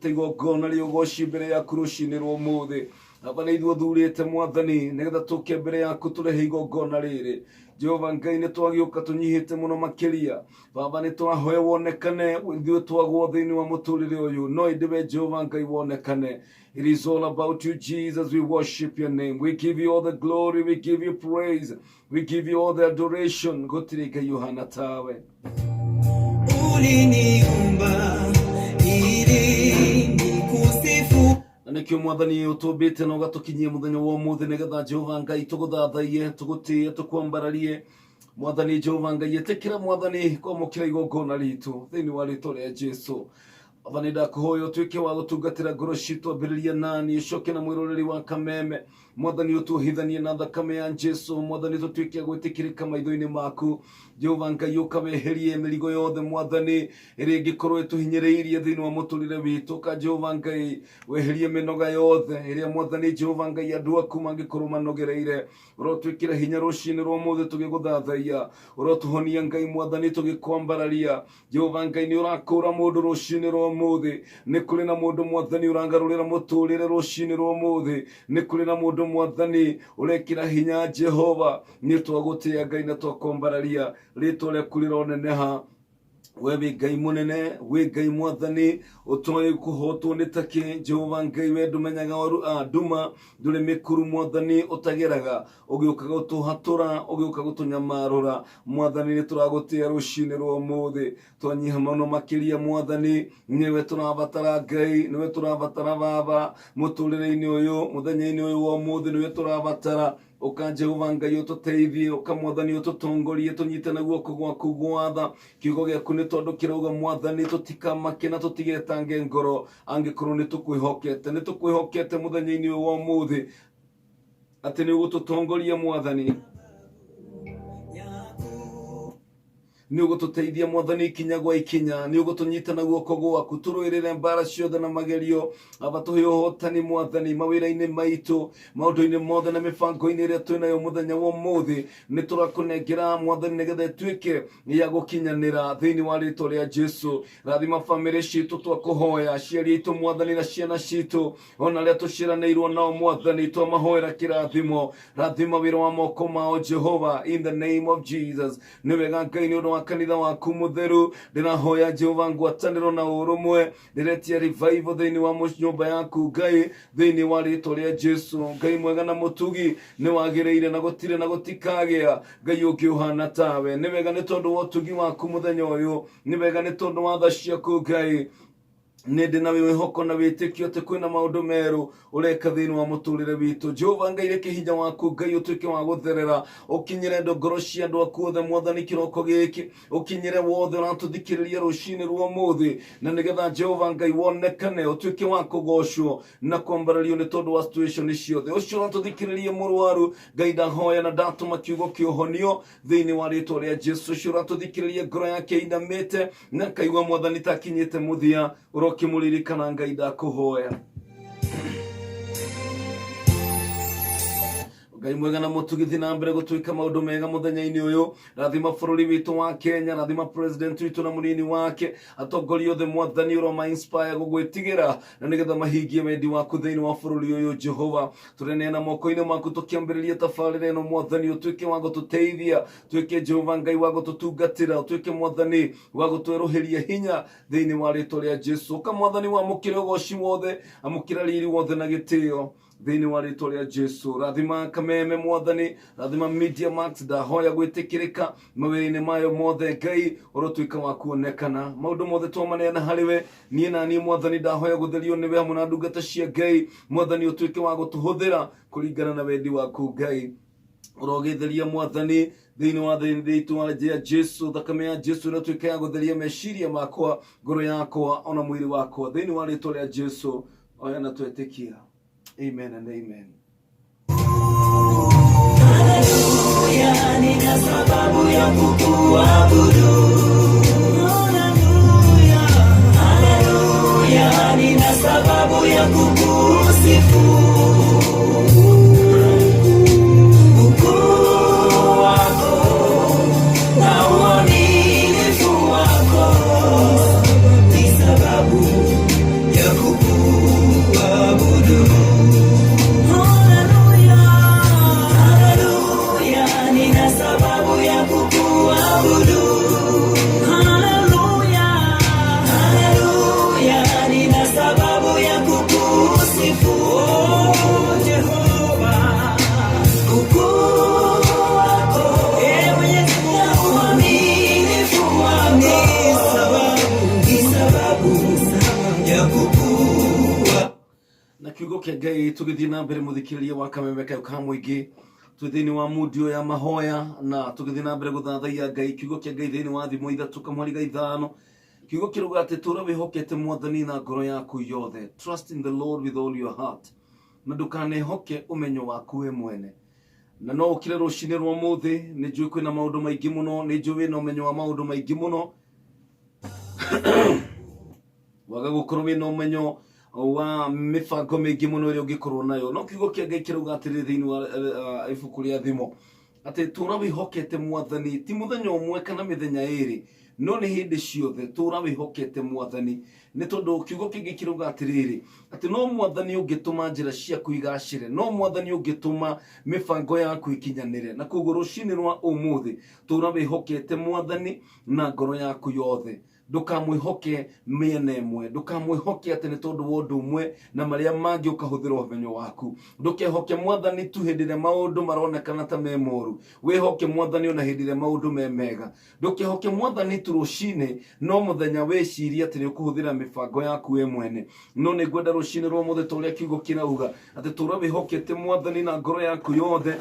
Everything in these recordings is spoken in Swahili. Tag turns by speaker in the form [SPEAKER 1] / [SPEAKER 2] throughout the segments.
[SPEAKER 1] igongona rĩũgoci mbere yaku rũcinĩ rwa ũmũthĩ. Baba nĩ ithuĩ thurĩte Mwathani nĩgetha tũke mbere yaku tũrehe igongona rĩrĩ. Jehova Ngai nĩ twagĩũka tũnyihĩte mũno makĩria. Baba nĩ twahoya wonekane ithuĩ twagwo thĩinĩ wa mũtũrĩre ũyũ, no ĩndĩ we Jehova Ngai wonekane. It is all about you, Jesus. We worship your name. We give you all the glory. We give you praise. We give you all the adoration. Gũtirĩ Ngai ũhana tawe.
[SPEAKER 2] Uliniumba ili nikusifu.
[SPEAKER 1] Nikio Mwathani ũtũmbĩte na ũgatũkinyia mũthenya wa ũmũthĩ nĩgetha Jehova Ngai tũgũthathaie, tũgũtĩe, tũkwambararie. Mwathani Jehova Ngai ĩtĩkĩra Mwathani kwamũkĩra igongona ritũ thĩinĩ wa rĩĩtwa rĩa Jesũ. Baba nĩ ndakũhoya ũtuĩke wa gũtungatĩra ngoro citũ, ambĩrĩria nani ũcoke na mwĩroreri wa kameme. Mwathani ũtuohithanie na thakame ya Jesũ. Mwathani tũtuĩke gwĩtĩkĩrĩka maitho-inĩ maku. Jehova Ngai ũkaweherie mĩrigo yothe Mwathani ĩrĩa ĩngĩkorwo ĩtũhinyĩrĩirie thĩinĩ wa mũtũrĩre witũ. Ka Jehova Ngai weherie mĩnoga yothe ĩrĩa Mwathani Jehova Ngai andũ aku mangĩkorwo manogereire. Ũrotwĩkĩra hinya rũcinĩ rwa ũmũthĩ tũgĩgũthathaia. Ũrotũhonia Ngai Mwathani tũgĩkwambararia. Jehova Ngai nĩ ũrakũra mũndũ rũcinĩ rwa ũmũthĩ. Nĩ kũrĩ na mũndũ Mwathani ũrangarũrĩra mũtũrĩre rũcinĩ rwa ũmũthĩ. Nĩ kũrĩ na mũndũ Mwathani ũrekĩra hinya Jehova. Nĩ twagũtĩĩa Ngai na twakwambararia. Rĩĩtwa rĩaku rĩroneneha. We wĩ Ngai mũnene, wĩ Ngai Mwathani ũtoĩ kũhotwo nĩ takĩ. Jehova Ngai we ndũmenyaga nduma, ndũrĩ mĩkuru Mwathani ũtageraga. Ũgĩũka gũtũhatũra, ũgĩũka gũtũnyamarũra. Mwathani nĩ tũragũtĩĩa rũcinĩ rwa ũmũthĩ. Twanyiha mũno makĩria Mwathani, nĩwe tũrabatara Ngai, nĩwe tũrabatara Baba mũtũrĩre-inĩ ũyũ, mũthenya-inĩ ũyũ wa ũmũthĩ nĩwe tũrabatara. Ũka Jehova Ngai ũtũteithie, ũka Mwathani ũtũtongorie, tũnyite na guoko gwaku gwatha. Kiugo gĩaku nĩ tondũ kĩrauga Mwathani tũtikamake na tũtigetange ngoro angĩkorwo nĩ tũkwĩhokete. Nĩ tũkwĩhokete mũthenya-inĩ ũyũ wa ũmũthĩ atĩ nĩ ũgũtũtongoria Mwathani. Nĩ ũgũtũteithia Mwathani ikinya gwa ikinya, nĩ ũgũtũnyita na guoko gwaku tũrũĩrĩre mbara ciothe na magerio. Aba tũhe ũhotani Mwathani mawĩra-inĩ maitũ, maũndũ-inĩ mothe na mĩbango-inĩ ĩrĩa twĩnayo mũthenya wa ũmũthĩ. Nĩ tũrakũnengera Mwathani nĩgetha ĩtuĩke ya gũkinyanĩra thĩinĩ wa rĩĩtwa rĩa Jesũ. Rathima bamĩrĩ citũ twakũhoya, aciari aitũ Mwathani na ciana citũ, ona arĩa tũciaranĩirwo nao Mwathani twamahoera kĩrathimo. Rathima wĩra wa moko mao Jehova, in the name of Jesus. Nĩ wega Ngai nĩ ũndũ wa kanitha waku mutheru. Ndĩrahoya Jehova ngwatanĩro na ũrũmwe, ndĩretia revival thĩinĩ wa nyũmba yaku Ngai, thĩinĩ wa rĩĩtwa rĩa Jesũ. Ngai mwega na mũtugi, nĩ wagĩrĩire na gũtirĩ na gũtikagĩa Ngai ũngĩ ũhana tawe. Nĩ wega nĩ tondũ wa ũtugi waku mũthenya ũyũ, nĩ wega nĩ tondũ wa tha ciaku Ngai. Nĩ ndĩ na wĩhoko na wĩtĩkio atĩ kwĩna maũndũ merũ ũreka thĩinĩ wa mũtũrĩre witũ. Jehova Ngai reke hinya waku Ngai ũtuĩke wa gũtherera, ũkinyĩre ngoro cia andũ aku othe Mwathani kĩroko gĩkĩ, ũkinyĩre wothe ũratũthikĩrĩria rũcinĩ rwa ũmũthĩ, na nĩgetha Jehova Ngai wonekane, ũtuĩke wa kũgocwo na kwambarario nĩ tondũ wa situation ciothe. Ũcio ũratũthikĩrĩria mũrwaru Ngai ndahoya na ndatũma kiugo kĩa ũhonio thĩinĩ wa rĩĩtwa rĩa Jesũ. Ũcio ũratũthikĩrĩria ngoro yake inamĩte na kaigua Mwathani takinyĩte mũthia, ũrokĩmũririkana Ngai ndakũhoya. Ngai mwega na mũtugithi na mbere gũtuĩka maũndũ mega mũthenya-inĩ ũyũ. Rathima bũrũri witũ wa Kenya, rathima president witũ na mũnini wake, atongoria othe Mwathani ũroma inspire gũgwĩtigĩra na nĩgetha mahingie wendi waku thĩinĩ wa bũrũri ũyũ Jehova. Tũreneana moko-inĩ maku tũkĩambĩrĩria tabarĩra ĩno Mwathani, ũtuĩke wa gũtũteithia, tuĩke Jehova Ngai wa gũtũtungatĩra, ũtuĩke Mwathani wa gũtwerũhĩria hinya thĩinĩ wa rĩĩtwa rĩa Jesũ. Ũka Mwathani wamũkĩre ũgoci wothe, amũkĩra riri wothe na gĩtĩo thĩinĩ wa rĩĩtwa rĩa Jesũ. Rathima kameme Mwathani, rathima Media Max, ndahoya gwĩtĩkĩrĩka mawĩra-inĩ mayo mothe Ngai, ũrotuĩka wa kuonekana. Maũndũ mothe twamaneana harĩwe, niĩ na niĩ Mwathani ndahoya gũtherio nĩwe hamwe na ndungata cia Ngai. Mwathani ũtuĩke wa gũtũhũthĩra kũringana na wendi waku Ngai. Ũrogĩtheria Mwathani thĩinĩ wa rĩĩtwa rĩa Jesũ. Thakame ya Jesũ ĩrotuĩka ya gũtheria meciria makwa, ngoro yakwa, ona mwĩrĩ wakwa thĩinĩ wa rĩĩtwa rĩa Jesũ. Oya na twetĩkia. Amen and amen.
[SPEAKER 2] Hallelujah, nina sababu ya kukuabudu. Hallelujah, hallelujah, nina sababu ya kukusifu. Ukuu wako na uaminifu wako ni sababu ya kukuabudu.
[SPEAKER 1] kiugo kia Ngai tugithii na mbere muthikiriria wa kameme kayo ka muingi twithini wa mudio ya mahoya na tugithii na mbere guthathaia Ngai kiugo kia Ngai thini wa thimo ithatu kamwari ga ithano kiugo kiruga ati tura wihokete mwathani na ngoro yaku yothe. Trust in the Lord with all your heart, na ndukanehoke umenyo waku we mwene. Na no ukire rucini rwa muthi ni njui kwina maundu maingi muno, ni njui wina umenyo wa maundu maingi muno waga gukorwo wina umenyo wa mifango mingi muno iri ungikorwo nayo. No kiugo kia Ngai kiruga atiri thiini wa ibuku ria thimo ati tura wihokete mwathani ti muthenya umwe kana mithenya iri, no ni hindi ciothe tura wihokete mwathani. Ni tondu kiugo kingi kiruga atiriri ati no mwathani ungituma njira ciaku igacire, no mwathani ungituma mifango yaku ikinyanire. Na koguo rucini rwa umuthi tura wihokete mwathani na ngoro yaku yothe. Ndukamwihoke miena imwe, ndukamwihoke ati ni tondu wa undu umwe na maria mangi ukahuthira umenyo waku. Ndukehoke mwathani tu hindi ria maundu maronekana ta me moru, wihoke mwathani ona hindi ria maundu me mega. Ndukehoke mwathani tu rucini no muthenya wiciria ati ni ukuhuthira mifango yaku we mwene, no ni ngwenda rucini rwa muthi turia kiugo kirauga ati tura wihokete mwathani na ngoro yaku yothe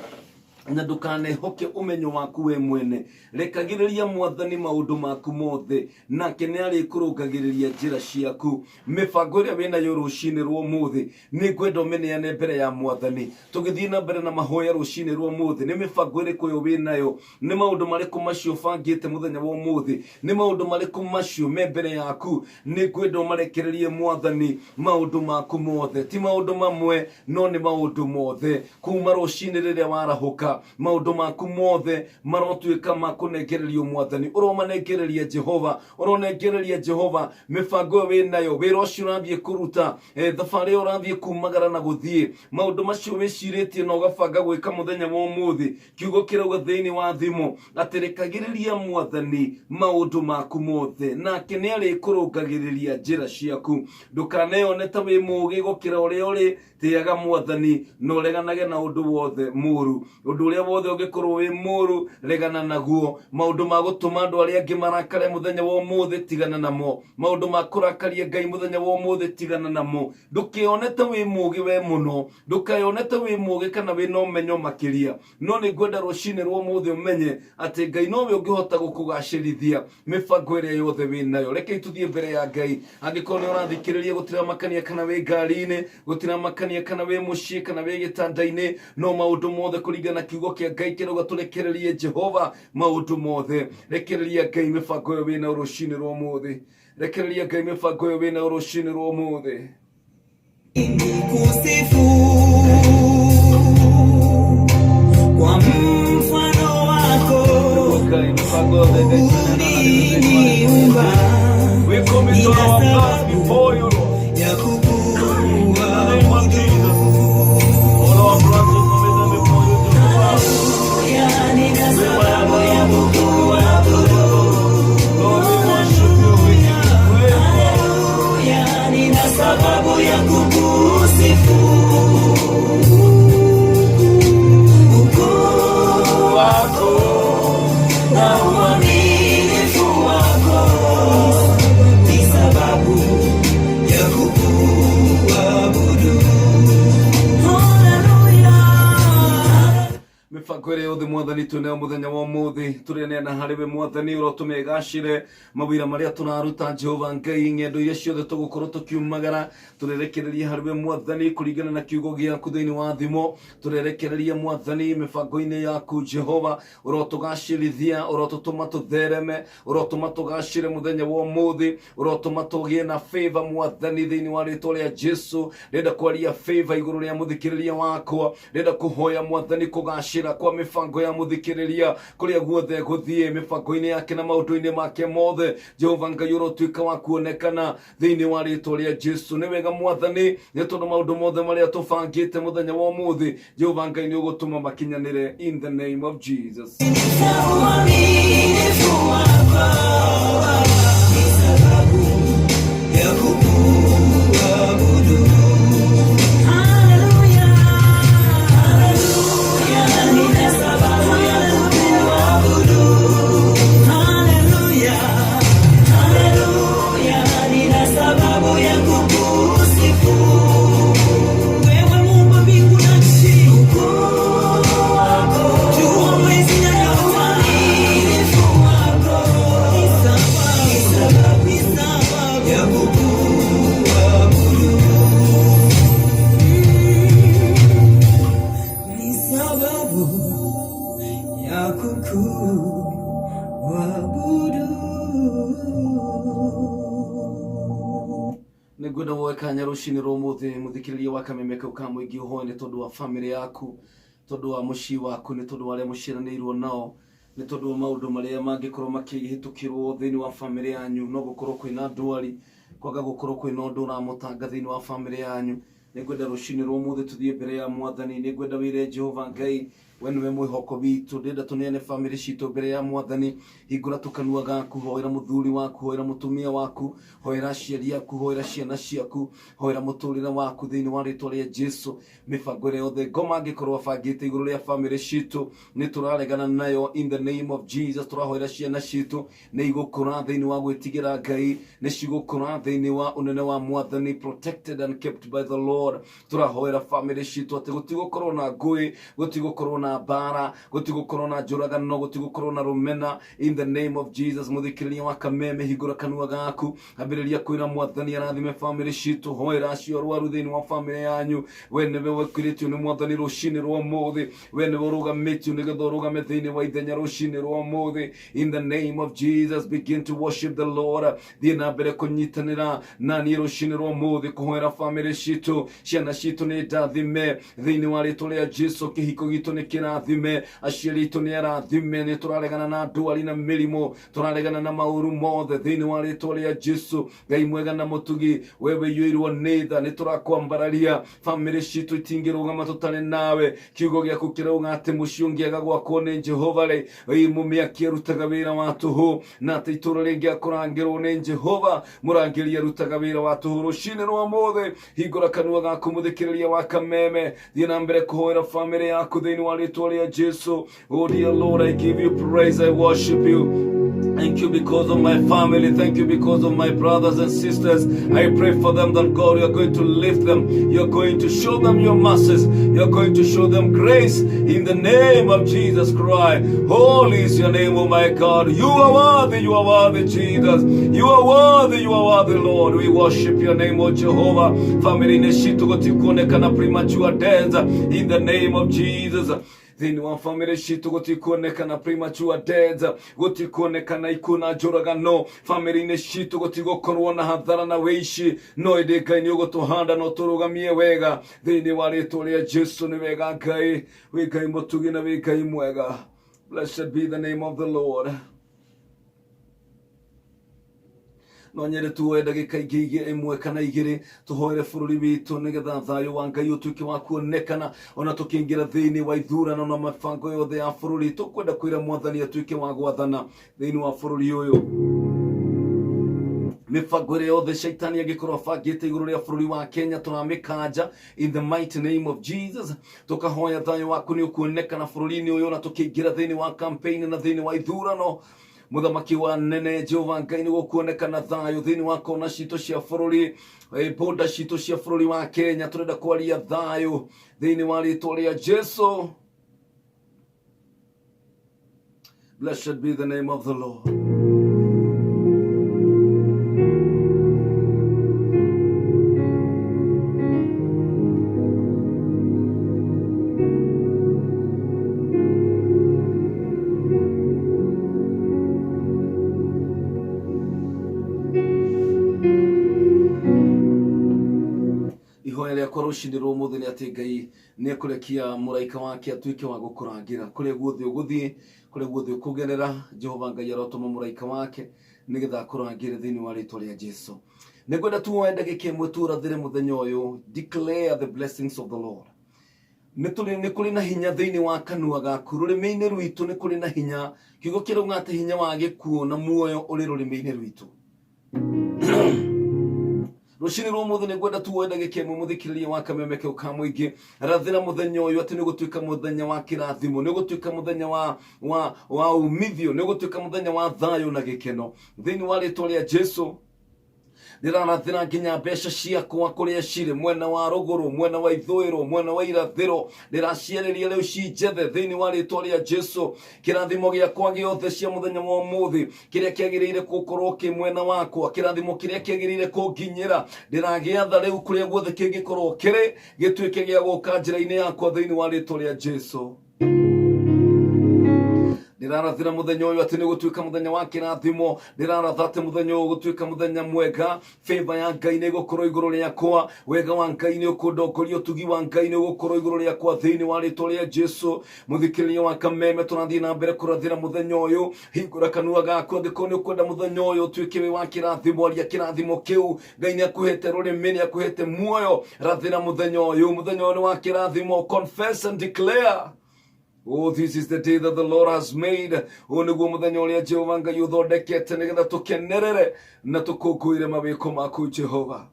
[SPEAKER 1] na ndukanehoke umenyo waku we mwene. Rekagiriria mwathani maundu maku mothe, nake ni arikurungagiriria njira ciaku. Mifango iria wina yo rucini rwa muthi ni ngwenda umeneane mbere ya mwathani. Tugithii na mbere na mahoya rucini rwa muthi, ni mifango iriku yo winayo, ni maundu mariku macio bangite muthenya wa muthi, ni maundu mariku macio me mbere yaku. Ni ngwenda umarekererie mwathani maundu maku mothe, ti maundu mamwe no ni maundu mothe. Kuma rucini riria warahuka maundu maku mothe marotuika makunengererio mwathani. Uromanengereria Jehova, uronengereria Jehova mifango winayo, wira ucio urathie kuruta, thabari urathie kumagara na guthie, maundu macio wiciritie na ugabanga gwika muthenya wa umuthi. Kiugo kirauga thiini wa thimo ati rekagiriria mwathani maundu maku mothe, nake ni arikurungagiriria njira ciaku. Ndukaneyone ta wi mugi gukira uria uri, tiaga mwathani no ureganage na undu wothe muru. Undu uria wothe ungikorwo wi muru regana naguo. Maundu ma gutuma andu aria angi marakare muthenya wa umuthi tigana namo. Maundu ma kurakaria Ngai muthenya wa umuthi tigana namo. Ndukione ta wi mugi we muno, ndukayone ta wi mugi kana wina umenyo makiria, no ni ngwenda rucini rwa umuthi umenye ati Ngai nowe ungihota gukugacirithia mifango iria yothe winayo. Reke tuthie mbere ya Ngai. Angikorwo ni urathikiriria gutira makania kana wi ngari-ini, gutira makania kana wi mucii kana wi gitanda-ini, no maundu mothe kuringana kiugo kia Ngai kiruga turekererie Jehova maundu mothe. Rekereria Ngai mifango yo wina rucini rwa umuthi, rekereria Ngai mifango yo wina rucini rwa umuthi.
[SPEAKER 2] Kusifu kwa mfano wako uliniumba, ina sababu ya kukuabudu. Haleluya, nina sababu ya kukuabudu. Haleluya, nina sababu ya kukusifu. Ukuu wako na uaminifu wako ni sababu ya kukuabudu.
[SPEAKER 1] Mifango iria yothe mwathani twinayo muthenya wa umuthi turineana hariwe mwathani urotume igacire mawira maria tunaruta Jehova Ngai. Ng'endo iria ciothe tugukorwo tukiumagara turerekereria hariwe mwathani kuringana na kiugo giaku thiini wa thimo. Turerekereria mwathani mifango-ini yaku Jehova, urotugacirithia, urotutuma tuthereme, urotuma tugacire muthenya wa umuthi, urotuma tugie na favor mwathani thiini wa ritwa ria Jesu. Ndenda kwaria favor iguru ria muthikiriria wakwa, ndenda kuhoya mwathani kugacira kwa mifango ya muthikiriria kuria guothe guthie mifango-ini yake na maundu-ini make mothe. Jehova Ngai urotuika wa kuonekana thiini wa ritwa ria Jesu. Ni wega mwathani ni tondu maundu mothe maria tubangite muthenya wa umuthi Jehova Ngai ni ugutuma makinyanire in the name of Jesus.
[SPEAKER 2] Haleluya, nina sababu ya kukusifu.
[SPEAKER 1] kwenda wowe kanya rushini romuthi muthikiriria wa kamemeka ukamwigi uhoe ni tondu wa family yaku, tondu wa mushi waku, ni tondu wa aria muciranirwo nao, ni tondu wa maundu maria mangikorwo makihitukirwo thiini wa family yanyu, no gukorwo kwina ndwari, kwaga gukorwo kwina undu uramutanga thiini wa family yanyu. Ni kwenda rushini romuthi tuthie mbere ya Mwathani, ni kwenda wire Jehova Ngai we niwe mwihoko witu, ndenda tuneane family citu mbere ya Mwathani. Hingura tukanua gaku, hoera muthuri waku, hoera mutumia waku, hoera aciari aku, hoera ciana ciaku, hoera muturire waku thiini wa ritwa ria Jesu. Mibango ria yothe ngoma angikorwo abangite iguru ria family citu ni turaregana nayo in the name of Jesus. Turahoera ciana citu ni igukura thiini wa gwitigira Ngai, ni cigukura thiini wa unene wa Mwathani, protected and kept by the Lord. Turahoera family citu ati gutigukorwo na ngui, gutigukorwo na bara, gutigukorwo na njuragano, gutigukorwo na rumena in the name of Jesus. Muthikiriria wa kameme, hingura kanua gaku, ambiriria kwira Mwathani arathime family citu, hoera acio arwaru thiini wa family yanyu. We niwe wakiritio ni Mwathani rucini rwa muthi, we niwe urugamitio nigetha urugame thiini wa ithenya rucini rwa muthi in the name of Jesus. Begin to worship the Lord, thie na mbere kunyitanira nani rucini rwa muthi kuhoera family citu, ciana citu ni ndathime thiini wa ritwa ria Jesu. Kihiko gitu ni kirathime, aciari itu ni arathime, ni turaregana na ndwari na mirimo, turaregana na mauru mothe thiini wa ritwa ria Jesu. Ngai mwega na mutugi, wewe yuirwo ni tha, ni turakwambararia family citu itingirugama tutari nawe. Kiugo giaku kirauga ati mucii ungiaga gwakwo ni Jehova ri mumiaki arutaga wira wa tuhu, na ati ituro ringiakurangirwo ni Jehova murangiri arutaga wira wa tuhu rucini rwa muthi. Hingura kanua gaku muthikiriria wa kameme, thie na mbere kuhoera family yaku thiini wa ritwa ria Jesu. Oh dear Lord, I give you praise, I worship you. Thank you because of my family. Thank you because of my brothers and sisters. I pray for them that God, you are going to lift them. You are going to show them your mercies. You are going to show them grace in the name of Jesus Christ. Holy is your name, oh my God. You are worthy, Jesus. You are worthy, Lord. We worship your name, oh Jehovah. Family neshitu gotikuonekana premature death in the name of Jesus. Thiini wa family citu gutikuonekana premature death, gutikuonekana ikuna njuragano family-ini citu, gutigukorwo na hathara na wici, no indi Ngai ni ugutuhanda no turugamie wega thiini wa ritwa ria Jesu. Ni wega Ngai, wi Ngai mutugi na wi Ngai mwega. Blessed be the name of the Lord. No nyere tuoe ndagika ingi imwe kana igiri tuhoere bururi witu nigetha thayo wa Ngai utuike wa kuonekana ona tukiingira thiini wa ithurano na mabango yothe ya bururi. Tukwenda kwira Mwathani atuike wa gwathana thiini wa bururi uyu. Mibango ĩrĩa yothe shaitani angĩkorwo abangĩte igũrũ rĩa bũrũri wa Kenya tũramĩkanja in the mighty name of Jesus. Tukahoya thayo waku nĩ ũkuonekana bũrũri-inĩ ũyũ na tũkĩingĩra thiini wa campaign na thiini wa ithurano. Muthamaki wa nene Jehova Ngai ni gukuonekana thayo thiini wa kona citu cia bururi, boda citu cia bururi wa Kenya. Turenda kwaria thayo thiini wa ritwa ria Jesu. Blessed be the name of the Lord. Rucini rwa muthi ni ati Ngai ni ekurekia muraika wake atuike wa gukurangira kuria guothe uguthie, kuria guothe ukugerera. Jehova Ngai arotuma muraika wake nigetha akurangire thiini wa ritwa ria Jesu. Nigwenda tuoe ndagika imwe turathire muthenya uyu, declare the blessings of the Lord. Ni kuri na hinya thiini wa kanua gaku, rurimi-ini rwitu ni kuri na hinya. Kiugo kirauga ati hinya wa gikuo na muoyo uri rurimi-ini rwitu. Rucini rwa muthi nigwenda tuoe ndagika imwe muthikiriria wa kameme ukamwingi rathira muthenya uyu ati ni gutuika muthenya wa kirathimo, ni gutuika muthenya wa umithio, ni gutuika muthenya wa thayo na gikeno thiini wa ritwa ria Jesu. Ndirarathira nginya mbeca ciakwa kuria ciri mwena wa ruguru, mwena wa ithwiro, mwena wa irathiro. Ndiraciariria riu cinjethe thiini wa ritwa ria Jesu. Kirathimo giakwa giothe cia muthenya wa umuthi kiria kiagiriire gukorwo ki mwena wakwa, kirathimo kiria kiagiriire kunginyira, ndiragiatha riu kuria guothe kingikorwo kiri gituike gia guka njira-ini yakwa thiini wa ritwa ria Jesu. ndirarathira muthenya uyu ati ni gutuika muthenya wa kirathimo, ndiraratha ati muthenya uyu gutuika muthenya mwega. Favor ya Ngai ni gukorwo iguru riakwa, wega wa Ngai ni ukundongoria, utugi wa Ngai ni gukorwo iguru riakwa thiini wa ritwa ria Jesu. Muthikiriria wa Kameme, turathii na mbere kurathira muthenya uyu. Hingura kanua gaku angĩkorwo nĩ ũkwenda muthenya uyu utuike wi wa kirathimo, aria kirathimo kiu. Ngai ni akuhete rurimi, ni akuhete muoyo. Rathira muthenya uyu ni wa kirathimo. Confess and declare, oh, this is the day that the Lord has made. Oh, niguo muthenya uria Jehova Ngai uthondekete nigetha tukenerere na tukũngũĩre mawĩko maku Jehova.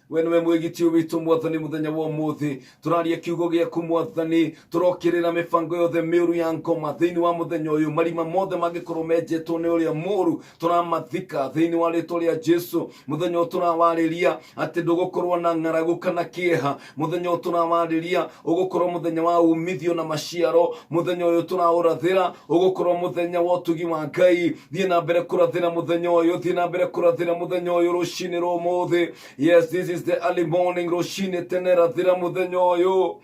[SPEAKER 1] We niwe mwĩgiti witũ Mwathani muthenya wa ũmũthĩ. Tũraria kiugo gĩaku Mwathani, tũrokĩrĩra mĩbango yothe mĩũru ya ngoma thĩinĩ wa muthenya ũyũ. Marima mothe mangĩkorwo menjetwo nĩ ũrĩa mũũru tũramathika thĩinĩ wa rĩtwa rĩa Jesu. Muthenya ũyũ tũrawarĩria atĩ ndũgũkorwo na ng'aragu kana kĩeha. Muthenya ũyũ tũrawarĩria ũgũkorwo muthenya wa umithio na maciaro. Muthenya ũyũ tũraũrathĩra ũgũkorwo muthenya wa ũtugi wa Ngai. Thiĩ na mbere kũrathĩra muthenya ũyũ, thiĩ na mbere kũrathĩra muthenya ũyũ rũcinĩ rwa ũmũthĩ. Yes, this is the early morning. Roshine tene rathira muthenya uyu.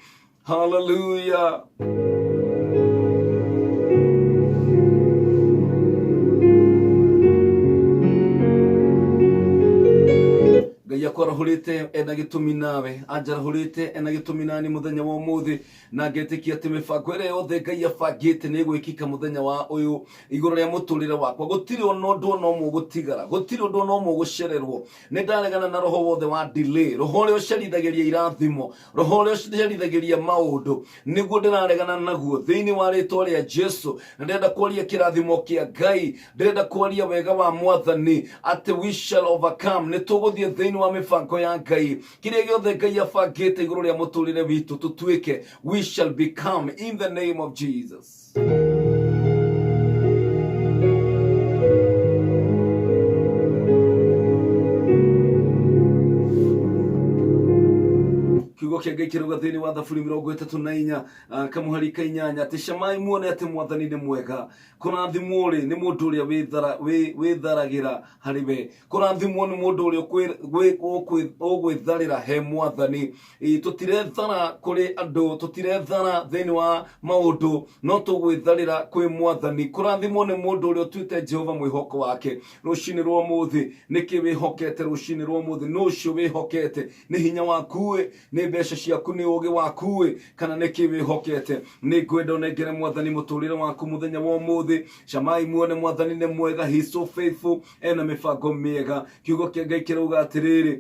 [SPEAKER 1] Hallelujah. Ngai akwarahurite ena gitumi nawe, anjarahurite ena gitumi nani muthenya wa ũmũthĩ, na ngetikia ati mibango ĩrĩa yothe Ngai abangĩte nĩ ĩgwĩkĩka muthenya wa ũyũ igũrũ rĩa mũtũrĩre wakwa. Gũtirĩ ona ũndũ ona ũmwe ũgũtigara, gũtirĩ ũndũ ona ũmwe ũgũcererwo. Nĩ ndaregana na roho wothe wa delay, roho ũrĩa ũcerithagĩria irathimo, roho ũrĩa ũcerithagĩria maũndũ, nĩguo ndĩraregana naguo thĩinĩ wa rĩtwa rĩa Jesu. Na ndĩrenda kuoria kĩrathimo kĩa Ngai, ndĩrenda kuoria wega wa Mwathani atĩ we shall overcome. Nĩ tũgũthiĩ thĩinĩ wa mĩbango ya Ngai, kĩrĩa gĩothe Ngai abangĩte igũrũ rĩa mũtũrĩre witũ tũtuĩke, we shall become in the name of Jesus. Kiugo kĩa Ngai kĩrauga thĩinĩ wa Thaburi 34 kamuhari ka 8 atĩ camai muone atĩ Mwathani nĩ mwega. Kũrathimwo rĩ nĩ mũndũ ũrĩa wĩtharagĩra harĩ we. Kũrathimwo nĩ mũndũ ũrĩa ũgwĩtharĩra he Mwathani. Tũtirethara kũrĩ andũ, tũtirethara thĩinĩ wa maũndũ, no tũgwĩtharĩra kwĩ Mwathani. Kũrathimwo nĩ mũndũ ũrĩa ũtuĩte Jehova mwĩhoko wake. Rũcinĩ rwa ũmũthĩ nĩkĩ wĩhokete? Rũcinĩ rwa ũmũthĩ nĩ ũcio wĩhokete? Nĩ hinya waku, nĩ mbeca ciaku, nĩ ũgĩ waku, kana nĩkĩ wĩhokete? Nĩ ngwenda ũnengere Mwathani mũtũrĩre waku muthenya wa ũmũthĩ. Camai muone Mwathani nĩ mwega, he is so faithful, ena mĩbango mĩega. Kiugo kĩa Ngai kĩrauga atĩrĩrĩ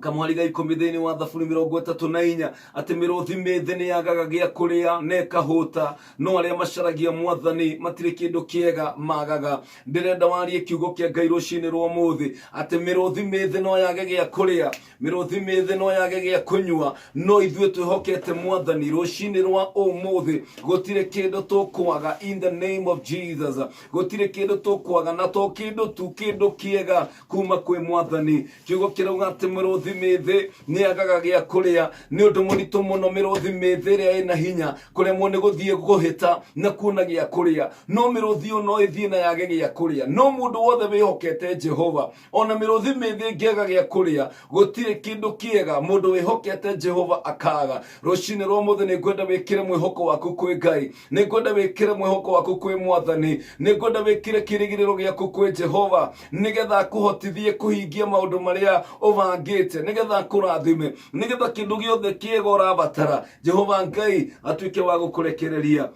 [SPEAKER 1] kamuhari ga 10 thĩinĩ wa Thaburi 34 atĩ mĩrũthi mĩthĩ nĩ yagaga gĩa kũrĩa na ĩkahũta, no arĩa macaragia Mwathani matirĩ kĩndũ kĩega magaga. Ndĩrenda warie kiugo kĩa Ngai rũcinĩ rwa ũmũthĩ atĩ mĩrũthi mĩthĩ no yage gĩa kũrĩa, mĩrũthi mĩthĩ no yage gĩa kũnyua, no ithuĩ twĩhokete Mwathani rũcinĩ rwa ũmũthĩ. Gũtirĩ kĩndũ tũkwaga in the name of Jesus, gũtirĩ kĩndũ tũkwaga, na to kĩndũ tu, kĩndũ kĩega kuma kwĩ Mwathani. Kiugo kĩrauga atĩ mĩrũthi mĩthĩ nĩ yagaga gĩa kũrĩa. Nĩ ũndũ mũritũ mũno mĩrũthi mĩthĩ ĩrĩa ĩna hinya kũremwo nĩ gũthiĩ gũhĩta na kuona gĩa kũrĩa, no mĩrũthi ĩyo no ĩthiĩ na yage gĩa kũrĩa. No mũndũ wothe wĩhokete Jehova, ona mĩrũthi mĩthĩ ĩngĩaga gĩa kũrĩa, gũtirĩ kĩndũ kĩega mũndũ wĩhokete Jehova akaga. Rũcinĩ rwa ũmũthĩ nĩ ngwenda wĩkĩre mwĩhoko waku kwĩ Ngai, nĩ ngwenda wĩkĩre mwĩhoko waku kwĩ Mwathani, nĩ ngwenda wĩkĩre kĩrĩgĩrĩro gĩaku kwĩ Jehova, nĩgetha akũhotithie kũhingia maũndũ marĩa ũbangĩte, nĩgetha akũrathime, nĩgetha kĩndũ gĩothe kĩega ũrabatara Jehova Ngai atuĩke wa gũkũrekereria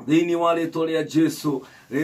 [SPEAKER 1] thĩinĩ wa rĩtwa rĩa Jesu.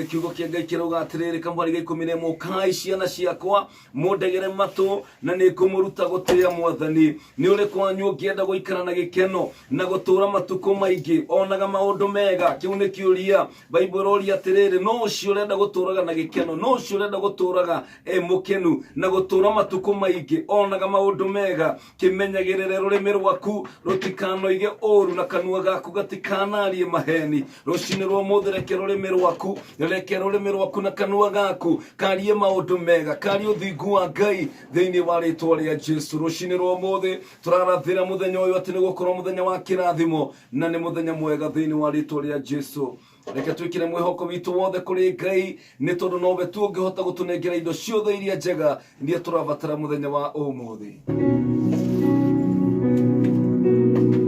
[SPEAKER 1] Kiugo kĩa Ngai kĩrauga atĩrĩrĩ kamuhari ga 11 ũkai ciana ciakwa mũndegere matũ na nĩ ngũmũruta gũtĩĩa Mwathani. Nĩ ũrĩkũ wanyu ũngĩenda gũikara na gĩkeno na gũtũũra matukũ maingĩ onaga maũndũ mega? Kĩu nĩ kĩũria Bible ĩroria atĩrĩrĩ, no ũcio ũrenda gũtũũraga na gĩkeno, no ũcio ũrenda gũtũũraga mũkenu na gũtũũra matukũ maingĩ onaga maũndũ mega? Kĩmenyagĩrĩre rũrĩmĩ rwaku rũtikanoige ũũru na kanua gaku gatikanarie maheni. Rũcinĩ rwa ũmũthĩ reke rũrĩmĩ rwaku, reke rũrĩmĩ rwaku na kanua gaku karie maũndũ mega, karie ũthingu wa Ngai thĩinĩ wa rĩtwa rĩa Jesu. Rũcinĩ rwa ũmũthĩ tũrarathĩra mũthenya ũyũ atĩ nĩ gũkorwo mũthenya wa kĩrathimo na nĩ mũthenya mwega thĩinĩ wa rĩtwa rĩa Jesu. Reke twĩkĩre mwĩhoko witũ wothe kũrĩ Ngai, nĩ tondũ nowe tu ũngĩhota gũtũnengera indo ciothe iria njega iria tũrabatara mũthenya wa ũmũthĩ.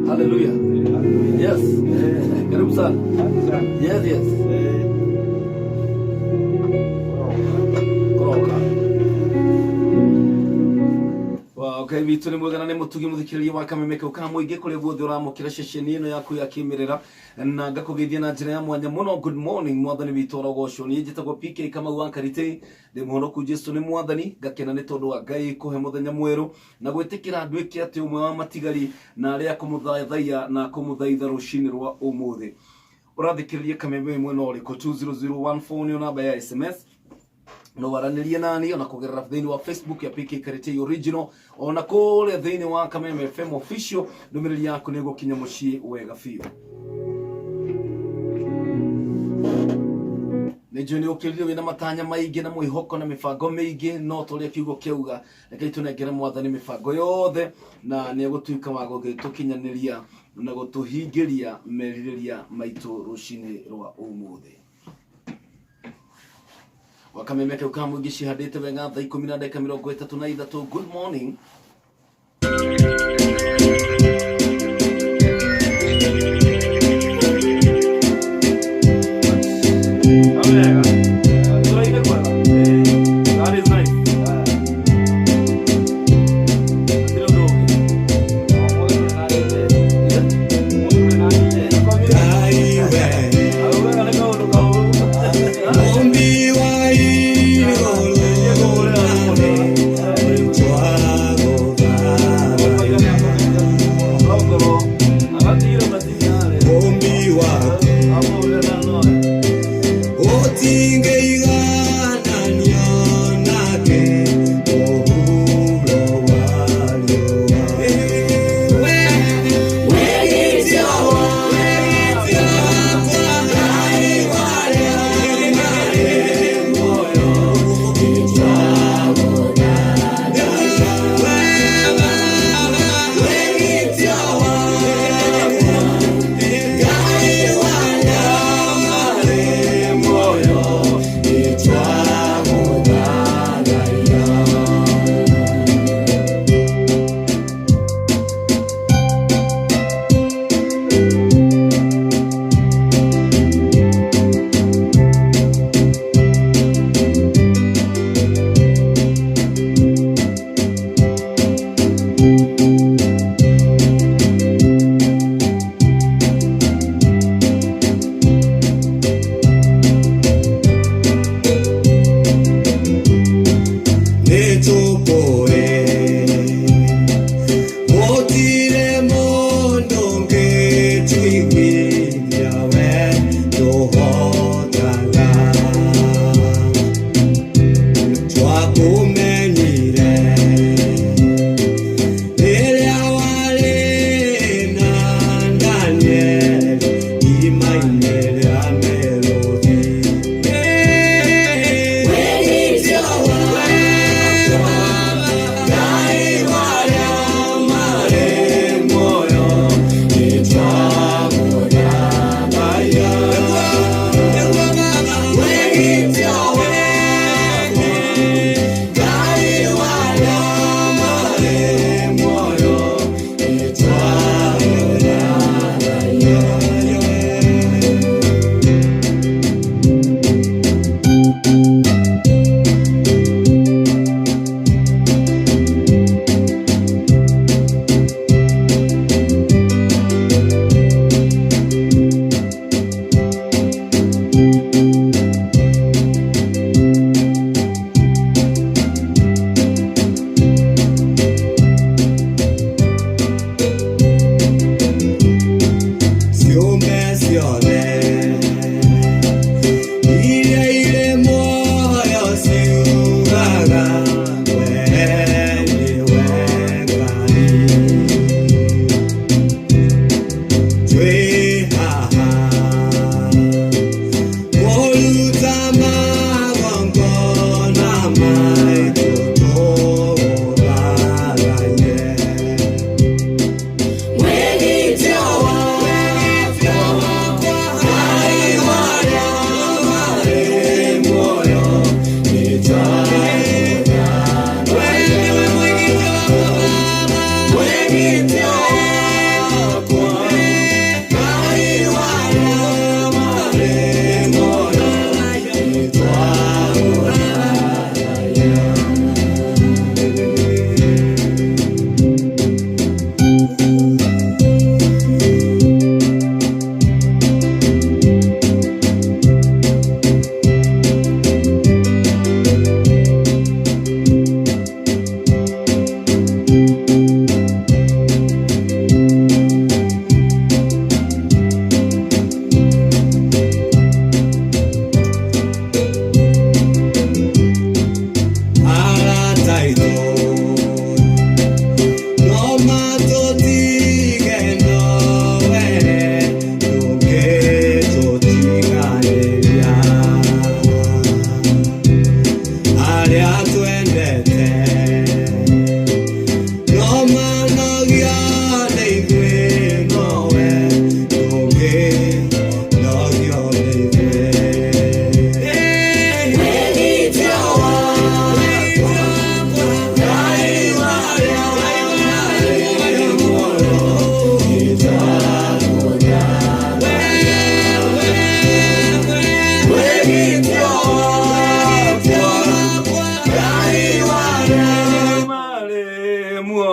[SPEAKER 1] Hallelujah. Yes. Karibu sana. Yes, yes. Okay, vitu ni mwega na nemo tugi muthikiriria wa Kameme kau ka muingi kuri guothe uramukira ceceni ino yaku ya kimirira na ngakugeithia na njira ya mwanya muno. Good morning mwathani witu orogocwo ni njitagwo PK kama wa Karitei ndi muhonoku Jesu ni mwathani ngakena ni tondu wa Ngai kuhe muthenya mweru na gwitikira ndwike ati umwe wa matigari na aria kumuthaithia na kumuthaitha rucini rwa umuthi. Urathikiriria Kameme mwena uriko 20014 ni namba ya SMS no waranirie nani ona kugerera thini wa Facebook ya PK Karitei original ona kule thini wa Kameme FM official ndumiriri yaku ni gukinya mucii wega fiu. Nijuni ukirire wina matanya maingi na mwihoko na mifango mingi no turia kiugo kiuga reke tunengere mwathani mifango yothe na ni gutuika wa gugitukinyaniria na gutuhingiria meririria maitu rucini rwa umuthi. Wakameme kau ka muingi cihadite wenga thaa 10:33. Good morning.
[SPEAKER 2] Wow.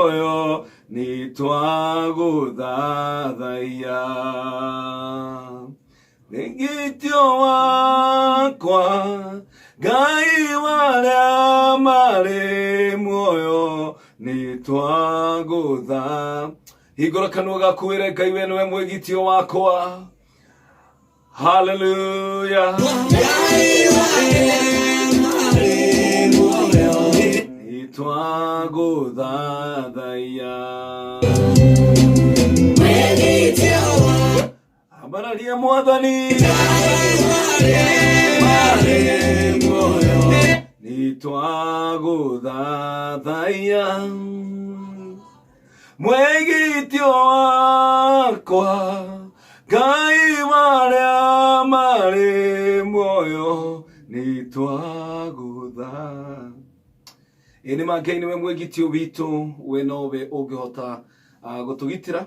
[SPEAKER 1] muoyo nitwaguthathaiya wĩgitio wakwa Ngai waria marĩ muoyo nitwagutha. Hingũra kanua gaku wĩre Ngai we nĩwe mwĩgitio wakwa. Hallelujah. Ngai waria marĩ muoyo nitwaguthathaiya mwĩgitio wakwa. Ambararia Mwathani. Ngai waria marĩ muoyo nitwaguthathaiya mwĩgitio wakwa Ngai waria marĩ muoyo nitwagutha. Ĩnĩ Ngai nĩwe mwĩgitio witũ, we nowe ũngĩhota gũtũgitĩra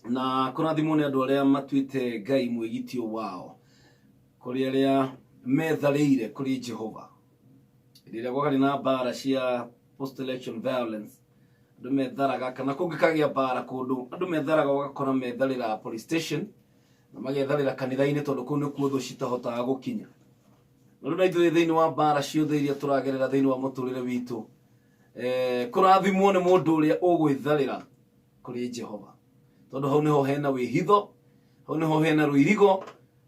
[SPEAKER 1] na kũrathimwo nĩ andũ arĩa matuĩte Ngai mwĩgitio wao, kũrĩ arĩa metharĩire kũrĩ Jehova. Rĩrĩa gwakarĩ na mbara cia post election violence, andũ metharaga kana kũngĩkagĩa mbara kũndũ, andũ metharaga ũgakora metharĩra police station na magetharĩra kanitha-inĩ tondũ kũu nĩkuo thũ citahotaga gũkinya. Na rĩu ithuĩ thĩinĩ wa mbara ciothe iria tũragerera thĩinĩ wa mũtũrĩre witũ, kũrathimwo nĩ mũndũ ũrĩa ũgwĩtharĩra kũrĩ Jehova, tondũ hau nĩho hena wĩhitho, hau nĩho hena rũirigo,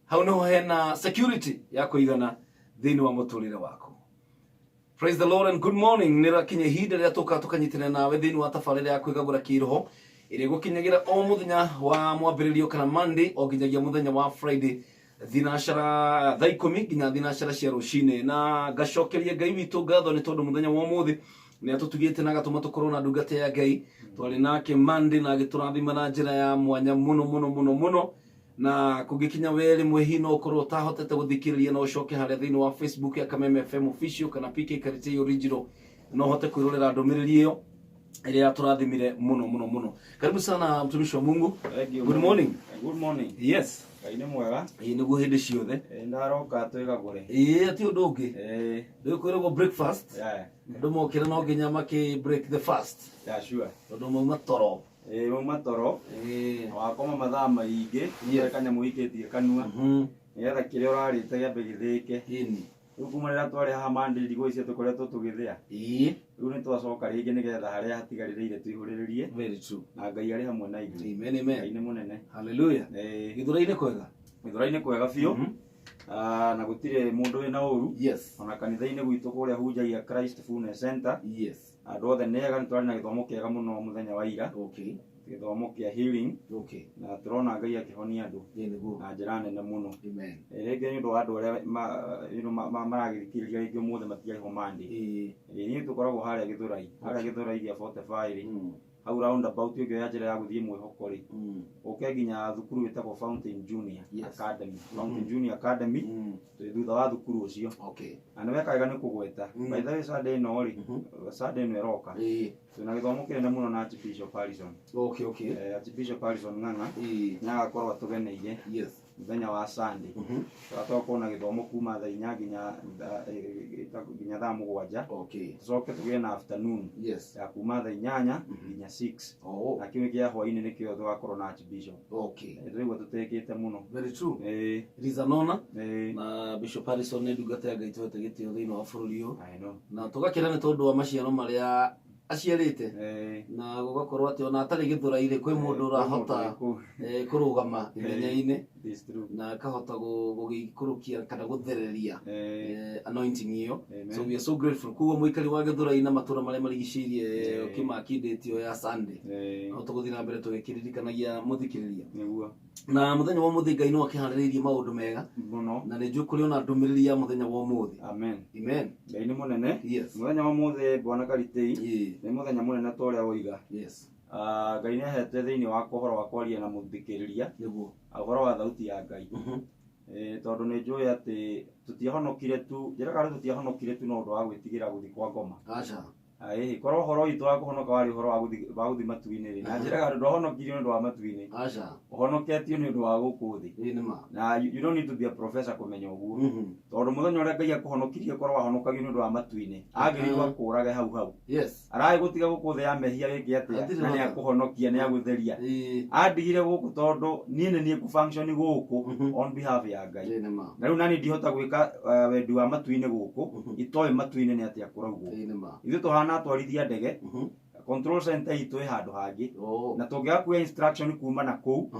[SPEAKER 1] hau nĩho hena security ya kũigana thĩinĩ wa mũtũrĩre waku. Praise the Lord and good morning. Nĩrakinya ihinda rĩrĩa tũkanyitana nawe thĩinĩ wa tabarĩra ya Kwigagura Kiroho ĩrĩa gũkinyagira o mũthenya wa mwambĩrĩrio kana Monday o nginyagia mũthenya wa Friday thinacara thaa 10 nginya thinacara cia rũcinĩ. Na ngacokeria Ngai witũ ngatho nĩ tondũ mũthenya wa ũmũthĩ nĩ atũtugĩte na agatũma tũkorwo na ndungata ya Ngai. Twarĩ nake Monday na agĩtũrathima na njĩra ya mwanya mũno na kũngĩkinya we rĩmwe hihi no ũkorwo ũtahotete gũthikĩrĩria, no ũcoke harĩa thĩinĩ wa Facebook ya Kameme FM official kana PK Karitei original, no ũhote kwĩrorera ndũmĩrĩri ĩyo ĩrĩa tũrathimire mũno. Karibu sana mtumishi wa Mungu. Good morning.
[SPEAKER 3] Good morning.
[SPEAKER 1] Yes.
[SPEAKER 3] Ngai nĩ mwega.
[SPEAKER 1] Nĩguo hĩndĩ ciothe.
[SPEAKER 3] Ndaroka twĩgagũre.
[SPEAKER 1] Ti ũndũ ũngĩ. Rĩu kwĩragwo breakfast. Andũ mokĩra no nginya makĩ break the fast.
[SPEAKER 3] Sure.
[SPEAKER 1] Tondũ mauma toro.
[SPEAKER 3] Mauma toro. Wakoma mathaa maingĩ. Kanyamũ ikĩtie kanua. Nĩgetha kĩrĩa ũrarĩte gĩambe gĩthĩke. Rĩu kuma rĩrĩa twarĩ haha Monday thikũ icio tũkoretwo tũgĩthĩa. Rĩu nĩ twacoka rĩngĩ nĩgetha harĩa hatigarĩrĩire twĩhũrĩrĩrie. Very true. Na Ngai arĩ hamwe na ithuĩ. Amen. Ngai nĩ mũnene. Hallelujah.
[SPEAKER 1] Gĩthũrai-inĩ kwega.
[SPEAKER 3] Gĩthũrai-inĩ kwega biũ. Na gũtirĩ mũndũ wĩna ũru.
[SPEAKER 1] Yes.
[SPEAKER 3] Ona kanitha-inĩ gwitũ kũrĩa hunjagia Christ Fullness Center.
[SPEAKER 1] Yes.
[SPEAKER 3] Andũ othe nĩ ega, nĩ twarĩ na gĩthomo kĩega mũno mũthenya wa ira.
[SPEAKER 1] Okay.
[SPEAKER 3] Gĩthomo kĩa healing.
[SPEAKER 1] Okay.
[SPEAKER 3] Na tũrona Ngai akĩhonia andũ na njĩra nene mũno.
[SPEAKER 1] Amen.
[SPEAKER 3] Rĩngĩ nĩ ũndũ wa andũ arĩa maragĩthikĩrĩria rĩngĩ ũmũthĩ matiarĩho Monday. Niĩ tũkoragwo harĩa Gĩthũrai, gĩa 45 hau roundabout ĩngĩoya njĩra ya gũthiĩ Mwĩhoko-rĩ, ũke nginya thukuru wĩtagwo Fountain Junior Academy. Fountain Junior Academy twĩ thutha wa thukuru ũcio. Na nĩ weka wega nĩ kũgweta. By the way, Sunday ĩno-rĩ, Sunday ĩno ĩroka twĩna gĩthomo kĩnene mũno na Archbishop Harrison. Archbishop Harrison Ng'ang'a nĩ agakorwo atũgeneire mũthenya wa Sunday. Tũgakorwo na gĩthomo kuma thaa 4 nginya thaa 7. Tũcoke tũgĩe na afternoon ya kuma thaa 8 nginya 6. Na kĩu kĩa hwaĩ-inĩ nĩkĩo tũgakorwo na Archbishop. Rĩu tũtekĩte mũno.
[SPEAKER 1] Very true. Rizanona na Bishop Harrison nĩ ndungata ya Ngai tũhete gĩtĩo thĩinĩ wa bũrũri ũyũ. Na tũgakĩra nĩ tondũ wa maciaro marĩa aciarĩte na gũgakorwo atĩ ona atarĩ Gĩthũrai-rĩ kwĩ mũndũ ũrahota kũrũgama ithenya-inĩ na akahota gũgĩikũrũkia kana gũthereria anointing ĩyo. So we are so grateful. Kuo mũikari wa Gĩthũrai na matũra marĩa marigicĩirie ũkĩmakindĩte ĩyo ya Sunday, no tũgũthiĩ na mbere tũgĩkĩririkanagia mũthikĩrĩria. Na mũthenya wa ũmũthĩ Ngai no akĩharĩrĩirie maũndũ mega na nĩ njũĩ kũrĩ ona ndũmĩrĩri ya mũthenya wa ũmũthĩ. Amen. Ngai nĩ mũnene. Mũthenya wa ũmũthĩ Bwana Karitei nĩ mũthenya mũnene ta ũrĩa woiga. Ngai nĩ ahete thĩinĩ wa ũhoro wa kwaria na mũthikĩrĩria ũhoro wa thauti ya Ngai. Tondũ nĩ njũĩ atĩ tũtiahonokire tu, njĩraga tũtiahonokire tu na ũndũ wa gwĩtigĩra gũthiĩ kwa ngoma.
[SPEAKER 3] korwo horo itu wa kuhonoka wari horo wa guthi matu-ini ri na njira andu ndohonokirio ni ndu wa matu-ini uhonoketio ni ndu wa guku thi na you don't need to be a professor kumenya uguo tondu muthenya uria Ngai akuhonokirie korwo wahonokagio ni ndu wa matu-ini agiriirwo akurage hau arai gutiga guku thi ya mehia wingi atia na ni akuhonokia ni agutheria andigire guku tondu nie ni ku function guku on behalf ya Ngai na riu nani ndihota gwika wendi wa matu-ini guku itoe matu-ini ni atia kuraugo ithu tuhana atwarithia ndege control center itu handu hangi na tungiga kuya instruction kuma na kou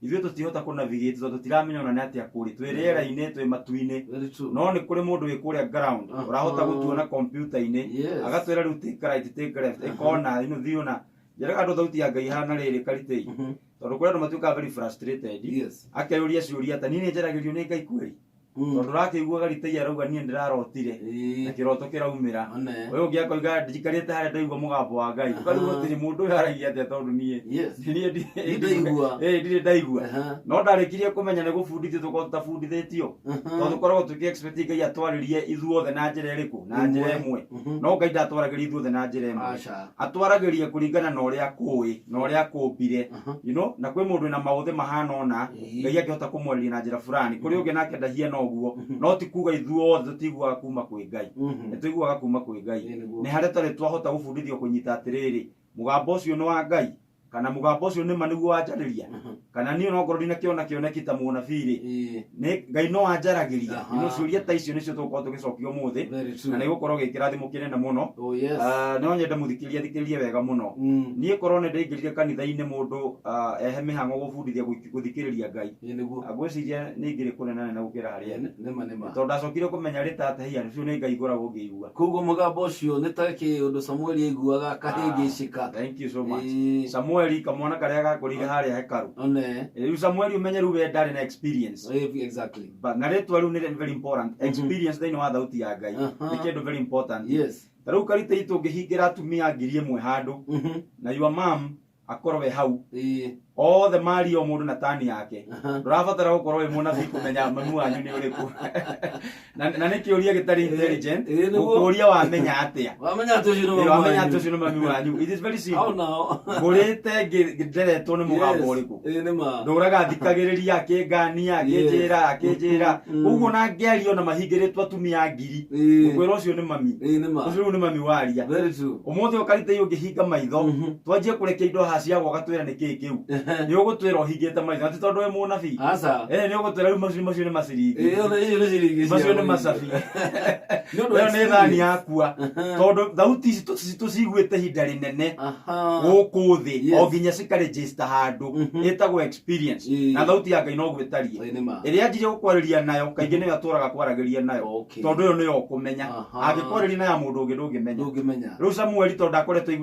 [SPEAKER 3] ithu tutihota ku navigate tondu tutiramenya ona ni atia kuri twiriera-ini twi matu-ini no ni kuri mundu wi kuria ground urahota gutuona computer-ini agatwira riu take right take left ikona ino thiona njiraga andu thauti ya Ngai hana riri Karitei tondu kuri andu matuika very frustrated akeuria ciuria ta nini njaragirio ni Ngai kweli tondu rakigua Karitei arauga nie ndirarotire na kiroto kiraumira we ungi akoiga ndijikarite haria ndaigua mugambo wa Ngai ukarigwo tiri mundu uyu aragia atia tondu nie ndire ndaigua no ndarikirie kumenya ni gubundithio tukorwo tutabundithitio tondu tukoragwo tuki expect Ngai atwaririe ithuothe na njira iriku na njira imwe no Ngai ndatwaragiria ithuothe na njira imwe atwaragirie kuringana na uria akui na uria akumbire you know na kwi mundu na mauthi mahana ona Ngai akihota kumwariria na njira fulani kuri ungi nake ndahia noguo no ti kuga ithuothe tiguaga kuma kwi Ngai nituiguaga kuma kwi Ngai ni haria tari twahota gubundithio kunyita atiriri mugambo ucio ni wa Ngai kana mugambo ucio ni maniguo wanjariria kana ni no ngorwo ndina kiona kioneki ta munabii ni Ngai no wanjaragiria ino ciuria ta icio nicio tukorwo tugicokio muthi na ni gukorwo gikirathimo kinene muno no nyenda muthikiria thikiririe wega muno nie korwo ni ndaingirire kanitha-ini mundu ehe mihango gubundithia guthikiriria Ngai agwiciria ni ngiri kunenana na gukira haria tondu ndacokire kumenya rita atehia nicio ni Ngai ngoragwo ngiigua
[SPEAKER 1] koguo mugambo ucio ni ta kiundu Samuel aiguaga kahingicika
[SPEAKER 3] thank you so much Samuel kamwana karia gakurire haria hekaru riu Samuel umenye riu we ndari na experience
[SPEAKER 1] exactly
[SPEAKER 3] but na ritwa riu ni very important experience thiini wa thauti ya Ngai ni kindu very important riu Karitei tungihingira atumia 1,000 handu na your mom akorwe hau othe mari o mundu na tani yake ndurabatara gukorwo wi munabii kumenya mami wanyu ni uriku na ni kiuria gitari intelligent ukuria wamenya atia
[SPEAKER 1] wamenya atucio
[SPEAKER 3] no mami wanyu it is very simple ngurite ngideretwo ni mugambo uriku nduraga thikagiriria akingania akinjira uguo na ngerio na mahingiritwo atumia 1,000 ukwira ucio ni mami ucio ni mami waria umuthi Karitei ungihinga maitho twanjie kurekia indo hacia gwakatwira ni kii kiu ni ugutwira uhingite maitho ati tondu we munabii ni ugutwira riu macio ni maciringi macio ni macabi yo ni thani yakua tondu thauti ici tuciguite hinda rinene guku thi o nginya cikaregister handu itagwo experience na thauti ya Ngai no gwitaria iria njire gukwariria nayo kaingi niyo aturaga kwaragiria nayo tondu yo niyo ukumenya angikwariria nayo mundu ungi ndungimenya riu Samuel tondu akoretwo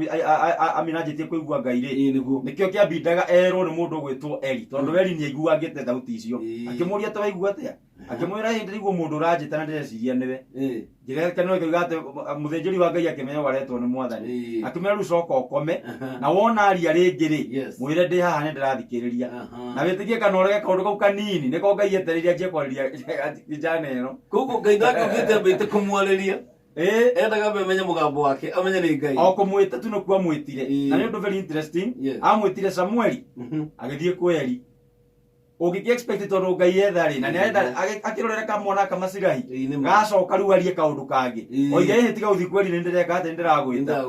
[SPEAKER 3] aminanjitie kuigua Ngai ri nikio kiambindaga erwo ni mundu gwitwo Eli tondu Eli ni aiguagite thauti icio akimuria ta waigua atia akimwira hindi riguo mundu uranjita na ndireciria niwe njira kano ikiuga ati muthinjiri wa Ngai akimenya waretwo ni mwathani akimera riu coka ukome na wona aria ringi ri mwire ndi haha ni ndirathikiriria na witigie kana urege kaundu kau kanini niko Ngai eteriria nje kwariria njana ino
[SPEAKER 1] koguo Ngai ndakugite ambite kumwariria endaga amenye mugambo wake amenye ni Ngai
[SPEAKER 3] o kumwita tu no kwa mwitire na ni undu very interesting amwitire Samuel agithie kweri ugikie expect tondu Ngai ethari na ni enda akirorera kamwana kamacirahi gacoka riu arie kaundu kangi oige ni tiga uthi kweri ni ndireka ati ndiragwita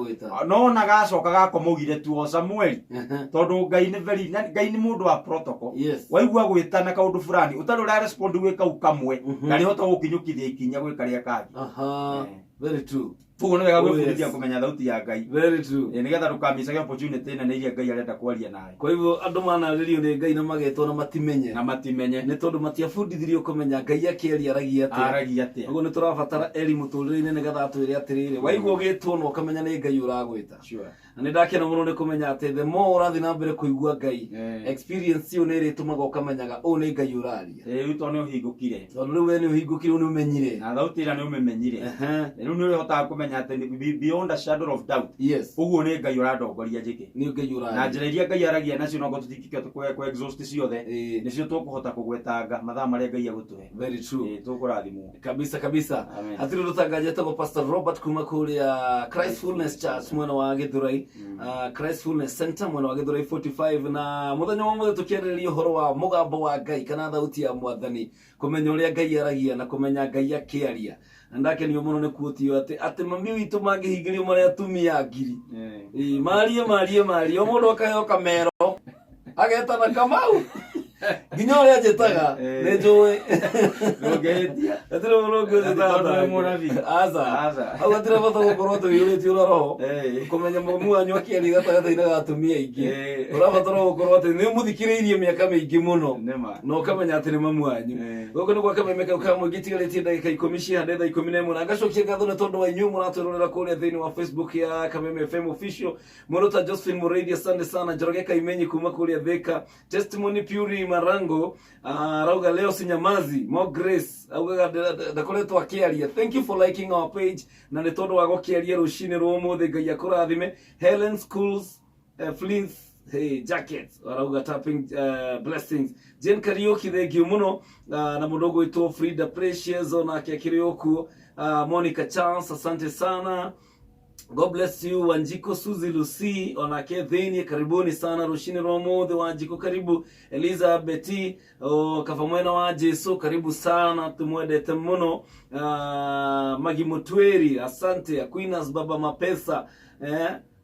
[SPEAKER 3] no na gacoka gakomugire tu o Samuel tondu Ngai ni mundu wa protocol waigua gwitana kaundu fulani utarora respond gwe kau kamwe na rihota gukinyukithia ikinya gwe karia kangi
[SPEAKER 1] very true
[SPEAKER 3] Fugo nega gwibundithia kumenya thauti ya Ngai.
[SPEAKER 1] Very true.
[SPEAKER 3] Nigetha ndukamisage opportunity na iria Ngai arenda kwaria nawe.
[SPEAKER 1] Kwa hivyo andu manaririo ni Ngai na magetwo na matimenye. Ni tondu matiabundithirio kumenya Ngai akiaria aragia atia. Uguo ni turabatara elimu muturire-ini nigetha atwire atiriri. Waigua gitwo no ukamenya ni Ngai uragwita.
[SPEAKER 3] Sure.
[SPEAKER 1] Nĩ ndakena mũno nĩ kũmenya atĩ the more ũrathiĩ na mbere kũigua Ngai, experience ĩyo nĩ ĩrĩtũmaga ũkamenyaga ũũ nĩ Ngai ũraria.
[SPEAKER 3] Rĩu tondũ nĩ ũhingũkire.
[SPEAKER 1] Tondũ rĩu we nĩ ũhingũkire, nĩ ũmenyire.
[SPEAKER 3] Na thauti ĩrĩa nĩ ũmemenyire. Rĩu nĩ ũrĩhotaga kũmenya atĩ beyond a shadow of doubt.
[SPEAKER 1] Yes.
[SPEAKER 3] Ũguo nĩ Ngai ũrandongoria njĩke.
[SPEAKER 1] Nĩ Ngai ũraria.
[SPEAKER 3] Na njĩra iria Ngai aragia nacio no tũtingĩkĩhota kũ exhaust ciothe. Nĩcio tũkũhota kũgwetanga mathaa marĩa Ngai agũtũhe.
[SPEAKER 1] Very true.
[SPEAKER 3] Tũkũrathimwo.
[SPEAKER 1] Kabisa kabisa. Hatirĩ rũtangaje tagwo Pastor Robert kuma kũrĩa Christfulness Church mwena wa Gĩthũrai, Christfulness Center mwena wa Gĩthũrai 45, na mũthenya wa mũthenya tũkĩarĩrĩria ũhoro wa mũgambo wa Ngai kana thauti ya Mwathani, kũmenya ũrĩa Ngai aragia na kũmenya Ngai akĩaria. Ndakenio mũno nĩ kuotio atĩ mami witũ mangĩhingĩrio marĩa atumia ngiri. Marie o mũndũ akaheo kamero agetana Kamau. Nginya ũrĩa njĩtaga nĩ njũĩ.
[SPEAKER 3] Ndũngĩhĩtia.
[SPEAKER 1] Hatirĩ mũndũ ũngĩhĩtia mũnabi. Aca. Hau hatirĩ bata gũkorwo tũiyũrĩtio na roho. Kũmenya mami wanyu akĩaria gatagatĩ-inĩ ga atumia aingĩ. Ũrabatara gũkorwo atĩ nĩ mũthikĩrĩirie mĩaka mĩingĩ mũno. Na ũkamenya atĩ nĩ mami wanyu. Gũkũ nĩ gwa Kameme kau ka mũingĩ tigarĩtie ndagĩka 10 ciahande thaa 11, na ngacokia ngatho nĩ tondũ wa inyuĩ mũratũrorera kũrĩa thĩinĩ wa Facebook ya Kameme FM Official. Mũndũ ta Josephine Mũrĩithi, asante sana. Njoroge Kaimenyi kuma kũrĩa Thika. Testimony Puri Marango rauga leo sinyamazi. More Grace augaga ndakoretwo akĩaria. Thank you for liking our page, na nĩ tondũ wa gũkĩaria rũcinĩ rwa ũmũthĩ. Ngai akũrathime. Helen Schools Flint Jackets arauga tapping blessings. Jane Karaoke thank you mũno, na mũndũ ũgwĩtwo Frida Precious onake akĩrĩ okuo. Monica Chance asante sana. God bless you. Wanjiko Suzy Lucy onake thĩinĩ, karibuni sana rũcinĩ rwa ũmũthĩ. Wanjiko karibu. Elizabeth kava mwena wa Jesu karibu sana, tumwendete mũno. Magi Mutweri asante. Aquinas Baba Mapesa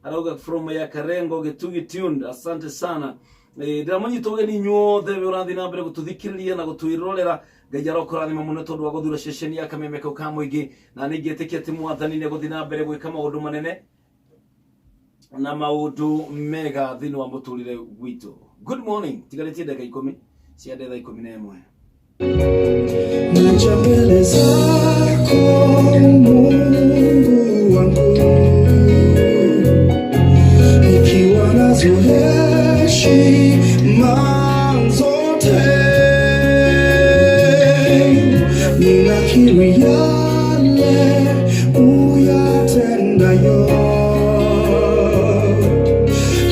[SPEAKER 1] arauga from ya Karengo Gĩtugi tuned asante sana. Ndĩramũnyita ũgeni inyuothe ũrathiĩ na mbere gũtũthikĩrĩria na gũtwĩrorera. Ngai arokũrathima mũno tondũ wa gũthura ceceni ya Kameme kau ka mũingĩ, na ningĩ ĩtĩkia atĩ Mwathani nĩ egũthiĩ na mbere gwĩka maũndũ manene na maũndũ mega thĩinĩ wa mũtũrĩre witũ. Good morning. Tigarĩtie ndagĩka 10 cia thaa 11.
[SPEAKER 2] Naja mbele zako Mungu wangu, nikiwa nazo heshima zote, ninakiri yale uyatendayo,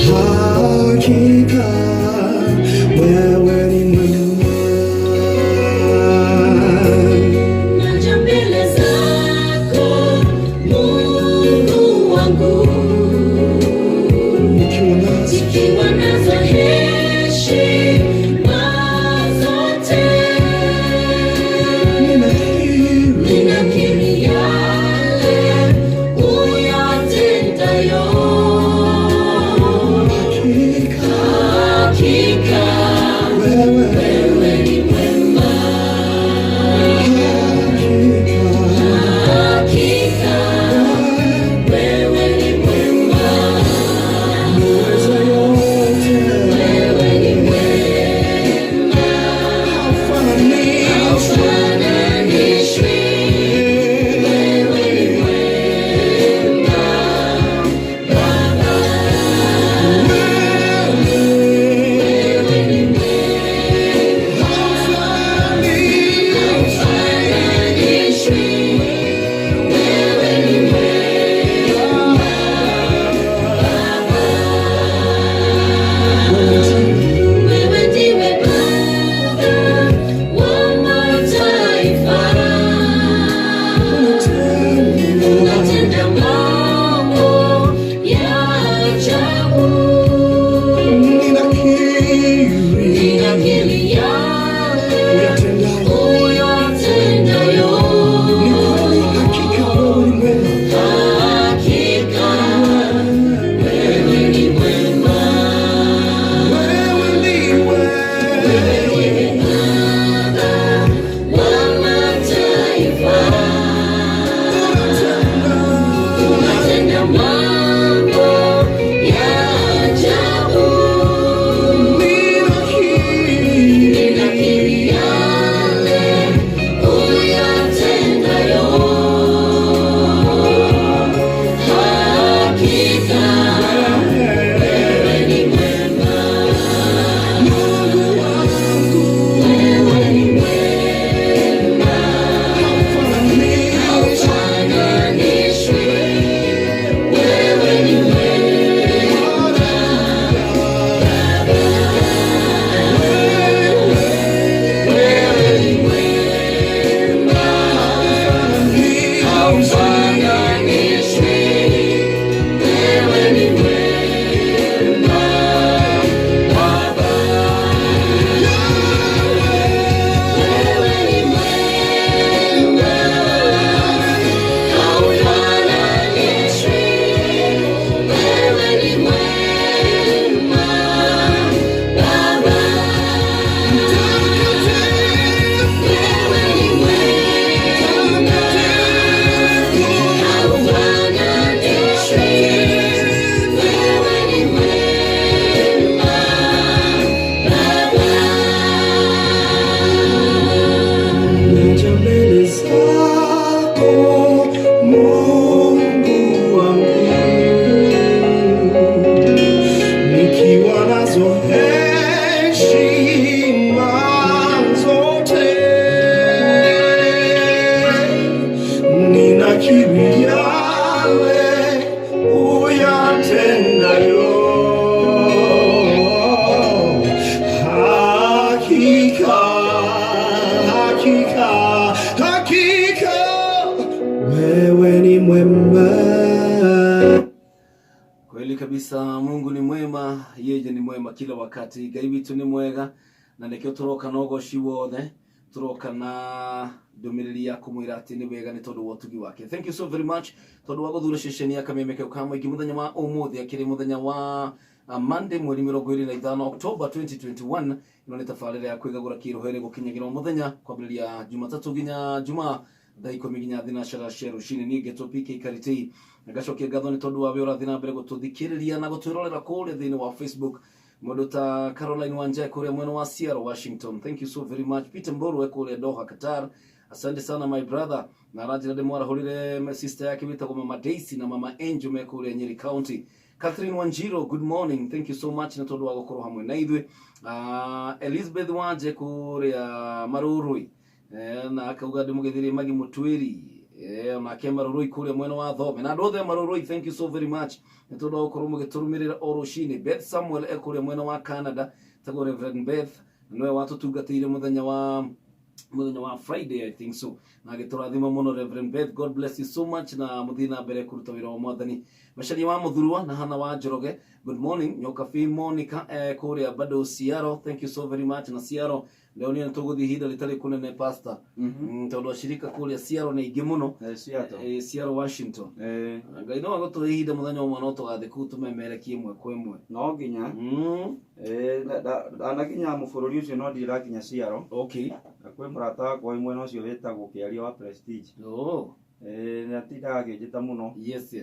[SPEAKER 2] hakika wewe ni mwema. Naja mbele zako Mungu wangu, nikiwa nazo heshima zote, ninakiri yale uyatendayo, hakika wewe ni mwema, hakika wewe ni mwema. Uweza yote
[SPEAKER 4] nazo heshima zote, ninakiri yale uyatendayo, hakika, hakika, hakika wewe ni mwema.
[SPEAKER 1] Kweli kabisa, Mungu ni mwema, yeye ni mwema kila wakati. Ngai witu ni mwega, na nikio turoka no goci wothe, turoka na ndumiriri ya kumwira ati ni wega ni tondu wa utugi wake. Thank you so very much tondu wa guthura ceceni ya Kameme Kau Ka Muingi muthenya wa umuthi akiri muthenya wa Monday mweri 25 October 2021. Ino ni tabarĩra ya Kwigagura Kiroho ĩrĩ gũkinyagĩra muthenya kwambĩrĩria Jumatatu nginya Jumaa thaa 10 nginya thinacara cia rũcinĩ. Niĩ ngetwo PK Karitei, ngacokia ngatho nĩ tondu wa wĩra ũrathiĩ na mbere gũtũthikĩrĩria na gũtwĩrorera kũrĩa thĩinĩ wa Facebook. Mũndũ ta Caroline Wanja kũrĩa mwena wa Seattle, Washington, thank you so very much. Peter Mburu kũrĩa Doha, Qatar, asante sana my brother. Na rajira de mwara holire sister yake witagwo Mama Daisy na Mama Angel me kũrĩa Nyeri County. Catherine Wanjiro, good morning, thank you so much na tondu wa gũkorwo hamwe na ithuĩ. Elizabeth Wanje kũrĩa Marũrũi, na akauga ndĩmũgeithĩrie Magi Mũtwĩri, na ke Marũrũi kũrĩa mwena wa Thome, na andũ othe Marũrũi, thank you so very much nĩ tondu wa gũkorwo mũgĩtũrũmĩrĩra o rũcinĩ. Beth Samuel kũrĩa mwena wa Canada, tagwo Reverend Beth, nĩwe watũtungatĩire muthenya wa Friday, I think so, na agĩtũrathima mũno Reverend Beth, God bless you so much, na mũthiĩ na mbere kũruta wĩra wa Mwathani. Macharia wa Mũthurwa na Hana wa Njoroge, good morning. Nyoka Fi Monica kũrĩa bado Seattle, thank you so very much. Na Seattle leo ni tũgũthiĩ ihinda rĩtarĩ kũnene pastor, tondũ ashirika kũrĩa Seattle nĩ aingĩ mũno. Seattle Washington, Ngai no agũtũhe ihinda mũthenya ũmwe no tũgathiĩ kũu tũmemerekie ĩmwe kwa ĩmwe.
[SPEAKER 3] No nginya anakinya mũbũrũri ũcio no ndirakinya Seattle. Okay, kwĩ mũrata wakwa mwena ũcio wĩtagwo Kĩaria wa Prestige. Natindaga akĩnjĩta mũno. Yes.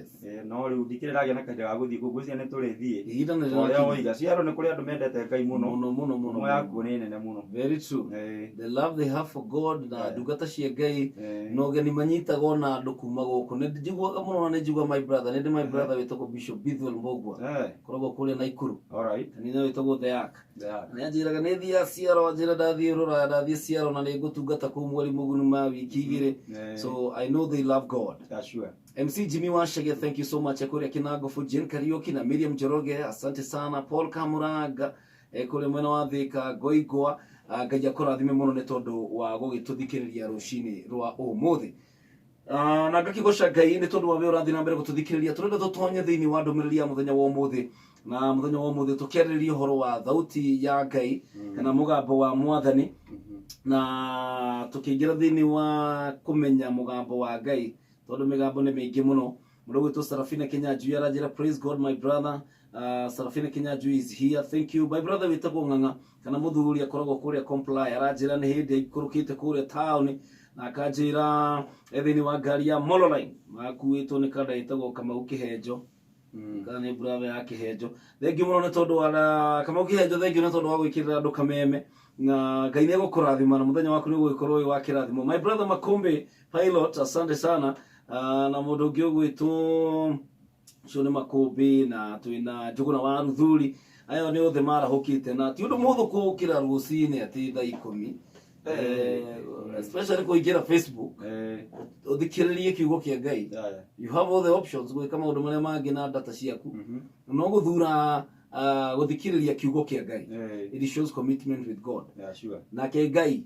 [SPEAKER 3] No rĩu ndikĩrĩragia na kahinda ga gũthiĩ kũu, ngwĩciria nĩ tũrĩthiĩ ihinda nĩ rĩrakinya. Oiga Seattle nĩ kũrĩ andũ mendete Ngai mũno mũno, yakuo nĩ nene mũno. Very true. The love they have for God na ndungata cia Ngai no geni manyitaga ona andũ kuma gũkũ. Nĩ njiguaga mũno na nĩ njigua my brother, nĩ my brother wĩtagwo Bishop Bithwel Mbogwa, koragwo kũrĩa Naikuru. Alright, nĩ wĩtagwo The Ark. Nĩ anjĩraga nĩ thiaga Seattle, njĩra ndathiĩ Rũraya, ndathiĩ Seattle na nĩ ngũtungata kũu mweri mũgunu ma wiki igĩrĩ. So I know they love God. That's sure. MC Jimmy Washage, thank you so much. Kũrĩa Kinango for Jen Karaoke na Miriam Njoroge, asante sana. Paul Kamuranga kũrĩa mwena wa Thika, Goigwa, Ngai akũrathime mũno nĩ tondũ wa gũgĩtũthikĩrĩria rũcinĩ rwa ũmũthĩ. Na ngakĩgoca Ngai nĩ tondũ wa wĩra ũrathiĩ na mbere gũtũthikĩrĩria. Tũrenda tũtonye thĩinĩ wa ndũmĩrĩri ya mũthenya wa ũmũthĩ, na mũthenya wa ũmũthĩ tũkĩarĩrĩria ũhoro wa thauti ya Ngai kana mũgambo wa Mwathani, na tũkĩingĩra thĩinĩ wa kũmenya mũgambo wa Ngai tondu migambo nĩ mĩingĩ mũno. Mũndũ gwĩtwo Sarafina Kinyanjui aranjĩra praise God my brother. Sarafina Kinyanjui is here, thank you. My brother wĩtagwo Ng'ang'a kana mũthuri akoragwo kũrĩa Comply, aranjĩra nĩ hĩndĩ ikũrũkĩte kũrĩa town, na akanjĩra thĩinĩ wa ngari ya Mololine makuĩtwo nĩ kada ĩtagwo Kamau Kĩhenjo, kana nĩ brother ya Kĩhenjo. Thengiũ mũno nĩ tondũ wa Kamau Kĩhenjo, thengiũ nĩ tondũ wa gwĩkĩrĩra andũ kameme, na Ngai nĩ egũkũrathima na mũthenya waku nĩ ũgũgĩkorwo wĩ wa kĩrathimo. My brother Makumbi Pilot, asante sana. Na mũndũ ũngĩ ũgwĩtwo cio nĩ Makũmbĩ, na twĩna Njũgũna wa Ruthuri. Ayo nĩ othe marahũkĩte, na ti ũndũ mũhũthũ kũũkĩra rũcinĩ atĩ thaa 10, especially kũingĩra Facebook ũthikĩrĩrie kiugo kĩa Ngai. You have all the options gwĩka maũndũ marĩa mangĩ na data ciaku, no gũthura gũthikĩrĩria kiugo kĩa Ngai. It shows commitment with God. Nake Ngai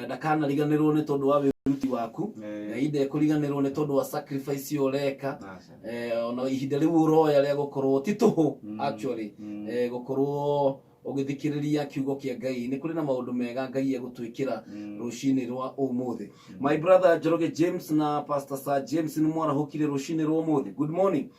[SPEAKER 3] ndakanariganĩrwo nĩ tondũ wa wĩruti waku, na inde kũriganĩrwo nĩ tondũ wa sacrifice ũreka, ona ihinda rĩu ũroya rĩa gũkorwo ti tũhũ actually gũkorwo ũgĩthikĩrĩria kiugo kĩa Ngai. Nĩ kũrĩ na maũndũ mega Ngai egũtwĩkĩra rũcinĩ rwa ũmũthĩ. My brother Njoroge James na Pastor Sir James nĩ mwarahũkire rũcinĩ rwa ũmũthĩ. Good morning.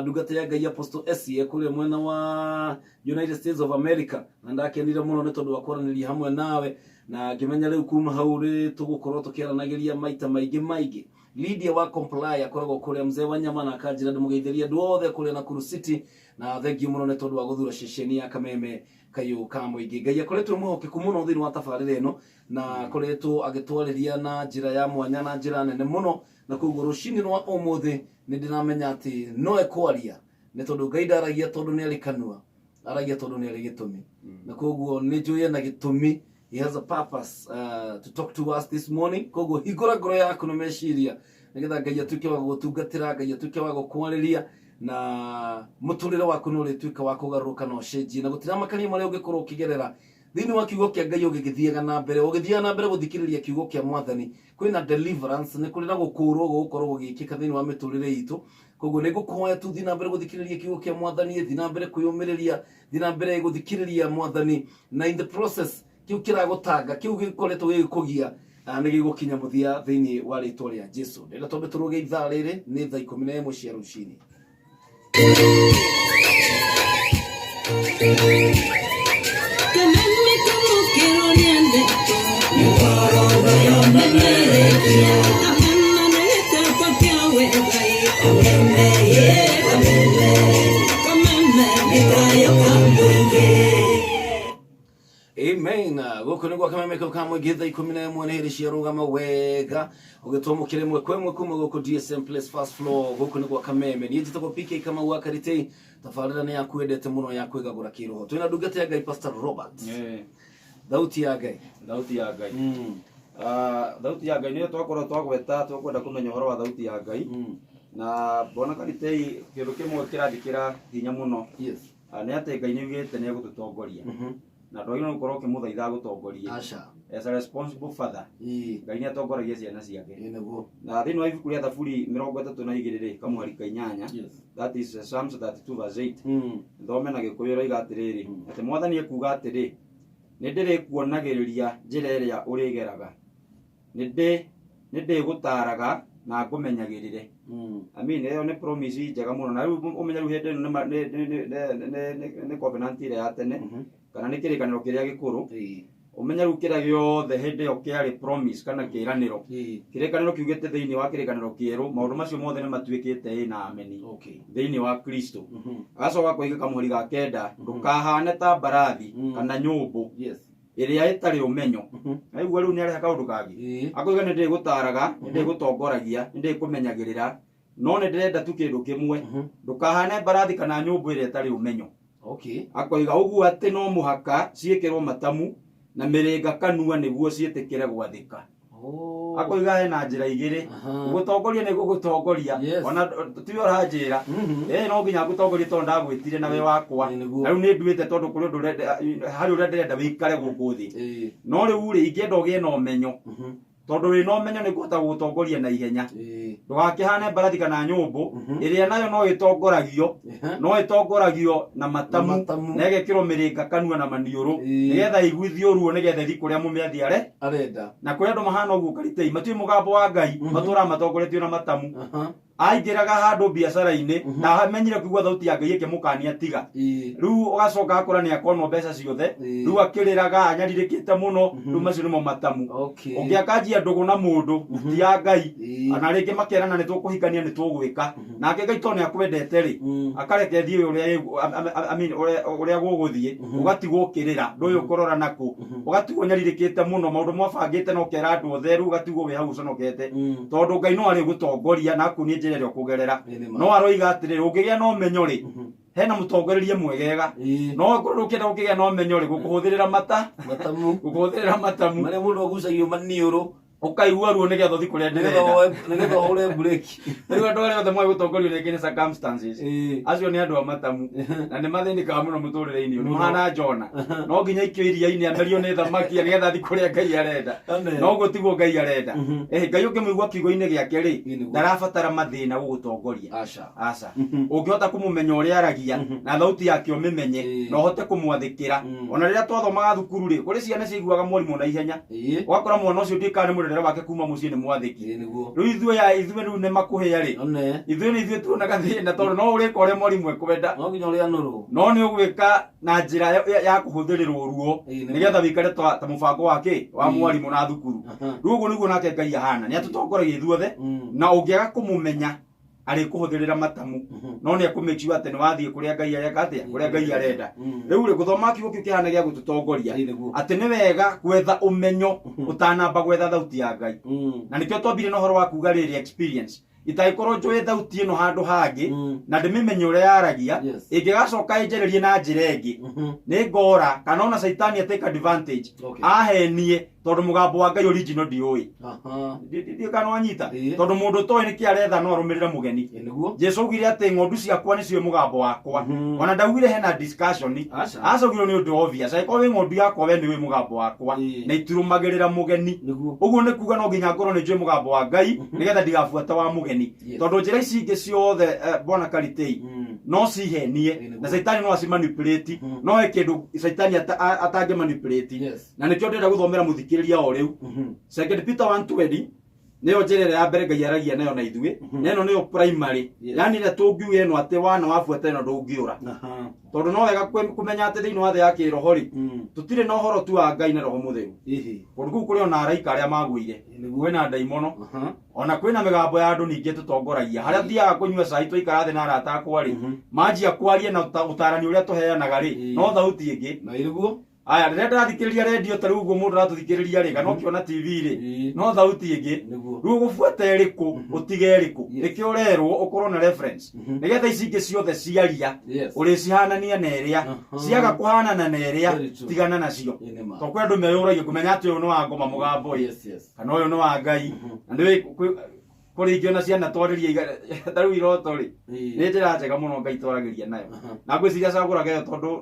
[SPEAKER 3] Ndungata ya Ngai Apostle Essie kũrĩa mwena wa United States of America, na ndakenire mũno nĩ tondũ wa kwaranĩria hamwe nawe, na ngĩmenya rĩu kuma hau tũgũkorwo tũkĩaranagĩria maita maingĩ. Lydia wa Comply akoragwo kũrĩa Mzee wa Nyama, na akanjĩra ndĩmũgeithĩrie andũ othe kũrĩa Nakuru City, na thengiũ mũno nĩ tondũ wa gũthura ceceni ya Kameme Kau Ka Muingi. Ngai akoretwo mũhokeku mũno thĩinĩ wa tabarĩra ĩno, na akoretwo agĩtwarĩria na njĩra ya mwanya na njĩra nene mũno, na koguo rũcinĩ rwa ũmũthĩ nĩ ndĩramenya atĩ no ekwaria nĩ tondũ Ngai ndaragia tondũ nĩ arĩ kanua,
[SPEAKER 1] aragia tondu ni ari gitumi na koguo ni njuye na gitumi. He has a purpose to talk to us this morning. Koguo hingura ngoro yaku no meciria nigetha Ngai atuike wa gutungatira, Ngai atuike wa gukwariria na muturire waku no rituika wa kugaruka no cenjie na gutira makania maria ungikorwo ukigerera thini wa kiugo kia Ngai ugigithiaga na mbere guthikiriria kiugo kia Mwathani. Kwina deliverance ni kuri na gukurwo gukorwo gugikika thini wa miturire itu. Koguo ni ngukuhoya tu thina mbere guthikiriria kiugo kia Mwathani, thina mbere kuyumiriria, thina mbere guthikiriria Mwathani, na in the process kiu kiragutanga kiu gikoretwo gikugia ni gigukinya muthia thini wa ritwa ria Jesu. Ndenda tombe turuge ithaa riri ni thaa 11 cia rucini. Amen. Guku nigwa kamemeka kamwe githa 11 ni hiri cia rugama wega ugitomukire mwe kwemwe kuma guku DSM Place first floor. Guku nigwa kameme ni njitako PK kama wa Karitei tafarira ni yakwendete muno ya Kwigagura Kiroho. Twina ndungate ya Ngai Pastor Robert. Thauti ya Ngai.
[SPEAKER 3] Thauti ya Ngai. Thauti ya Ngai ni twakorwo twagweta twakwenda kumenya horo wa thauti ya Ngai. Na bona Karitei kindu kimwe kirathikira hinya muno.
[SPEAKER 1] Yes.
[SPEAKER 3] Ni ate Ngai ni ugite ni gututongoria. Na ndoi no korwo kimuthaitha gutongoria.
[SPEAKER 1] Asha.
[SPEAKER 3] As a responsible father. Ngai ni atongoragia ciana ciake.
[SPEAKER 1] Niguo.
[SPEAKER 3] Na thini wa ibuku ria Thaburi 32 kamuharika 8.
[SPEAKER 1] Yes.
[SPEAKER 3] That is Psalms 32 verse 8. Thome na gikuyu roiga atiriri. Ati Mwathani ekuga atiri. Ni ndirikuonagiriria njira iria urigeraga. Ni ndigutaraga na ngumenyagirire. Amen. Eyo ni promise njega muno. Na riu umenya riu hende ni covenant ire ya tene. Kana ni kirikaniro kiria gikuru. Umenya riu kiria giothe hende yo kiari promise kana kiraniro. Kirikaniro kiugite thiini wa kirikaniro kieru maundu macio mothe ni matuikite na ameni. Thiini wa Kristo. Agacoka kuiga kamuhuri ga kenda ndukahane ta barathi kana nyumbu. Iria itari umenyo. Aigua riu ni ari kaundu kangi. Akoiga ni ndigutaraga, ni ndigutongoragia, ni ndikumenyagirira. No ni ndirenda tu kindu kimwe. Ndukahane barathi kana nyumbu iria itari umenyo. Akoiga uguo ati no muhaka ciikirwo matamu na miringa kanua niguo cietikire gwathika. Akoiga hena njira igiri gutongoria ni gugutongoria ona tiyo ranjira no nginya gutongoria tondu ndagwitire nawe wakwa riu ni nduite tondu kuri undu hari uria ndirenda wikare guku thi no riu ri ingienda ugie na umenyo tondu wi no menyo ni kuhota gutongoria na ihenya ndugakihane barathi kana nyumbu iria nayo no itongoragio na matamu na igekirwo miringa kanua na maniuru nigetha igwithio ruo nigetha thi kuria mumiathi arenda na kuria andu mahana uguo Karitei matui mugambo wa Ngai matura matongoretio na matamu aingiraga handu biacara-ini na amenyire kuigua thauti ya Ngai ikimukania tiga riu ugacoka akora ni akono mbeca ciothe riu akiriraga anyaririkite muno riu macio nimo matamu ungiakanjia ndugu na mundu ti ya Ngai ana ringi makerana ni tukuhikania ni tugwika nake Ngai tone akwendete ri akareke thie uria guguthie ugatigwo ukirira nduyu kurora naku ugatigwo nyaririkite muno maundu mwabangite no kera andu othe riu ugatigwo wi hau conokete tondu Ngai no ari gutongoria naku ni njira ria kugerera no aroiga atiri ungigia no menyo ri hena mutongorerie mwegega no korwo ukenda ukigia no menyo ri gukuhuthirira matamu
[SPEAKER 1] maria mundu agucagio maniuru
[SPEAKER 3] ukaigua ruo nigetha thi kuria
[SPEAKER 1] nigetha hure break
[SPEAKER 3] riu andu aria othe mwe gutongorio ni ngine circumstances acio ni andu a matamu na ni mathinikaga muno muturire-ini ni mahana Jona no nginya ikio iria-ini amerio ni thamaki nigetha thi kuria Ngai arenda no gutigwo Ngai arenda Ngai ukimwigua kiugo-ini giake ri ndarabatara mathina gugutongoria aca ungihota kumumenya uria aragia na thauti yake umimenye no hote kumwathikira ona riria twathomaga thukuru ri kuri ciana ciiguaga mwarimu na ihenya wakora mwana ucio ndikane murere wake kuma mucii ni mwathiki riu ithuĩ riu ni makuhia ri ithuĩ tuonaga thina tondu no urika uria mwarimu ekwenda
[SPEAKER 1] no nginya uria nuru
[SPEAKER 3] no ni ugwika na njira ya kuhuthirirwo ruo nigetha wikare ta mubango wake wa mwarimu na thukuru riu uguo niguo nake Ngai ahana ni atutongoragia ithuothe na ungiaga kumumenya ari kuhuthirira matamu no ni akumake sure ati ni wathie kuria Ngai arekatia kuria Ngai arenda riu ri guthoma kiugo kiu kihana gia gututongoria ati ni wega gwetha umenyo utanamba gwetha thauti ya Ngai na nikio twambire no horo wa kuga riri experience itaikorwo njũĩ thauti ĩno handũ hangĩ na ndĩmĩmenye ũrĩa yaragia ĩngĩgacoka ĩnjererie na njĩra ĩngĩ nĩ ngora kana ona Saitani atake advantage ahenie tondũ mũgambo wa Ngai original ndiũĩ ndiĩ kana wanyita tondũ mũndũ toĩ nĩkĩ aretha no arũmĩrĩre mũgeni Jesu augire atĩ ng'ondu ciakwa nĩcio mũgambo wakwa ona ndaugire hena discussion acogirwo nĩ ũndũ obvious angĩkorwo wĩ ng'ondu yakwa we nĩwe mũgambo wakwa na itirũmagĩrĩra mũgeni ũguo nĩ kuga no nginya ngorwo nĩ njũĩ mũgambo wa Ngai nĩgetha ndigabuata wa mũgeni tondũ njĩra ici ingĩ ciothe bwana Karitei no cihenie na Saitani no acimanipulate no he kĩndũ Saitani atangĩ manipulate na nĩkĩo ndĩrenda gũthomera mũthikĩrĩria o rĩu 2 Peter 1:20 nĩyo njĩra ya mbere Ngai aragia nayo na ithuĩ na ĩno nĩyo primary yani ĩrĩa tũngiuga ĩno atĩ wana wabuata ĩno ndũngĩũra tondũ no wega kũmenya atĩ thĩinĩ wa thĩ ya kĩroho rĩ tũtirĩ na ũhoro tu wa Ngai na roho mũtheru kũndũ kũu kũrĩ ona araika arĩa magũire kwĩna ndaimono ona kwĩna mĩgambo ya andũ ningĩ tũtongoragia harĩa thiaga kũnyua cai tũikara thĩ na arata akwa rĩ manjia kwaria na ũtarani ũrĩa tũheanaga rĩ no thauti ĩngĩ na iriguo aya rĩrĩa ndĩrathikĩrĩria redio ta rĩu ũguo mũndũ aratũthikĩrĩria rĩ kana ũkĩona TV rĩ no thauti ĩngĩ rĩu gũbuata ĩrĩkũ ũtige ĩrĩkũ nĩkĩo ũrerwo ũkorwo na reference nĩgetha ici ingĩ ciothe ciaria ũrĩcihanania na ĩrĩa ciaga kũhanana na ĩrĩa tigana nacio to kwĩ andũ meyũragia kũmenya atĩ ũyũ nĩ wa ngoma mũgambo kana ũyũ nĩ wa Ngai na nĩ kũrĩ ingĩ ona ciana twarĩria tarĩu iroto rĩ nĩ njĩra njega mũno Ngai twaragĩria nayo na ngwĩciria cagũraga ĩyo tondũ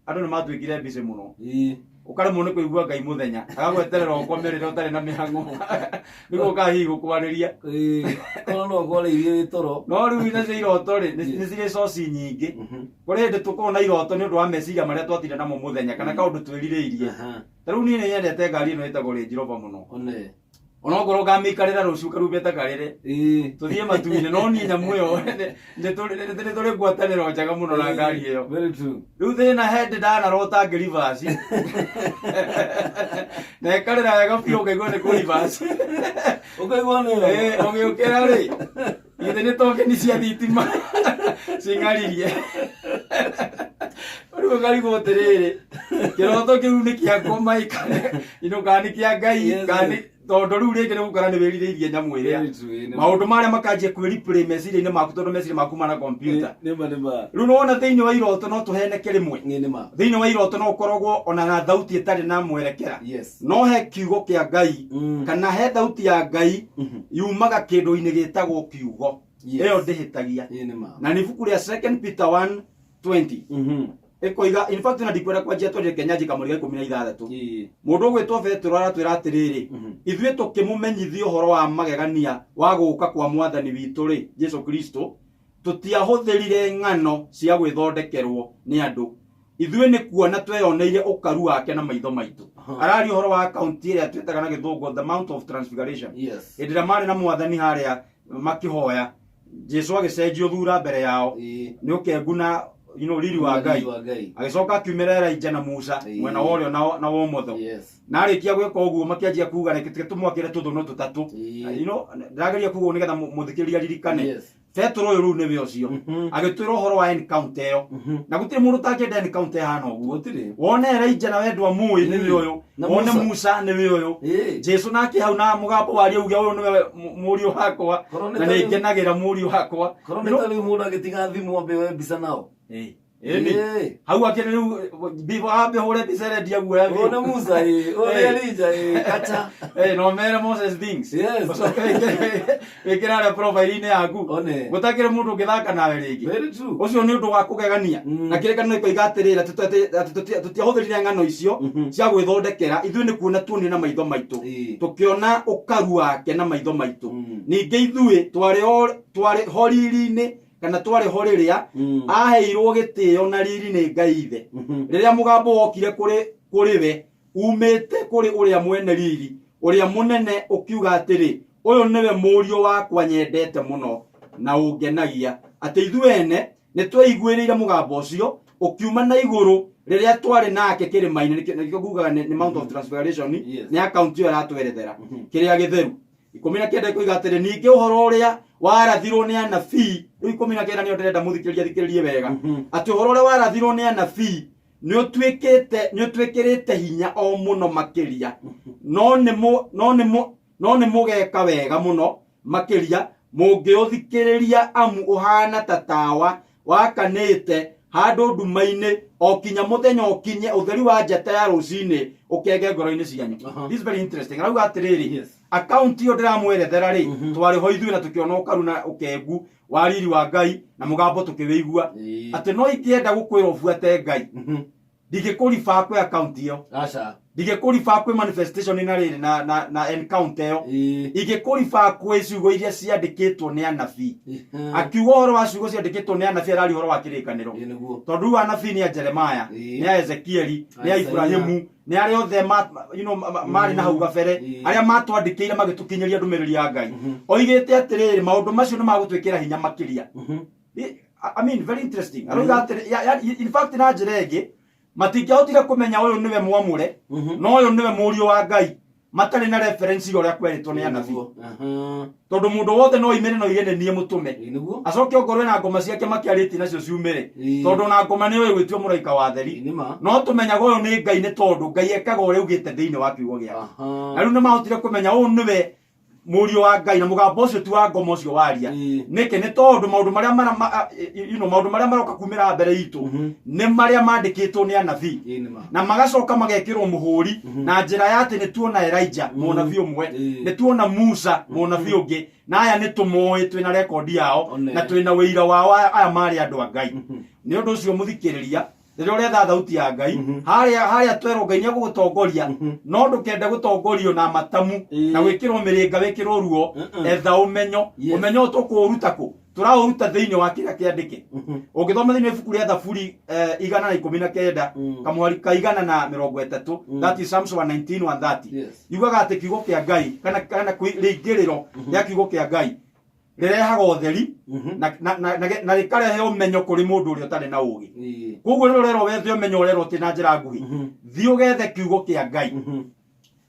[SPEAKER 3] andũ nĩ matuĩkire mbica mũno ũkaremwo nĩ kũigua Ngai mũthenya agagweterera ũkomerera ũtarĩ na mĩhang'o nĩguo ũkahihi gũkwarĩria
[SPEAKER 1] kono no ũkwarĩirie toro
[SPEAKER 3] no rĩu nacio iroto rĩ nĩ cirĩ soci nyingĩ kũrĩ hĩndĩ tũkorwo na iroto nĩ ũndũ wa meciria marĩa twatinda namo mũthenya kana kaũndũ twĩrirĩirie ta rĩu niĩ nĩ nyendete ngari ĩno ĩtagwo Range Rover mũno onokorwo ngamĩikarĩra rũciũ karubĩte karĩre tũthiĩ matu-inĩ no niĩ nyamũ ĩyo nĩ tũrĩ ngwatanĩro njega mũno na ngari ĩyo rĩu thĩna hĩndĩ ndanarota ngĩ-reverse na ĩkarĩra wega biũ ũkaigua nĩ kũ-reverse
[SPEAKER 1] ũkaigua nĩyo
[SPEAKER 3] ũgĩũkĩra rĩ githĩ nĩ tokeni cia thitima cing'aririe rĩu ũkarigwo atĩrĩrĩ kĩroto kĩu nĩ kĩakwa maikare inũka nĩ kĩa Ngai tondũ rĩu rĩngĩ nĩ gũkora nĩ wĩrirĩirie nyamũ ĩrĩa maũndũ marĩa makanjia kwĩreplay meciria-inĩ maku tondũ meciria maku mana kompiuta rĩu nĩwona thĩinĩ wa iroto no tũheneke rĩmwe thĩinĩ wa iroto no ũkoragwo ona na thauti ĩtarĩ na mwerekera no he kiugo kĩa Ngai kana he thauti ya Ngai yumaga kĩndũ-inĩ gĩtagwo kiugo ĩyo ndĩhĩtagia na nĩ ibuku rĩa 2 Peter 1:20 ĩkoiga in fact na ndikwenda kwanjia twarĩrie Kenyanji kamũrĩ 16 mũndũ ũgwĩtwo Petro aratwĩra atĩrĩrĩ ithuĩ tũkĩmũmenyithia ũhoro wa magegania wa gũũka kwa mwathani witũ rĩ Jesu Kristo tũtiahũthĩrire ng'ano cia gwĩthondekerwo nĩ andũ ithuĩ nĩ kuona tweyoneire ũkaru wake na maitho maitũ araria ũhoro wa akaunti ĩrĩa twĩtaga na gĩthũngũ the Mount of Transfiguration hĩndĩ ĩrĩa marĩ na mwathani harĩa makĩhoya Jesu agĩcenjio thura mbere yao nĩ ũkenguna riri wa Ngai agĩcoka akiumĩra Elijah na Musa mwena wa ũrĩo na wa ũmotho na arĩkia gwĩka ũguo makĩanjia kuuga reke tũmwakĩre tũthũno tũtatũ ndĩrageria kuuga ũũ nĩgetha mũthikĩrĩria ririkane Petro ũyũ rĩu nĩwe ũcio agĩtwĩra ũhoro wa encounter ĩyo na gũtirĩ mũndũ ũtangĩenda encounter ĩhana ũguo wone Elijah na wendwa mũĩ nĩwe ũyũ wone Musa nĩwe ũyũ Jesu nake hau na mũgambo waria uge ũyũ nĩwe mũriũ wakwa na nĩ ngenagĩra mũriũ wakwa
[SPEAKER 1] korwo nĩ tarĩ mũndũ agĩtiga thimũ ambe oe mbica nao
[SPEAKER 3] hau akĩrĩ rĩu ambe hũre mbica ĩrĩa ndiaguoya
[SPEAKER 1] ona Musa ona Elijah kacha
[SPEAKER 3] no mere Moses things wĩkĩra harĩa profile-inĩ yaku gũtakĩrĩ mũndũ ũngĩthaka nawe rĩngĩ ũcio nĩ ũndũ wa kũgegania na kĩrĩkanĩro ĩkoiga atĩrĩrĩ tũtiahũthĩrire ng'ano icio cia gwĩthondekera ithuĩ nĩ kuona tuonire na maitho maitũ tũkĩona ũkaru wake na maitho maitũ ningĩ ithuĩ twarĩ ho riri-inĩ kana twarĩ ho rĩrĩa aheirwo gĩtĩo na riri nĩ Ngai ithe rĩrĩa mũgambo wokire kũrĩ we umĩte kũrĩ ũrĩa mwene riri ũrĩa mũnene ũkiuga atĩrĩ ũyũ nĩwe mũriũ wakwa nyendete mũno na ũngenagia atĩ ithuĩ ene nĩ tweiguĩrĩire mũgambo ũcio ũkiuma na igũrũ rĩrĩa twarĩ nake kĩrĩma-inĩ nĩkĩo ngugaga nĩ Mount of Transfiguration nĩ akaunti ĩyo aratwerethera kĩrĩa gĩtheru 19 ĩkoiga atĩrĩ ningĩ ũhoro ũrĩa warathirwo nĩ anabii rĩu 19 nĩyo ndĩrenda mũthikĩrĩrie wega atĩ ũhoro ũrĩa warathirwo nĩ anabii nĩ ũtwĩkĩrĩte hinya o mũno makĩria no nĩ mũgeka wega mũno makĩria mũngĩũthikĩrĩria amu ũhana ta tawa wakanĩte handũ nduma-inĩ okinya mũthenya ũkinye ũtheri wa njata ya rũcinĩ ũkenge ngoro-inĩ cianyu. This is very interesting. Arauga atĩrĩrĩ, account ĩyo ndĩramwerethera rĩ twarĩ ho ithuĩ na tũkĩona ũkaru na ũkengu wa riri wa Ngai na mũgambo tũkĩwĩigua atĩ no ingĩenda gũkwĩra ũbuate Ngai ndigĩkũriba kwĩ account ĩyo. Aca ndigĩkũriba kwĩ manifestation na rĩrĩ na encounter ĩyo ingĩkũriba kwĩ ciugo iria ciandĩkĩtwo nĩ anabii. Akiuga ũhoro wa ciugo ciandĩkĩtwo nĩ anabii ararĩ ũhoro wa kĩrĩkanĩro tondũ rĩu anabii nĩ a Jeremiah nĩ a Ezekieli nĩ a Ibrahimu nĩ arĩa othe marĩ na hau gabere arĩa matwandĩkĩire magĩtũkinyĩria ndũmĩrĩri ya Ngai. Oigĩte atĩrĩrĩ maũndũ macio nĩ magũtwĩkĩra hinya makĩria. I mean very interesting. Arauga atĩrĩ in fact na njĩra ĩngĩ matingĩahotire kũmenya ũyũ nĩwe mwamũre no ũyũ nĩwe mũriũ wa Ngai matarĩ na reference ũrĩa kwerĩtwo nĩ anabii. Tondũ mũndũ wothe no imere no igene niĩ mũtume acoke ongorwe na ngoma ciake makiarĩtie nacio ciumĩre tondũ na ngoma nĩ ũyũ gwĩtio mũraika wa theri no tũmenyaga ũyũ nĩ Ngai nĩ tondũ Ngai ekaga ũrĩa augĩte thĩinĩ wa kiugo gĩake. Na rĩu nĩ mahotire kũmenya ũyũ nĩwe mũriũ wa Ngai na mũgambo ũcio tu wa ngoma ũcio waria nĩkĩ nĩ tondũ maũndũ marĩa maroka kumĩra mbere itũ nĩ marĩa mandĩkĩtwo nĩ anabii na magacoka magekĩrwo mũhũri na njĩra ya atĩ nĩ tuona Elijah mũnabii ũmwe nĩ tuona Musa mũnabii ũngĩ na aya nĩ tũmoĩ twĩna rekondi yao na twĩna wĩira wao aya marĩ andũ a Ngai. Nĩ ũndũ ũcio mũthikĩrĩria rĩrĩa ũretha thauti ya Ngai harĩa twerwo Ngai nĩegũgũtongoria no ndũkende gũtongorio na matamu na gwĩkĩrwo mĩrĩnga wĩkĩrwo ruo etha ũmenyo tũkũũruta kũ tũraũruta thĩinĩ wa kĩrĩa kĩandĩke. Ũngĩthoma thĩinĩ wa ibuku rĩa Thaburi 119 kamwari ka 130 that is Psalms 119:130 yugaga atĩ kiugo kĩa Ngai kana rĩingĩrĩro rĩa kiugo kĩa Ngai rĩrehaga ũtheri na rĩkarehe ũmenyo kũrĩ mũndũ ũrĩa ũtarĩ na ũũgĩ. Koguo rĩrĩa ũrerwo wethe ũmenyo ũrerwo atĩ na njĩra nguhĩ thiĩ ũgethe kiugo kĩa Ngai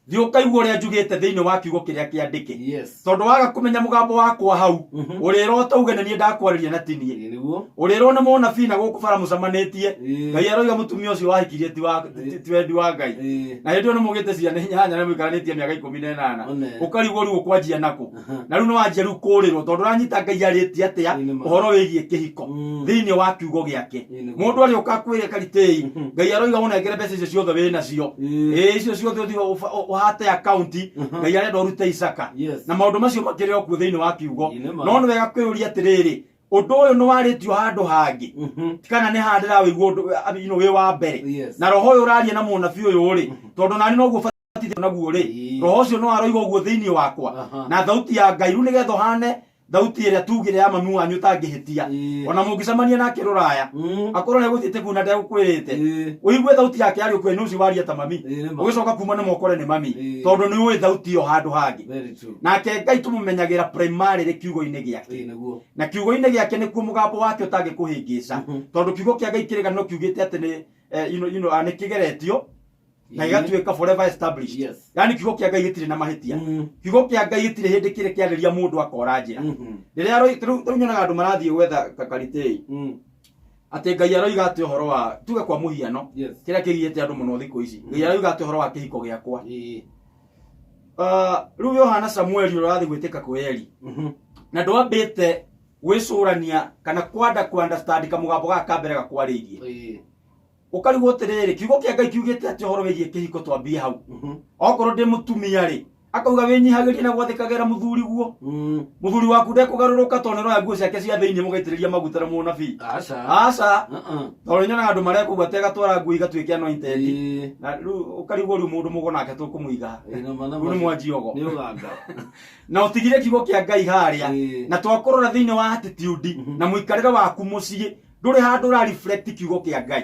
[SPEAKER 3] thiĩ ũkaigua ũrĩa njugĩte thĩinĩ wa kiugo kĩrĩa kĩandĩke tondũ waga kũmenya mũgambo wakwa hau ũrĩrwo uge nĩ niĩ ndakwarĩria na ti niĩ ũrĩrwo nĩ mũnabii na gũkũ bara mũcemanĩtie Ngai aroiga mũtumia ũcio wahikirie ti wendi wa Ngai na hĩndĩ ĩyo nĩ mũgĩte ciana inyanya na mũikaranĩtie mĩaka 18 ũkarigwo rĩu ũkwanjia nakũ na rĩu nĩ wanjia rĩu kũũrĩrwo tondũ ũranyita Ngai arĩtie atĩa ũhoro wĩgiĩ kĩhiko thĩinĩ wa kiugo gĩake. Mũndũ arĩ ũkakwĩre Karitei Ngai aroiga ũnengere mbeca icio ciothe wĩ nacio icio ciothe ũhate account Ngai arenda ũrute Isaka na maũndũ macio makĩrĩ okuo thĩinĩ wa kiugo no nĩ wega kwĩũria atĩrĩrĩ ũndũ ũyũ nĩ warĩtio handũ hangĩ kana nĩ handĩra wĩiguo wĩ wa mbere na roho ũyũ ũraria na mũnabii ũyũ rĩ tondũ nani noguo batithio naguo rĩ roho ũcio no aroiga ũguo thĩinĩ wakwa na thauti ya Ngai rĩu nĩgetha ũhane thauti ĩrĩa tugire ya mami wanyu ũtangĩhĩtia ona mũngĩcemania nake rũraya akorwo nĩ egũthiĩte kũu na ndegũkwĩrĩte ũigue thauti yake arĩ ũkwĩra nĩ ũcio waria ta mami ũgĩcoka kuma nĩ mokore nĩ mami tondũ nĩ ũĩ thauti ĩyo handũ hangĩ. Nake Ngai tũmũmenyagĩra primarily kiugo-inĩ gĩake na kiugo-inĩ gĩake nĩkuo mũgambo wake ũtangĩkũhĩngĩca tondũ kiugo kĩa Ngai kĩrĩganĩro kiugĩte atĩ nĩ kĩgeretio na igatuĩka forever established. Yani kiugo kĩa Ngai gĩtirĩ na mahĩtia kiugo kĩa Ngai gĩtirĩ hĩndĩ kĩrĩ kĩarĩria mũndũ akora njĩra rĩrĩa rĩu nyonaga andũ marathiĩ gwetha Karitei atĩ Ngai aroiga atĩ ũhoro wa tuge kwa mũhiano kĩrĩa kĩgiĩte andũ mũno thikũ ici Ngai aroiga atĩ ũhoro wa kĩhiko gĩakwa rĩu Yohana Samueli ũrathiĩ gwĩtĩka kwĩ Eli na ndwambĩte gwĩcũrania kana kwenda understand kamũgambo gaka kambere gakwarĩirie ukarigwo atĩrĩrĩ kiugo kĩa Ngai kiugĩte atĩ ũhoro wĩgiĩ kĩhiko twambie hau okorwo ndĩ mũtumia rĩ akauga wĩnyihagĩrie na gwathĩkagĩra mũthuri guo mũthuri waku ndekũgarũrũka tondũ nĩ roya nguo ciake cia thĩinĩ mũgaitĩrĩria maguta na mũnabii aca tondũ nyonaga andũ marekũgua tegatwara nguo igatuĩke anointed na rĩu ũkarigwo rĩu mũndũ mũgo nake tũkũmũiga rĩu nĩ mwanjiogo na ũtigire kiugo kĩa Ngai harĩa na twakũrora thĩinĩ wa attitude na mũikarĩre waku mũciĩ ndũrĩ handũ ra reflect kiugo kĩa Ngai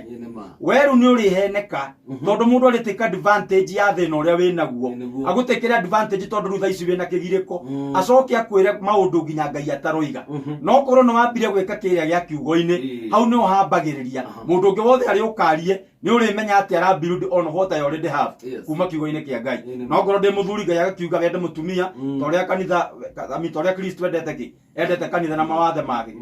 [SPEAKER 3] weru nĩ ũrĩheneka tondũ mũndũ arĩ take advantage ya thĩna ũrĩa wĩ naguo agũtekere advantage tondũ rutha ici wĩna kĩgirĩko acoke akwĩre maũndũ nginya Ngai ataroiga no korwo nĩ wambire gwĩka kĩrĩa gĩa kiugo-inĩ hau nĩ ũhambagĩrĩria mũndũ ũngĩ wothe arĩ ũkarie ni uri menya ati ara build on what I already have
[SPEAKER 1] Yes.
[SPEAKER 3] kuma kiugo-ini kia Ngai
[SPEAKER 1] Amen.
[SPEAKER 3] no ngoro ndi muthuri Ngai agakiuga wende mutumia toria kanitha toria Kristo endete ki endete kanitha na mawathe make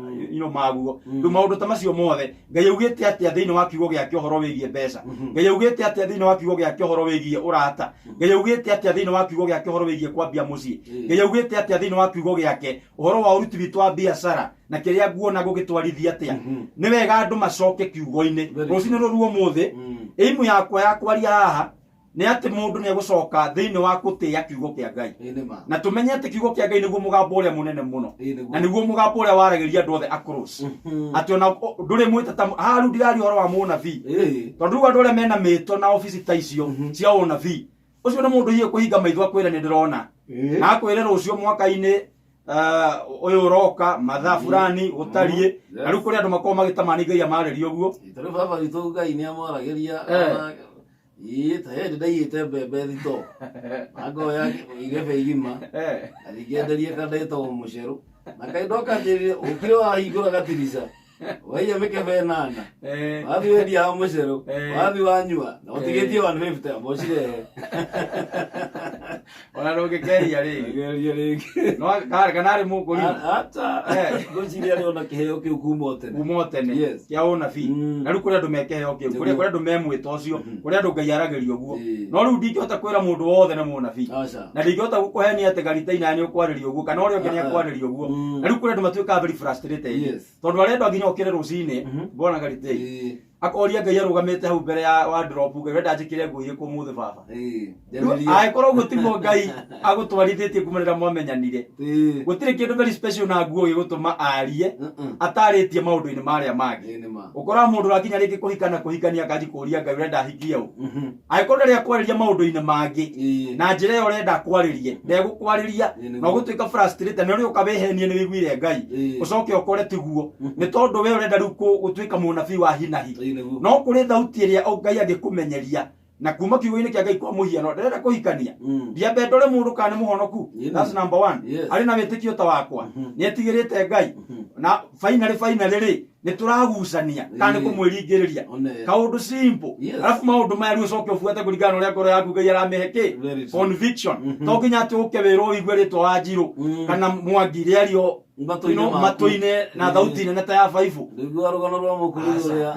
[SPEAKER 3] maguo ndu maundu ta macio mothe Ngai augite ati thiini wa kiugo gia kihoro wigie mbeca Ngai augite ati thiini wa kiugo gia kihoro wigie urata Ngai augite ati thiini wa kiugo gia kihoro wigie kwambia mucii Ngai augite ati thiini wa kiugo giake uhoro wa uruti witu wa biacara na kiria nguona gugitwarithia atia ni wega andu macoke kiugo-ini rucini ruo muthi imu yakwa ya kwaria haha ni ati mundu ni egucoka thiini wa gutia kiugo kia Ngai na tumenye ati kiugo kia Ngai niguo mugambo uria munene muno na niguo mugambo uria waragiria andu othe across ati ona nduri mwita ta haru ndirari horo wa munabii tondu andu aria mena mito na office ta icio cia unabii ucio ni mundu hiye kuhinga maitho akwira ni ndirona na akwire rucio mwaka-ini uyu uroka mathaa fulani utarie na riu kuri andu makoo magitamani Ngai amareria uguo
[SPEAKER 1] itore baba witu Ngai ni amwaragiria tahe ndaiyite mbembe thito agoya igebe igima athikienderie kandeto muceru na kaidoka njirire ukire wahingura gatirisha waiya mikebe 8 wathi wendia ha muceru wathi wanyua na utigitie 150 ambocire
[SPEAKER 3] ona ndungikeria ringi no kana ri mukuri
[SPEAKER 1] ata ngociria ni ona kiheo kiu kuma tene
[SPEAKER 3] kia unabii na riu kuri andu mekeheo kiu kuri andu memwita ucio kuri andu Ngai arageria uguo no riu ndingihota kwira mundu wothe ni munabii na ndingihota gukuhenia ati Karitei na ni ukwariria uguo kana uria ungi ni akwariria uguo na riu kuri andu matuika very frustrated tondu arenda nginya ukire rucini bona Karitei akoria Ngai arugamite hau mbere ya wardrobe Ngai wenda njikire ngui ku muthe baba ai korwo gutimo Ngai agutwarithitie kumerera mwamenyanire gutire kindu very special na nguo gutuma arie ataritie maundu-ini maria mangi ukora mundu rakinya riki kuhikania kanji kuria Ngai wenda hikia u ai korwo ria kwariria maundu-ini mangi na njira yo renda kwaririe ndegukwariria no gutuika frustrated no ri ukabehenie ni wiguire Ngai ucoke ukore tiguo ni tondu we urenda riu gutuika munabii wa hinahi no kuri thauti iria Ngai agikumenyeria na kuma kiugo-ini kia Ngai kwa muhiano ndirenda kuhikania ndiambe ndore mundu kana muhonoku that's number 1 ari na witikio ta wakwa ni etigirite Ngai na finally ri ni turagucania kana ni kumwiringiriria kaundu simple alafu maundu maya riu coke ufuate kuringana uria ngoro yaku Ngai arameheke conviction to nginya ati uke wiro igwe ritwa wa Njiru kana Mwangi riario matu-ine na thauti nene ta ya 5
[SPEAKER 1] niguo rugano rwa mukuru uria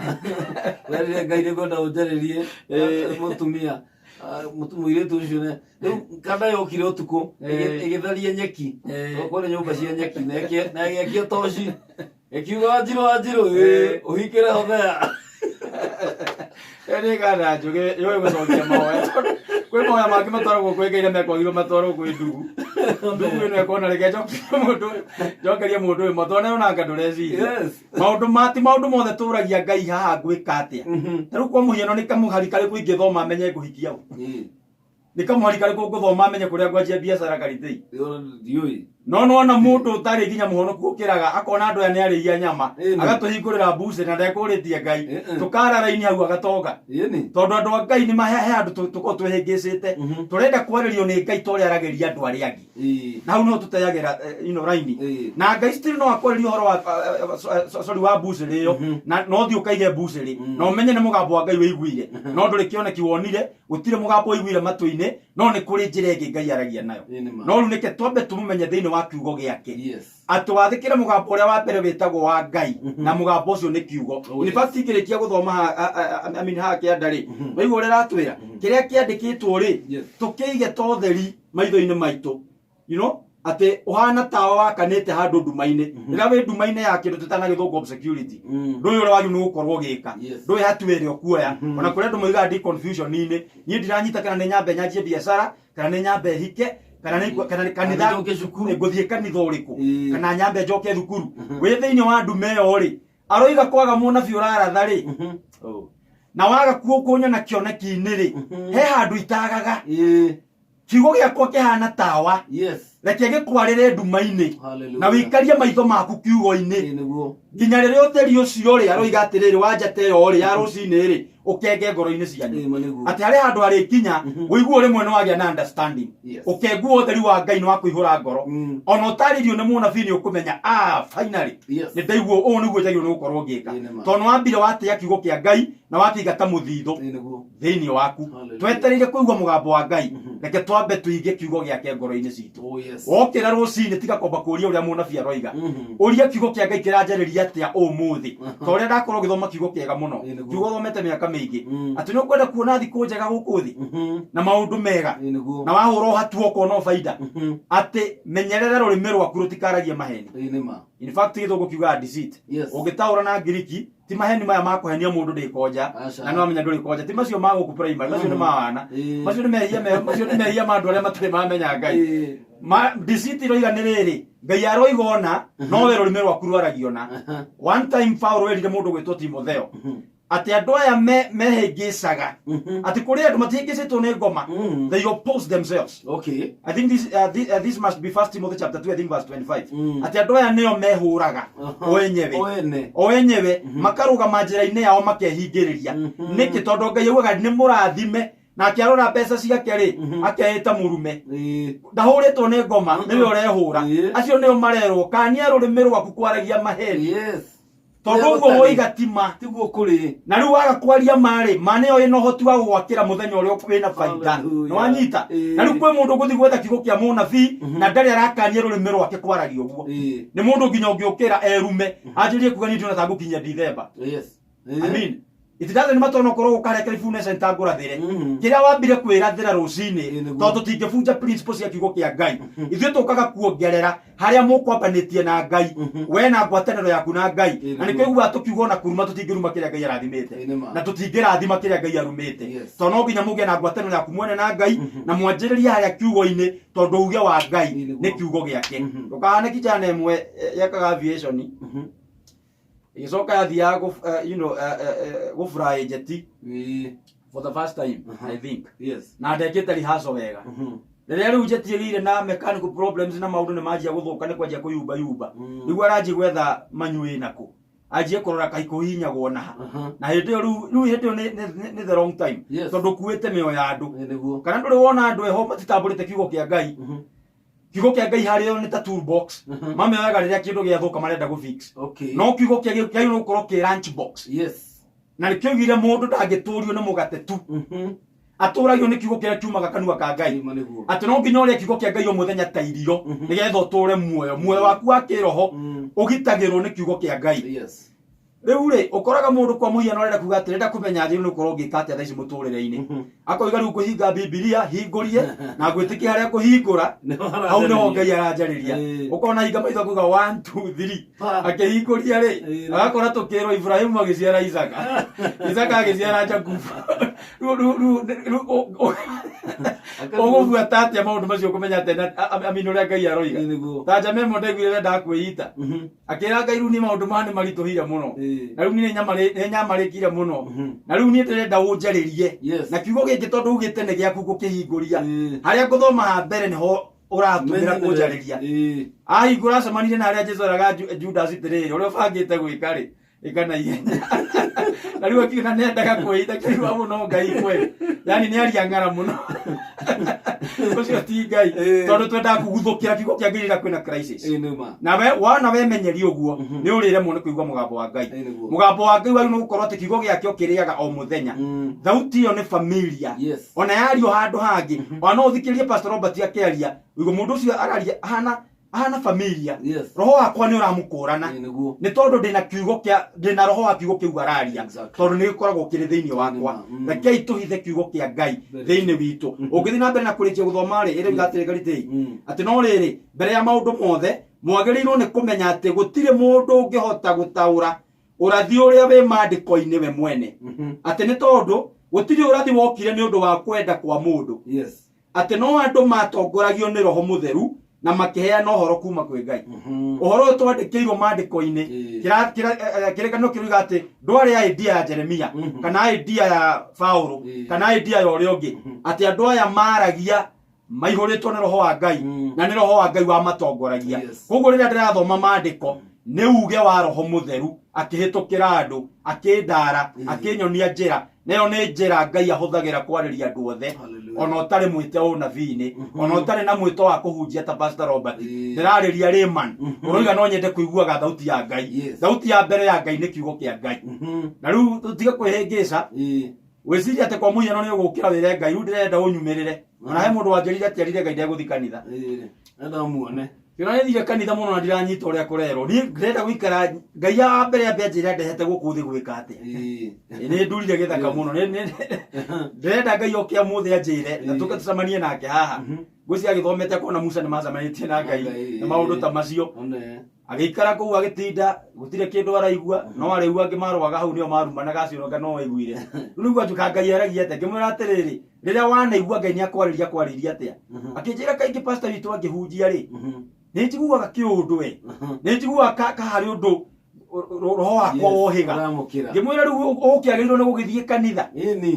[SPEAKER 1] werire Ngai ni ngwenda unjaririe mutumia muiritu ucio ne riu kana yokire utuku igitharie nyeki kuri nyumba cia nyeki na giakia toci ikiuga Njiru uhikire hothea
[SPEAKER 3] ene kana njuge yo gucokia mahoya kwi mahoya mangi matwaragwo kwi Ngai na mekwagirwo matwarwo kwi ndugu ino ekona reke njokerie mundu uyu matone ona anga ndureciria maundu maundu mothe turagia Ngai haha ngwika atia riu kwa muhiano ni kamuhari kariku ingithoma menye nguhikia u ni kamuhari kariku nguthoma menye kuria ngwanjia biacara Karitei no ona mundu utari nginya muhonoku ukiraga akona andu aya ni ariia nyama agatuhingurira mbuce na ndekuritie Ngai tukara raini hau agatonga tondu andu a Ngai ni mahehe andu tuko twihingicite turenda kwaririo ni Ngai tori arageria andu aria angi na hau no tuteyagira raini na Ngai still no akwaririo horo wa mbuce riyo na no thi ukaige mbuce ri no umenye ni mugambo wa Ngai wiguire no nduri kioneki wonire gutire mugambo wiguire matu-ini no ni kuri njira ingi Ngai aragia nayo no nike twambe tumumenye thiini wa kiugo giake ati wathikire mugambo uria wa mbere witagwo wa Ngai na mugambo ucio ni kiugo in fact ngirikia guthoma ha kiandari waigua uria ratwira kiria kiandikitwo ri tukiige totheri maitho-ini maitu ati uhana tawa wakanite handu nduma-ini rira wi nduma-ini ya kindu tutana githungu obscurity ndui uria wagi ni gukorwo gika ndui hatuire okuoya ona kuria andu moiga ndi confusion ni ndiranyita kana ni nyambe nyanjie biacara kana ni nyambe hike kana kanitha nguthie kanitha uriku kana nyambe njoke thukuru wi thiini wa ndume yo ri aroiga kwaga munabii uraratha ri na waga kuokunya na kioneki-ini ri he handu itagaga kiugo giakwa kihana tawa reke gĩkwarĩre nduma-inĩ
[SPEAKER 1] Hallelujah.
[SPEAKER 3] na wĩikarie maitho maku kiugo-inĩ
[SPEAKER 1] Niguo.
[SPEAKER 3] nginya rĩrĩa ũtheri ũcio rĩ aroiga atĩrĩrĩ wanjata ĩyo rĩ ya rũcinĩ rĩ ũkenge ngoro-inĩ cianyu
[SPEAKER 1] Niguo.
[SPEAKER 3] atĩ harĩ handũ harĩ kinya ũiguo rĩmwe nĩ wagĩa na understanding
[SPEAKER 1] Yes.
[SPEAKER 3] ũkenguo ũtheri wa Ngai nĩ wa kũihũra ngoro
[SPEAKER 1] Mm.
[SPEAKER 3] ona ũtarĩrio nĩ mũnabii nĩ ũkũmenya finally
[SPEAKER 1] Yes.
[SPEAKER 3] nĩ ndaiguo ũũ nĩguo njagĩrĩirwo nĩ gũkorwo ngĩka
[SPEAKER 1] Amen.
[SPEAKER 3] tondũ wambire watĩa kiugo kĩa Ngai na wakĩingata mũthithũ
[SPEAKER 1] Niguo.
[SPEAKER 3] thĩinĩ waku
[SPEAKER 1] Hallelujah.
[SPEAKER 3] twetereire kũigua mũgambo wa Ngai reke twambe tũige kiugo gĩake ngoro-inĩ citũ
[SPEAKER 1] Oh yes.
[SPEAKER 3] wokĩra rũcinĩ tiga kwamba kũũria ũrĩa mũnabii aroiga
[SPEAKER 1] Mhm.
[SPEAKER 3] ũria kiugo kĩa Ngai kĩranjarĩria atĩa ũmũthĩ
[SPEAKER 1] Mhm.
[SPEAKER 3] ta ũrĩa ndakorwo gĩthoma kiugo kĩega mũno
[SPEAKER 1] Niguo.
[SPEAKER 3] kiugo thomete mĩaka mĩingĩ
[SPEAKER 1] Mm.
[SPEAKER 3] atĩ nĩ ũkwenda kuona thikũ njega gũkũ thĩ
[SPEAKER 1] Mhm.
[SPEAKER 3] na maũndũ mega
[SPEAKER 1] Niguo.
[SPEAKER 3] na wahũra ũhatu ũkona baida
[SPEAKER 1] Mhm.
[SPEAKER 3] atĩ menyerera rũrĩmĩ rwaku rũtikaragie maheni
[SPEAKER 1] Nima.
[SPEAKER 3] in fact gĩthũngũ kiugaga deceit
[SPEAKER 1] Yes.
[SPEAKER 3] ũngĩtaũra na ngiriki ti maheni maya ma kũhenia mũndũ ndĩkonja
[SPEAKER 1] Aca.
[SPEAKER 3] na nĩ wamenya ndũrĩkonja ti macio ma gũkũ primary macio nĩ mawana
[SPEAKER 1] Ĩĩ.
[SPEAKER 3] macio nĩ mehia ma andũ arĩa matarĩ mamenya Ngai
[SPEAKER 1] Ĩĩ.
[SPEAKER 3] deceit iroiga nĩ rĩrĩ Ngai aroiga ona no we rũrĩmĩ rwaku rwaragio na
[SPEAKER 1] Aha.
[SPEAKER 3] one time Paulo werire mũndũ gwĩtwo Timotheo
[SPEAKER 1] Mhm.
[SPEAKER 3] atĩ andũ aya mehĩngĩcaga
[SPEAKER 1] Mhm.
[SPEAKER 3] atĩ kũrĩ andũ matihĩngĩcĩtwo nĩ ngoma
[SPEAKER 1] Mhm.
[SPEAKER 3] they oppose themselves.
[SPEAKER 1] Okay.
[SPEAKER 3] I think this must be 1 Timothy chapter 2 I think verse 25.
[SPEAKER 1] Mm.
[SPEAKER 3] Ati andũ aya nĩo mehũraga
[SPEAKER 1] Aha.
[SPEAKER 3] o enyewe
[SPEAKER 1] Oene.
[SPEAKER 3] o enyewe makarũgama njĩra-inĩ yao makehingĩrĩria
[SPEAKER 1] Mhm.
[SPEAKER 3] nĩkĩ tondũ Ngai augaga nĩ mũrathime na akĩarora mbeca ciake rĩ
[SPEAKER 1] Mhm.
[SPEAKER 3] akeĩta mũrume
[SPEAKER 1] Ĩĩ.
[SPEAKER 3] ndahũrĩtwo nĩ ngoma
[SPEAKER 1] Mhm.
[SPEAKER 3] nĩwe ũrehũra
[SPEAKER 1] Ĩĩ.
[SPEAKER 3] acio nĩo marerwo kania rũrĩmĩ rwaku kwaragia maheni
[SPEAKER 1] Yes.
[SPEAKER 3] tondũ ũguo woiga tima
[SPEAKER 1] Tiguo kũrĩ.
[SPEAKER 3] na rĩu waga kwaria marĩ ma nĩyo ĩna ũhoti wa gũgwakĩra mũthenya ũrĩa wĩna baida
[SPEAKER 1] Hallelujah.
[SPEAKER 3] nĩ wanyita
[SPEAKER 1] Ĩĩ.
[SPEAKER 3] na rĩu kwĩ mũndũ gũthiĩ gwetha kiugo kĩa mũnabii
[SPEAKER 1] Mhm.
[SPEAKER 3] na ndarĩ arakania rũrĩmĩ rwake kwaragia ũguo
[SPEAKER 1] Ĩĩ.
[SPEAKER 3] nĩ mũndũ nginya ũngĩũkĩra erume anjĩrie kuga nĩ ndĩona ta gũkinyia December
[SPEAKER 1] Yes.
[SPEAKER 3] I mean it doesn't matter no korwo ũkarekera ibune center ngũrathĩre
[SPEAKER 1] Mhm.
[SPEAKER 3] kĩrĩa wambire kwĩrathĩra rũcinĩ
[SPEAKER 1] Ĩĩ, nĩguo.
[SPEAKER 3] tondũ tũtingĩbunja principles cia kiugo kĩa Ngai ithuĩ tũkaga kuongerera harĩa mũkwambanĩtie na Ngai
[SPEAKER 1] Mhm.
[SPEAKER 3] we na ngwatanĩro yaku na Ngai
[SPEAKER 1] Ĩĩ,
[SPEAKER 3] na
[SPEAKER 1] nĩguo.
[SPEAKER 3] nĩkĩo uga tũkiuga ona kuruma tũtingĩruma kĩrĩa Ngai arathimĩte
[SPEAKER 1] Ĩĩ, nĩma.
[SPEAKER 3] na tũtingĩrathima kĩrĩa Ngai arumĩte
[SPEAKER 1] Yes.
[SPEAKER 3] tondũ no nginya mũgĩe na ngwatanĩro yaku mwene na Ngai
[SPEAKER 1] Mhm.
[SPEAKER 3] na mwanjĩrĩria harĩa kiugo-inĩ tondũ uge wa Ngai
[SPEAKER 1] Ĩĩ, nĩguo.
[SPEAKER 3] nĩ kiugo gĩake
[SPEAKER 1] Mhm.
[SPEAKER 3] ndũkahane kijana ĩmwe yekaga aviation
[SPEAKER 1] Mhm.
[SPEAKER 3] ĩgĩcoka yathiaga gũfly jeti
[SPEAKER 1] Ĩĩ.
[SPEAKER 3] for the first time
[SPEAKER 1] Uh-huh.
[SPEAKER 3] I think
[SPEAKER 1] Yes.
[SPEAKER 3] na ndekĩte rehearsal wega
[SPEAKER 1] Mhm.
[SPEAKER 3] rĩrĩa rĩu jeti ĩgĩire na mechanical problems na maũndũ nĩ manjia gũthũka nĩ kwanjia kũyumba yumba
[SPEAKER 1] Mm.
[SPEAKER 3] nĩguo aranjia gwetha manyuĩ nakũ anjie kũrora kaĩ kũhihinyagwo na ha
[SPEAKER 1] Aha.
[SPEAKER 3] na hĩndĩ ĩyo rĩu hĩndĩ ĩyo nĩ the wrong time
[SPEAKER 1] Yes.
[SPEAKER 3] tondũ kuĩte mĩoyo ya andũ
[SPEAKER 1] Ĩĩ, nĩguo.
[SPEAKER 3] kana ndũrĩ wona andũ eho matitambũrĩte kiugo kĩa Ngai
[SPEAKER 1] Mhm.
[SPEAKER 3] kiugo kĩa Ngai harĩa nĩ ta toolbox
[SPEAKER 1] Mhm.
[SPEAKER 3] mamĩoyaga rĩrĩa kĩndũ gĩathũka marenda gũfix
[SPEAKER 1] Okay.
[SPEAKER 3] no kiugo kĩa no gũkorwo kĩ lunch box
[SPEAKER 1] Yes.
[SPEAKER 3] na nĩkĩoigire mũndũ ndangĩtũrio nĩ mũgate tu
[SPEAKER 1] Mhm.
[SPEAKER 3] atũragio nĩ kiugo kĩrĩa kiumaga kanua ka Ngai
[SPEAKER 1] Nĩma nĩguo.
[SPEAKER 3] atĩ no nginya ũrĩa kiugo kĩa Ngai o mũthenya ta irio
[SPEAKER 1] Mhm.
[SPEAKER 3] nĩgetha ũtũre muoyo waku wa kĩroho
[SPEAKER 1] Mm.
[SPEAKER 3] ũgitagĩrwo nĩ kiugo kĩa Ngai
[SPEAKER 1] Yes.
[SPEAKER 3] rĩu rĩ ũkoraga mũndũ kwa mũhiano arenda kuga atĩ renda kũmenya njĩra nĩ ũkorwo ngĩka atĩa thaa ici mũtũrĩre-inĩ
[SPEAKER 1] Mhm.
[SPEAKER 3] akoiga rĩu kũhinga Bibilia hingũrie na gwĩtĩkia harĩa kũhingũra hau nĩho Ngai aranjarĩria
[SPEAKER 1] Ĩĩ.
[SPEAKER 3] ũkona hinga maitho kuga 1 2 3
[SPEAKER 1] Pa.
[SPEAKER 3] akĩhingũria rĩ
[SPEAKER 1] Ĩĩ.
[SPEAKER 3] agakora tũkĩrwo Ibrahimu agĩciara Isaka Isaka agĩciara Jakubu ũgũbuata atĩa maũndũ macio kũmenya atĩ amini ũrĩa Ngai aroiga
[SPEAKER 1] Ĩĩ, nĩguo.
[SPEAKER 3] ta Jamemo ndaiguire wendaga kwĩita
[SPEAKER 1] Mhm.
[SPEAKER 3] akĩra Ngai rĩu nĩ maũndũ maya nĩ maritũhire mũno
[SPEAKER 1] Ĩĩ.
[SPEAKER 3] na rĩu nĩ nyamarĩkire mũno
[SPEAKER 1] Mhm.
[SPEAKER 3] na rĩu niĩ ndĩrenda ũnjarĩrie
[SPEAKER 1] Yes.
[SPEAKER 3] na kiugo gĩkĩ tondũ ugĩte nĩ gĩaku gũkĩhingũria
[SPEAKER 1] Ĩĩ.
[SPEAKER 3] harĩa ngũthoma ha mbere nĩho ũratũmĩra kũnjarĩria
[SPEAKER 1] Ĩĩ.
[SPEAKER 3] ahingũra acemanirie na harĩa Jesũ eraga Judas atĩrĩrĩ ũrĩa ũbangĩte gwĩka rĩ ĩka na ihenya na rĩu akiuga nĩ endaga kwĩita kĩrua mũno Ngai kweli yani nĩ aria ng'ara mũno ũcio ti Ngai
[SPEAKER 1] Ĩĩ.
[SPEAKER 3] tondũ twendaga kũguthũkĩra kiugo kĩa Ngai rĩrĩa kwĩna crisis
[SPEAKER 1] Ĩĩ, nĩma.
[SPEAKER 3] na wana wemenyeri ũguo
[SPEAKER 1] Mhm.
[SPEAKER 3] nĩ ũrĩremwo nĩ kũigua mũgambo wa Ngai
[SPEAKER 1] Ĩĩ, nĩguo.
[SPEAKER 3] mũgambo wa Ngai wari nĩ gũkorwo atĩ kiugo gĩake ũkĩrĩaga o mũthenya
[SPEAKER 1] Mm.
[SPEAKER 3] thauti ĩyo nĩ familia
[SPEAKER 1] Yes.
[SPEAKER 3] ona yario handũ hangĩ ona no ũthikĩrie Pastor Robert akĩaria ugo mũndũ ũcio araria ahana familia
[SPEAKER 1] Yes.
[SPEAKER 3] roho wakwa nĩ ũramũkũrana
[SPEAKER 1] Ĩĩ, nĩguo.
[SPEAKER 3] nĩ tondũ ndĩna roho wa kiugo kĩu araria
[SPEAKER 1] Exactly.
[SPEAKER 3] tondũ nĩ gĩkoragwo kĩrĩ thĩinĩ wakwa
[SPEAKER 1] Mm.
[SPEAKER 3] rekei tũhithe kiugo kĩa Ngai
[SPEAKER 1] Very
[SPEAKER 3] thĩinĩ witũ ũngĩthiĩ na mbere na kũrĩkia gũthoma rĩ ĩrĩa igatĩrĩ Karitei
[SPEAKER 1] Mm.
[SPEAKER 3] atĩ no rĩrĩ mbere ya maũndũ mothe mwagĩrĩirwo nĩ kũmenya atĩ gũtirĩ mũndũ ũngĩhota gũtaũra ũrathi ũrĩa wĩ mandĩko-inĩ we mwene
[SPEAKER 1] Mhm.
[SPEAKER 3] atĩ nĩ tondũ gũtirĩ ũrathi wokire nĩ ũndũ wa kwenda kwa mũndũ
[SPEAKER 1] Yes.
[SPEAKER 3] atĩ no andũ matongoragio nĩ roho mũtheru na makĩheana ũhoro kuma kwĩ Ngai
[SPEAKER 1] Mhm.
[SPEAKER 3] ũhoro ũyũ twandĩkĩirwo mandĩko-inĩ
[SPEAKER 1] Ĩĩ.
[SPEAKER 3] kĩrĩkanĩro kĩroiga atĩ ndwarĩ idea ya Jeremia
[SPEAKER 1] Mhm.
[SPEAKER 3] kana idea ya Paulo
[SPEAKER 1] Ĩĩ.
[SPEAKER 3] kana idea ya ũrĩa ũngĩ atĩ andũ aya maragia maihũrĩtwo nĩ roho wa Ngai na nĩ roho wa Ngai wa matongoragia.
[SPEAKER 1] Yes.
[SPEAKER 3] Koguo rĩrĩa ndĩrathoma maandĩko nĩ uge wa roho mũtheru akĩhĩtũkĩra andũ akĩndara akĩnyonia njĩra, nayo nĩ njĩra Ngai ahũthagĩra kwarĩria andũ othe.
[SPEAKER 1] Hallelujah.
[SPEAKER 3] Ona ũtarĩ mwĩte ũnabii-inĩ, ona ũtarĩ na mwĩto wa kũhunjia ta Pastor Robert, ndĩrarĩria layman ũroiga no nyende kũiguaga thauti ya Ngai.
[SPEAKER 1] Yes.
[SPEAKER 3] Thauti ya mbere ya Ngai nĩ kiugo kĩa Ngai. Na rĩu tũtige kwĩhĩngĩca wĩciria atĩ kwa mũhiano nĩ ũgũkĩra wĩre Ngai, rĩu ndĩrenda ũnyumĩrĩre. Ona he mũndũ wanjĩrire atĩarire Ngai ndegũthiĩ kanitha.
[SPEAKER 1] Enda muone.
[SPEAKER 3] Kĩona nĩthire kanitha mũno na ndiranyita ũrĩa kũrerwo. Niĩ ndĩrenda gũikara Ngai ya mbere ya njĩra ndehete gũkũ thĩ gwĩka atĩa. Nĩ ndurire gĩthaka mũno. Ndĩrenda Ngai oke amũthĩ anjĩre na tũke tũcemanie nake haha. Ngwĩciria agĩthomete kuona Musa nĩmacemanĩtie na Ngai na maũndũ ta macio. Agĩikara kũu agĩtinda gũtirĩ kĩndũ araigua, no arĩigua angĩ marũaga hau nĩo marumanaga acio no waiguire. Rĩu nĩguo njuka Ngai aragia atĩa, ngĩmwĩra atĩrĩrĩ, rĩrĩa wanaigua Ngai nĩakwarĩria kwarĩria atĩa. Akĩnjĩra kaingĩ pastor witũ angĩhunjia-rĩ, nĩ njiguaga kĩũndũ we, nĩ njiguaga harĩ ũndũ roho wakwa wohĩga. Ngĩmwĩra rĩu ũkĩagĩrĩirwo nĩ gũgĩthiĩ kanitha,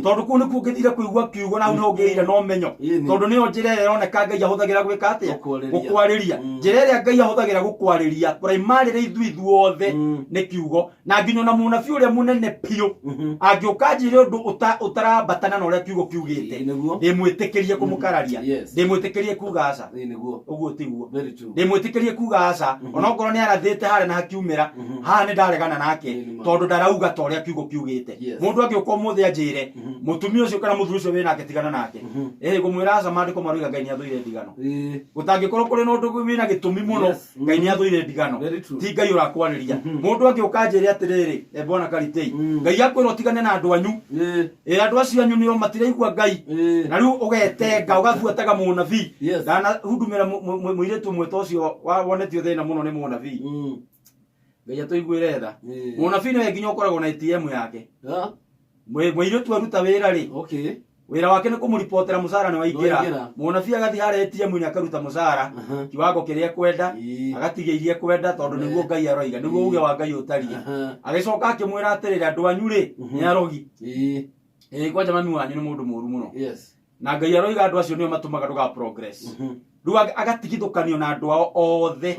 [SPEAKER 3] tondũ kũu nĩkuo ũngĩthire kũigua kiugo na hau nĩho ũngĩgĩire na ũmenyo, tondũ nĩyo njĩra ĩrĩa ĩroneka Ngai ahũthagĩra gwĩka atĩa, gũkwarĩria. Njĩra ĩrĩa Ngai ahũthagĩra gũkwarĩria primarily ithuothe nĩ kiugo, na nginya ona mũnabii ũrĩa mũnene biũ angĩũka anjĩre ũndũ ũtarambatana na ũrĩa kiugo kiugĩte, ndĩmwĩtĩkĩrie kũmũkararia, ndĩmwĩtĩkĩrie kuuga aca. Ũguo tiguo, ndĩmwĩtĩkĩrie kuuga aca, onokorwo nĩ arathĩte harĩa na hakiumĩra nĩ ndaregana nake tondũ ndarauga ta ũrĩa kiugo kiugĩte. Mũndũ angĩũka ũmũthĩ anjĩre mũtumia ũcio kana mũthuri ũcio wĩ nake tigana nake, ngũmwĩra aca maandĩko maroiga Ngai nĩathũire ndigano. Gũtangĩkorwo kũrĩ na ũndũ wĩna gĩtũmi mũno, Ngai nĩathũire ndigano, ti Ngai ũrakwarĩria. Mũndũ angĩũka anjĩre atĩrĩrĩ, Bwana Karitei, Ngai akwĩra ũtigane na andũ anyu, andũ acio anyu nĩo matiraigua Ngai, na rĩu ũgetenga ũgabuataga mũnabii. Ndanahundumĩra mũirĩtu ũmwe ta ũcio wonetio thĩna mũno nĩ mũnabii. Ngai atũiguĩre tha. Mũnabii nĩwe nginya ũkoragwo na ATM yake. Mũirĩtu aruta wĩra-rĩ, wĩra wake nĩ kũmũripotera mũcara nĩ waingĩra. Mũnabii agathiĩ harĩa ATM-inĩ akaruta mũcara kiwango kĩrĩa ekwenda, agatigia iria ekwenda, tondũ nĩguo Ngai aroiga, nĩguo uge wa Ngai ũtariĩ. Agĩcoka akĩmwĩra atĩrĩrĩ, andũ anyu-rĩ nĩ arogi. Kwanja mami wanyu nĩ mũndũ mũũru mũno. Na Ngai aroiga andũ acio nĩo matũmaga ndũga progress. Rĩu agatigithũkanio na andũ ao othe.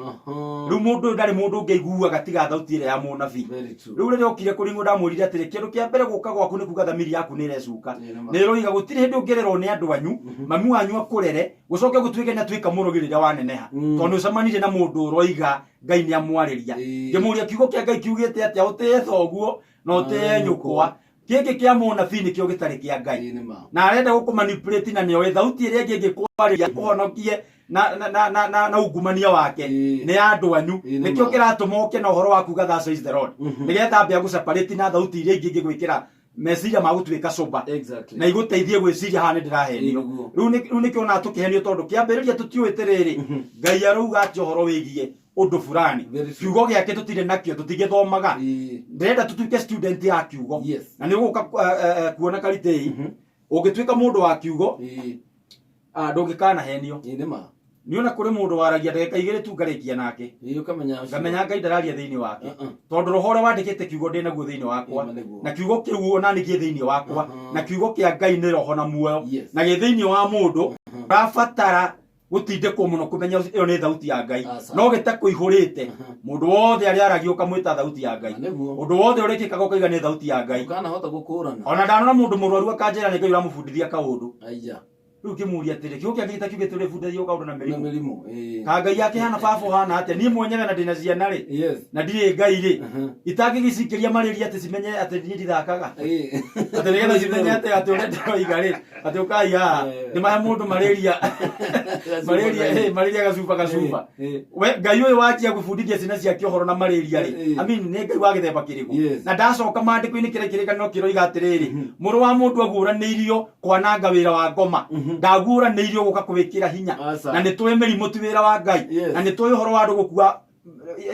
[SPEAKER 3] Rĩu mũndũ ũyũ ndarĩ mũndũ ũngĩiguaga tiga thauti ĩrĩa ya mũnabii. Rĩu rĩrĩa okire kũrĩ niĩ ndamwĩrire atĩrĩ, kĩndũ kĩa mbere gũka gwaku nĩ kuuga thamiri yaku nĩ ĩrecuka. Nĩ ĩroiga gũtirĩ hĩndĩ ũngĩrerwo nĩ andũ anyu, mami wanyu akũrere, gũcoke gũtuĩke nĩatuĩka mũrogi rĩrĩa waneneha, tondũ nĩũcemanirie na mũndũ ũroiga Ngai nĩamwarĩria. Ngĩmũũria kiugo kĩa Ngai kiugĩte atĩa, ũtĩe thoguo na ũtĩe nyũkwa. Gĩkĩ kĩa mũnabii nĩkĩo gĩtarĩ kĩa Ngai, na arenda gũkũmanipulate na nĩoĩ thauti ĩrĩa ĩngĩ ĩngĩkwarĩria kũhonokie na ungumania wake nĩ ya andũ anyu. Nĩkĩo kĩratũma oke na ũhoro wa kuuga thus says the Lord, nĩgetha ambia gũseparate na thauti iria ingĩ ingĩgwĩkĩra meciria ma gũtuĩka coba na igũteithie gwĩciria haha nĩndĩrahenio. Rĩu nĩkĩo ona tũkĩhenio tondũ kĩambĩrĩria tũtiũĩ atĩrĩrĩ, Ngai arauga atĩ ũhoro wĩgiĩ ũndũ fulani, kiugo gĩake tũtirĩ nakĩo, tũtigĩthomaga. Ndĩrenda tũtuĩke student ya kiugo, na nĩ ũgũka kuona Karitei, ũngĩtuĩka mũndũ wa kiugo ndũngĩkanahenio. Nĩ ona kũrĩ mũndũ waragia ndagĩka igĩrĩ tu ngarĩkia nake, ngamenya Ngai ndararia thĩinĩ wake, tondũ roho ũrĩa wandĩkĩte kiugo ndĩ naguo thĩinĩ wakwa, na kiugo kĩu ona nĩ gĩ thĩinĩ wakwa, na kiugo kĩa Ngai nĩ roho na muoyo, na gĩ thĩinĩ wa mũndũ ũrabatara gũtindĩkwo mũno kũmenya ĩyo nĩ thauti ya Ngai, no gĩtakũihũrĩte. Mũndũ wothe arĩa aragia ũkamwĩta thauti ya Ngai, ũndũ wothe ũrĩkĩkaga ũkaiga nĩ thauti ya Ngai. Ona ndanona mũndũ mũrwaru akanjĩra nĩ Ngai ũramũbundithia kaũndũ. Rĩu kĩmũũria atĩrĩ, kiugo kĩa Ngai kiugĩte ũrĩbundithio kaũndũ na mĩrimũ. Ka Ngai yake hana baba hana atĩa, niĩ mwenyewe na ndĩna ciana-rĩ, na ndirĩ Ngai-rĩ, itangĩgĩcikĩria marĩria atĩ cimenye atĩ niĩ ndithakaga, atĩ nĩgetha cimenye atĩ ũrĩa ndĩroiga-rĩ, atĩ ũkai haha nĩmahe mũndũ marĩria gacuba. Ngai ũyũ wanjia gũbundithia ciana ciake ũhoro na marĩria-rĩ, nĩ Ngai wa gĩthemba kĩrĩkũ? Na ndacoka maandĩko-inĩ kĩrĩa kĩrĩkanĩro kĩroiga atĩrĩrĩ, mũrũ wa mũndũ aguũranĩirio kwananga wĩra wa ngoma, ndaguũranĩirio gũka kũwĩkĩra hinya. Na nĩ tũĩ mĩrimũ ti wĩra wa Ngai, na nĩ tũĩ ũhoro wa andũ gũkua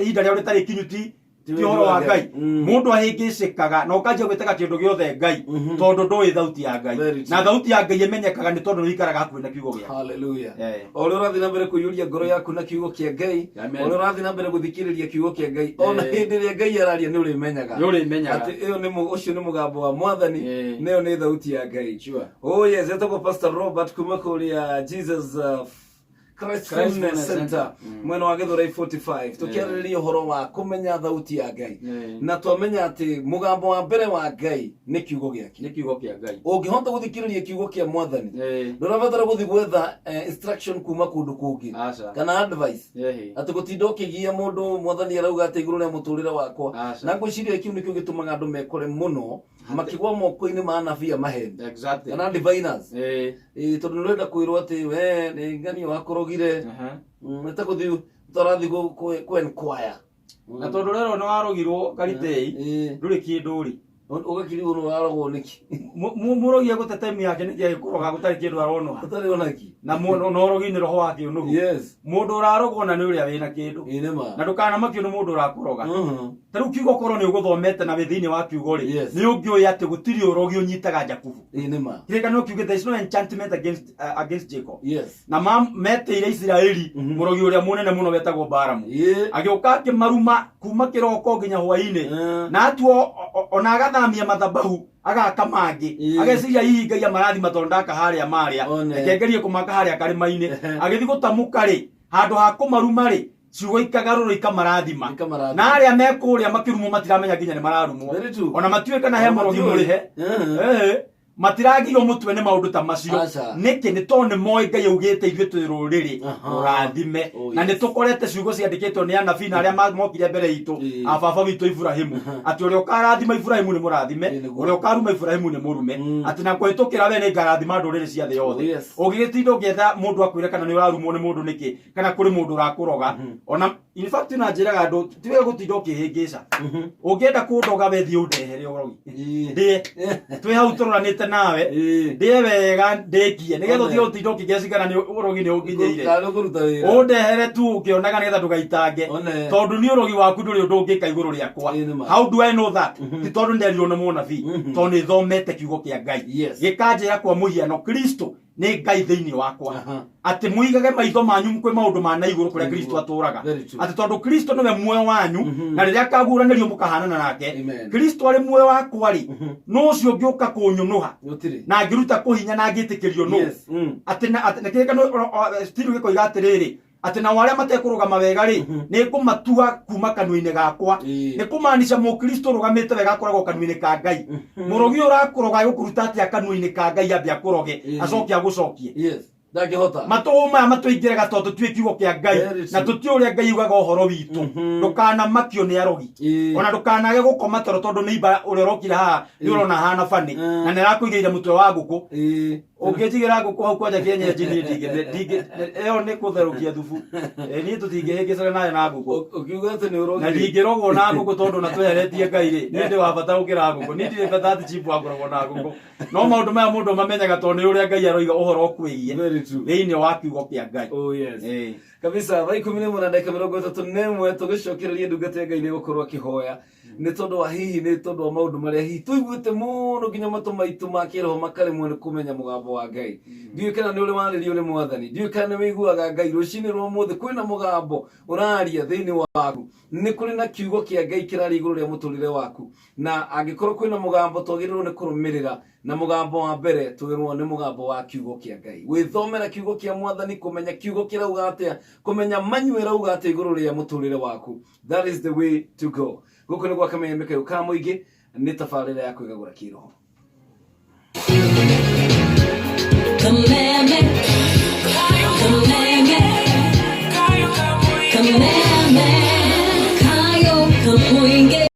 [SPEAKER 3] ihinda rĩao rĩtarĩ kinyu ti ti horo wa ngai mundu ahingicikaga na ukanjia gwitega kindu giothe ngai tondu ndui thauti ya ngai na thauti ya ngai imenyekaga ni tondu ikaraga hakuhi na kiugo giake.
[SPEAKER 1] Hallelujah. Ore urathi na mbere kuyuria ngoro yaku na kiugo kia ngai, ore urathi na mbere guthikiriria kiugo kia ngai, ona hindi ria ngai araria ni urimenyaga ati iyo ni ucio ni mugambo wa mwathani, niyo ni thauti ya ngai. Oh yes, etagwo Pastor Robert kuma kuria Jesus Christ Fullness Center mwena wa Githurai 45 tukiarĩrĩria ũhoro wa kumenya thauti ya ngai na twamenya ati mugambo wa mbere wa ngai ni kiugo gĩake,
[SPEAKER 3] ni kiugo kia ngai.
[SPEAKER 1] Ũngĩhota gũthikĩrĩria kiugo kia mwathani ndũrabatara gũthiĩ gwetha instruction kuma kũndũ kũngĩ kana advice ati gũtinda ũkĩgia mũndũ mwathani arauga atĩ igũrũ rĩa mũtũrĩre wakwa, na ngwĩciria kiu nĩkĩo gĩtũmaga andũ mekore mũno makigwa moko-inĩ ma anabii a maheni kana diviners tondũ nĩũrenda kwĩrwo atĩ we nĩ ngani wakorogire nĩtakũthiĩ tũrathi kwenquire
[SPEAKER 3] na tondu rero no warogirwo Karitei nduri kindu ri
[SPEAKER 1] ugakirigwo no warogwo niki
[SPEAKER 3] murogia gutetemia yake niki agikuroga gutari kindu arono
[SPEAKER 1] atari onaki
[SPEAKER 3] na no rogi ni roho wake unugu mundu urarogwo na ni uria wina kindu na ndukana makio ni mundu urakuroga taru kiugo korwo ni uguthomete na withini wa kiugo ri ni ungioya ati gutiri urogi unyitaga Jakubu kireka no kiugo there is no enchantment against Jacob na meteire Israeli murogi uria munene muno wetagwo Balamu agioka akimaruma kuma kiroko nginya hwaini na atuo ona agathamia mathabahu agaka mangi ageciria hihi ngai amarathima tondu ndaka haria maria akengerie kumaka haria karima-ini agithi gutamuka ri handu ha kumaruma ri ciugo ikagarũrũ ikamarathima na aria mekuria makirumo matiramenya nginya ni mararumwo ona matiwe kana he murogi murihe matiragirwo mutwe ni maundu ta macio niki ni tondu moi ngai augite ithuĩ twĩ rũrĩrĩ ũrathime na ni tukorete ciugo ciandĩkĩtwo ni anabii na aria mokire mbere itu ababa witũ Ibrahimu ati uria ukarathima Ibrahimu ni mũrathime uria ukaruma Ibrahimu ni mũrume ati na kũhĩtũkĩra we ni ngarathima ndũrĩrĩ cia thĩ yothe ũgĩgĩtinda ũgĩetha mũndũ akwĩre kana ni ũrarumwo ni mũndũ niki kana kũrĩ mũndũ ũrakũroga ona in fact na njĩraga andũ tiwe gũtinda ũkĩhĩngĩca ũngĩenda kũndoga we thiĩ ũndehere ũrogi ndĩ twĩ hau tũroranĩte nawe ndie wega ndekie nigetha thio utindo kigecigana ni urogi ni unginyeire undehere tu ukionaga nigetha ndugaitange tondu ni urogi waku nduri undu ungika iguru riakwa. How do I know that? ti tondu nderirwo ni munabii tondu ithomete kiugo kia ngai gikanjira kwa muhiano Kristo ni ngai thiini wakwa ati muigage maitho manyu kwi maundu ma na iguru kuria Kristo aturaga ati tondu Kristo niwe muoyo wanyu na riria kaguranirio mukahanana nake Kristo ari muoyo wakwa ri no ucio ngiuka kunyunuha na ngiruta kuhinya na ngitikirio no ati na kireka no still gikoiga atiriri ati na waria matekurugama wega ri ni kumatua kuma kanui-ini gakwa ni kumaanisha mukristo rugamite wega akoragwo kanui-ini ka ngai murogi urakuroga gukuruta atia kanui-ini ka ngai ambia kuroge acokia gucokie
[SPEAKER 1] ndangihota
[SPEAKER 3] matuma matuingiraga tondu twi kiugo kia ngai na tuti uria ngai ugaga uhoro witu ndukana makio ni arogi ona ndukanage gukoma tondu ni iba uria urokira ha ni urona hana fani na ni rakuigeire mutwe wa nguku ungijigira nguku hau kwanja kienyeji ni ndige eyo ni kutherukia thubu ni tutingihingicana nayo na nguku
[SPEAKER 1] ukiuga ati ni urogi
[SPEAKER 3] na ndingirogwo na nguku tondu na tweheretie ngai ri ni ndi wa bata gukira nguku ni ndi bata ati chief wangoragwo na nguku no maundu maya mundu mamenyaga tondu ni uria ngai aroiga uhoro okwigie thiini wa kiugo kia ngai.
[SPEAKER 1] Oh yes kabisa thaa 11 na ndagĩka 31 tũgĩcokereria ndungata ya ngai nĩ gũkorwo akĩhoya nĩ tondũ wa hihi nĩ tondũ wa maũndũ marĩa hihi tũiguĩte mũno nginya matũ maitũ ma kĩroho makaremwo nĩ kũmenya mũgambo wa ngai. Ndiũĩ kana nĩ ũrĩ warĩrio nĩ mwathani, ndiũĩ kana nĩ wĩiguaga ngai rũcinĩ rwa ũmũthĩ kwĩna mũgambo ũraria thĩinĩ waku, nĩ kũrĩ na kiugo kĩa ngai kĩraria igũrũ rĩa mũtũrĩre waku na angĩkorwo kwĩna mũgambo twagĩrĩirwo nĩ kũrũmĩrĩra na mũgambo wa mbere twĩrwo nĩ mũgambo wa kiugo kĩa ngai. Gwĩthomera kiugo kĩa mwathani, kũmenya kiugo kĩrauga atĩa, kũmenya manyuĩra rauga atĩa igũrũ rĩa mũtũrĩre waku. That is the way to go. Gũkũ nĩ gwa kameme kayo ka mũingĩ, nĩ tabarĩra ya kwĩgagũra kĩroho.
[SPEAKER 2] Kameme, kameme, kameme, kayo kamuinge.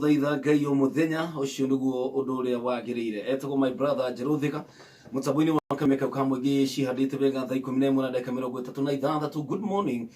[SPEAKER 1] thaitha ngai o muthenya ucio niguo undu uria wagirire etagwo my brother Jeruthika mutabuni wa kameka kamwegi cihadite wega thaa 11 na dakika 36. Good morning.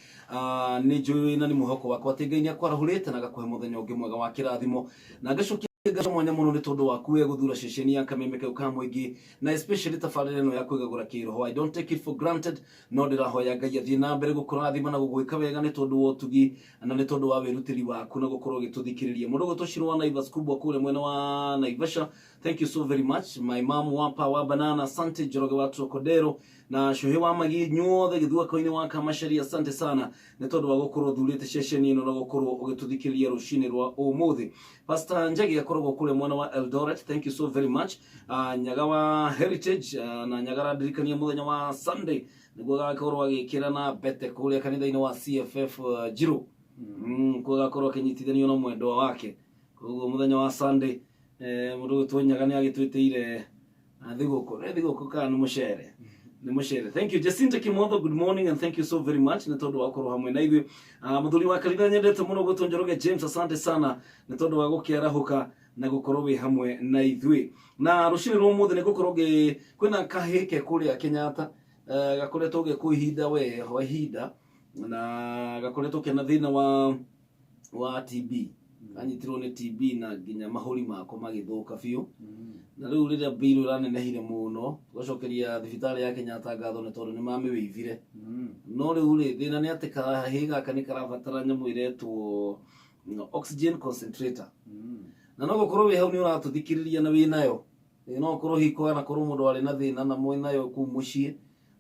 [SPEAKER 1] Ni njui na ni muhoko wakwa ati ngai ni akwarahurite na agakuhe muthenya ungi mwega wa kirathimo na ngacokia mwanya muno ni tondu waku we guthura ceceni ya kamemeke kamwegi na especially tafarire no ya Kwigagura Kiroho. I don't take it for granted, no ndirahoya ngai athie na mbere gukurathima na gugwika wega ni tondu wa utugi na ni tondu wa wirutiri waku na gukorwo gituthikiriria mundu gutushirwa na Naivas kubwa kule mwena wa Naivasha. Thank you so very much. My mom wapa wa banana, asante Joroge watu Kodero na shuhe wa magi nyothe githua koini wa kamashari, asante sana ni tondu wa gukorwo thurite ceceni ino na gukorwo ugituthikiriria rucini rwa umuthi. Pastor Njagi akorwo kule mwana wa Eldoret, thank you so very much. Nyaga wa Heritage na nyagara dirikania muthenya wa Sunday niguo gakorwo agikira na bete kule kanitha-ini wa CFF Jiro ko gakorwo akinyitithanio na mwendwa wake koguo muthenya wa Sunday mundu twenyaga ni agitwitire thiguko kana ni mucere. Thank you Jacinta Kimotho, good morning and thank you so very much ni tondu wa korwo hamwe na ithuĩ. Muthuri wa kanitha nyendete muno gutwo Njoroge James, asante sana ni tondu wa gukiarahuka na gukorwo wi hamwe na ithuĩ. Na rucini rwa umuthi ni gukorwo kwina kahike kuria Kenyatta gakoretwo gikuhinda we ho ihinda na gakoretwo kena thina wa TB anyitirwo ni TB na nginya mahuri mako magithuka biu na riu riria biru ranenehire muno tugacokeria thibitari ya Kenyatta ngatho ni tondu ni mamiwivire no riu ri thina ni ati kahiga kani karabatara nyamu iretwo oxygen concentrator na no gukorwo wi hau ni uratuthikiriria na wi nayo no korwo hiko na korwo mundu ari na thina na mwe nayo ku mucii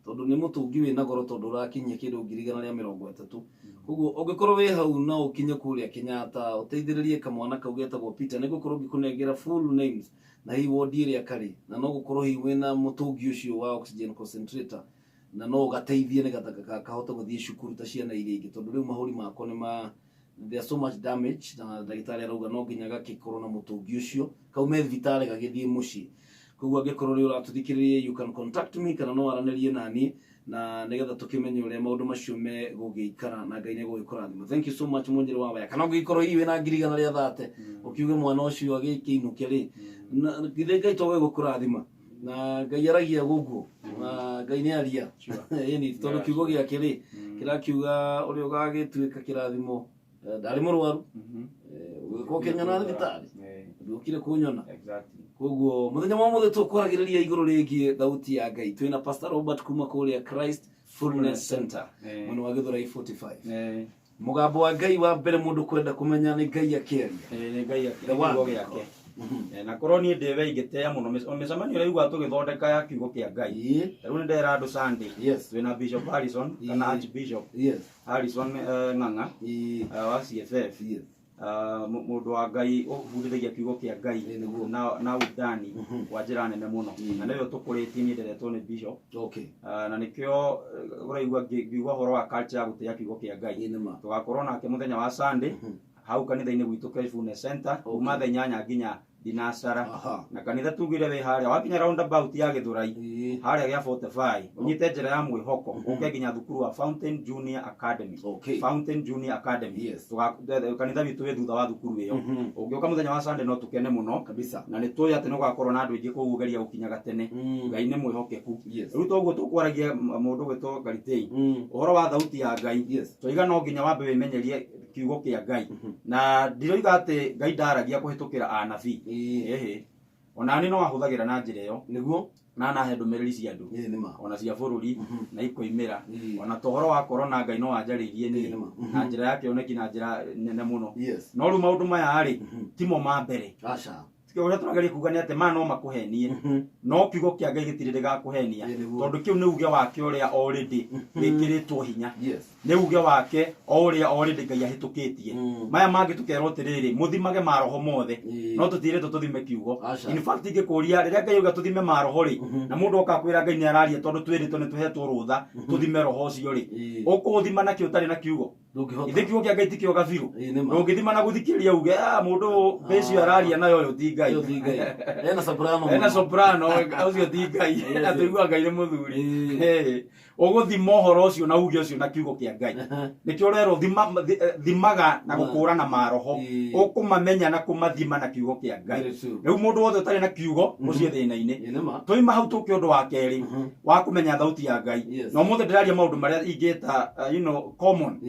[SPEAKER 1] tondu ni mutungi wi na goro tondu urakinyia kindu 130. Koguo ungikorwo wi hau na ukinye kuria Kenyatta uteithiririe kamwana kau getagwo Peter ni gukorwo gikunengera full names na hi ward iria kari na no gukorwo hi wina mutungi ucio wa oxygen concentrator na no gateithie ni gataka kahota guthie cukuru ta ciana iria ingi tondu riu mahuri mako ni there so much damage na ndagitari arauga no nginya gakikorwo na mutungi ucio kaume thibitari gagithie mucii. Koguo angikorwo ri uratuthikiririe you can contact me kana no aranirie nani na nigetha tukimenye uria maundu macio me gugiikara na ngai ni gugikurathima. Thank you so much munjiri wa baya kana ngikorwo iwe na ngirigana ria thate ukiuge mwana ucio agikiinuke ri ngithe ngai towe gukurathima na ngai aragia gugu na ngai ni aria yani tondu kiugo giake ri kirakiuga uri ugagituika kirathimo ndari murwaru ko Kenya na thibitari ndukire kunyona exactly. Koguo muthenya wa muthe tukuragiriria iguru rigi thauti ya ngai twina Pastor Robert kuma kuria Christ Fullness Center mwana wa Githurai 45 mugambo wa ngai wa mbere mundu kwenda kumenya ni ngai akiaria
[SPEAKER 3] ni ngai akiugo yake na korwo ni ndewe ingetea muno mecamanio ria igwa tugithondeka ya kiugo kia ngai riu ni ndera andu Sunday twina Bishop Harrison kana Archbishop Harrison ng'ang'a wa CFF mundu wa ngai ubudithagia kiugo kia ngai na udani wa njira nene muno na niyo tukuritie ni nderetwo ni Bishop na nikio uraigua ngiugua horo wa culture ya gutia kiugo kia ngai tugakorwo nake muthenya wa Sunday hau kanitha-ini gwitu Christ Fullness Center kuma thaa 8 nginya dinasara na kanitha tugire we haria wakinya roundabout ya Githurai haria ya 45 unyite njira ya mwihoko uke nginya thukuru wa Fountain Junior Academy Fountain Junior Academy kanitha bitu we thutha wa thukuru iyo ungiuka muthenya wa Sunday no tukene muno kabisa na ni tuya ati no gakorwo na andu ingi kugugeria gukinya gatene ngai ni mwihokeku riu toguo tukwaragia mundu gwitwo Karitei uhoro wa thauti ya ngai toiga no nginya wambe wimenyerie kiugo kia ngai na ndiroiga ati ngai ndaragia kuhitukira anabii ona ni no ahuthagira na njira iyo niguo na nahe ndumiriri cia andu ona cia bururi na ikoimira ona tohoro wa corona ngai no anjaririe ni na njira yake oneki na njira nene muno no ru maundu maya ari timo ma mbere aca tike uri turageria kuga ni ati ma no makuhenie no kiugo kia ngai gitirire ga kuhenia tondu kiu ni uge wake uria already wikiritwo hinya ni uge wake uria already ngai ahitukitie maya mangi tukerwo tiriri muthimage maroho mothe no tutire tuthime kiugo in fact ingikuria riria ngai uga tuthime maroho ri na mundu okakwira ngai ni araria tondu twiritwo ni tuhetwo rutha tuthime roho ucio ri ukuthima na kiutari na kiugo ithe kiugo kia ngai tikio gabiru ndungithima na guthikiriria uge mundu becio araria nayo yo ti ngai ena soprano ucio ti ngai atuigua ngai ni muthuri uguthima uhoro ucio na uge ucio na kiugo kia Ngai nikio rero thimaga na gukurana maroho ukumamenya na kumathima na kiugo kia Ngai riu mundu wothe utari na kiugo mucie thina-ini toima hau tuke undu wa keri wa kumenya thauti ya Ngai no muthe ndiraria maundu maria ingita common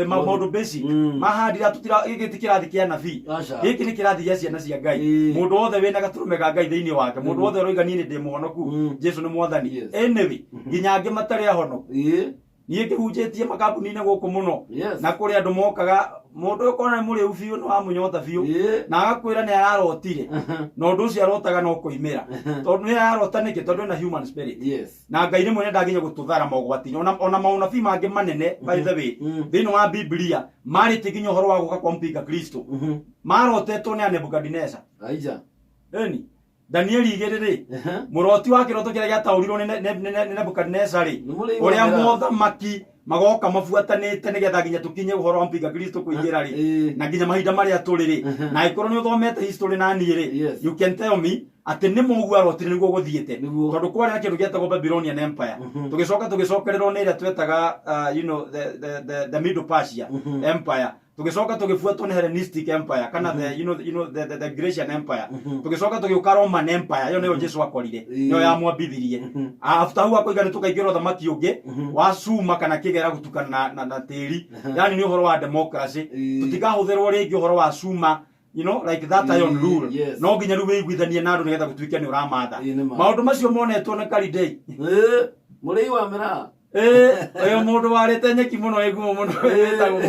[SPEAKER 3] maundu basic mahandira tutira igiti kirathi kia nabii giki ni kirathi gia ciana cia Ngai mundu wothe wina gaturume ga Ngai thiini wake mundu wothe roiga ni ndi muhonoku Jesu ni mwathani anyway nginyange matari ahonoku nie kihunjitie makambuni-ini guku muno na kuri andu mokaga mundu ukona muri ubiu no amunyota biu na agakwira ni ararotire no ndu ucio arotaga no kuimira tondu ni ararota niki tondu na human spirit na Ngai ni mwene ndaginya gututhara mogwati ona maunabii mangi manene by the way thini wa Biblia mari tiginyo horo wa guka kompika Kristo marotetwo ni Nebukadneza
[SPEAKER 1] aija
[SPEAKER 3] eni Danieli igiriri muroti wa kiroto kiria giataurirwo ni Nebukadneza ri uria mothamaki magoka mabuatanite nigetha nginya tukinye uhoro wa mpinga Kristo kuingira ri na nginya mahinda maria turiri na ikoro ni uthomete history na niri you can tell me ati ni mugu arotire niguo guthiite tondu kwari na kindu gietagwo Babylonian Empire tugicokererwo ni iria twetaga the Middle Persia Empire tugicoka tugifuatwo ni Hellenistic Empire kana the Grecian Empire tugicoka tugiuka Roman Empire yo niyo Jesu akorire niyo yamwambithirie after hau akoiga ni tukaingirwo thamaki ungi wa Suma kana kigera gutukana na tiri yani ni uhoro wa democracy tutikahuthirwo ringi uhoro wa Suma like that iron rule no nginya riu wiguithanie na andu nigetha gutuike ni uramatha maundu macio monetwo ni Karitei
[SPEAKER 1] muri wa mira
[SPEAKER 3] oyo mundu warete nyeki muno egumo muno etagwo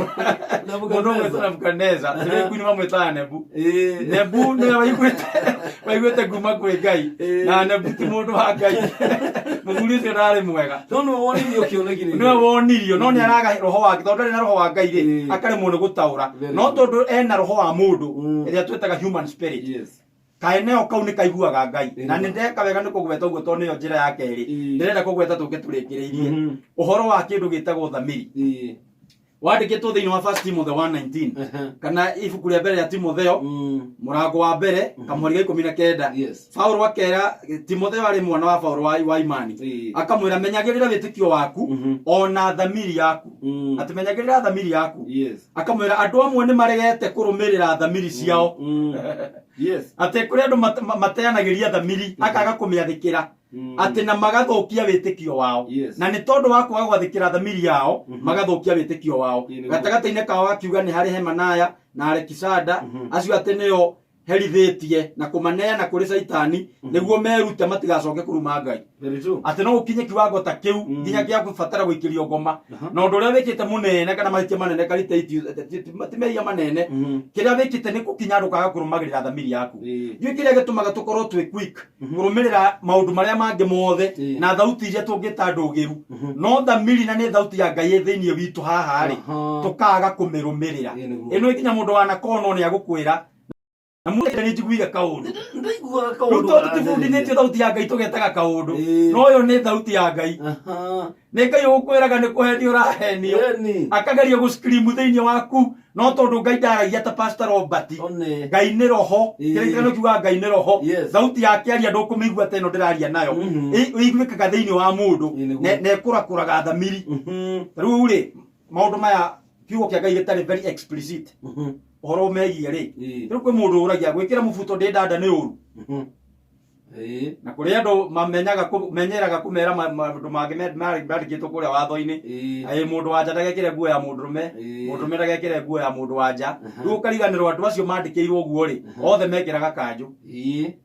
[SPEAKER 3] mundu mwetana Nebukadneza tiri kwini mamwetana Nebu ni waiguite nguma kwi Ngai na Nebu ti mundu wa Ngai muthuri ucio ndari mwega
[SPEAKER 1] no wonirio kionekire
[SPEAKER 3] no wonirio no ni araga roho wake tondu ndari na roho wa Ngai ri akari mundu gutaura no tondu ena roho wa mundu iria twetaga human spirit kaeneo kau ni kaiguaga Ngai na ndeka wega ni kugweta uguo tondu niyo njira ya keri ndirenda kugweta tuke turikiriirie uhoro wa kindu gitagwo thamiri wandikitwo thiini wa 1 Timothy 1:19 kana ibuku ria mbere ya Timotheo murango wa mbere kamweri 19 Paulo akera Timotheo ari mwana wa Paulo wa imani akamwira menyagirira witikio waku ona thamiri yaku atimenyagirira thamiri yaku akamwira andu amwe ni maregete kurumirira thamiri ciao ate kuri andu mateanagiria thamiri akaga kumiathikira ati na magathokia witikio wao na ni tondu wa kwaga gwathikira thamiri yao magathokia witikio wao gatagataine kao akiuga ni hari Hemanaya na Alexander acio ati niyo herithitie na kumaneana kuri Saitani niguo merute matigacoke kuruma Ngai ati no ukinye kiwango ta kiu nginya gia kubatara guikirio ngoma na undu uria wikite munene kana mahitia manene Karitei matimeia manene kiria wikite ni kukinya andu kaga kurumagirira thamiri yaku yu kiria gitumaga tukorwo twi quick kurumirira maundu maria mangi mothe na thauti iria tungita ndugiru no thamiri na ni thauti ya Ngai thiini witu haha ri tukaga kumirumirira ino ikinya mundu wanakono ni agukwira na mundu ni njiguire kaundu
[SPEAKER 1] ndaiguaga kaundu
[SPEAKER 3] ruto tufundithitio thauti ya Ngai tugetaga kaundu no yo ni thauti ya Ngai ni Ngai ukwiraga ni kuhenio urahenio akageria gu scream thiini waku no tondu Ngai ndaragia ta Pastor Robert Ngai ni roho kirikano kiuga Ngai ni roho thauti yake aria ndukumigua teno ndiraria nayo iguikaga thiini wa mundu ne kurakuraga thamiri riu ri maundu maya kiugo kia Ngai gitari very explicit horo megie ri riu kwi mundu uragia gwikira mubuto ndi ndanda ni uru na kuri andu menyeraga kumera maundu mangi marigitwo kuria watho-ini mundu wanja ndagekire nguo ya mundurume mundurume ndagekire nguo ya mundu wanja riu ukariganirwo andu acio mandikirwo guo ri othe mekiraga kanju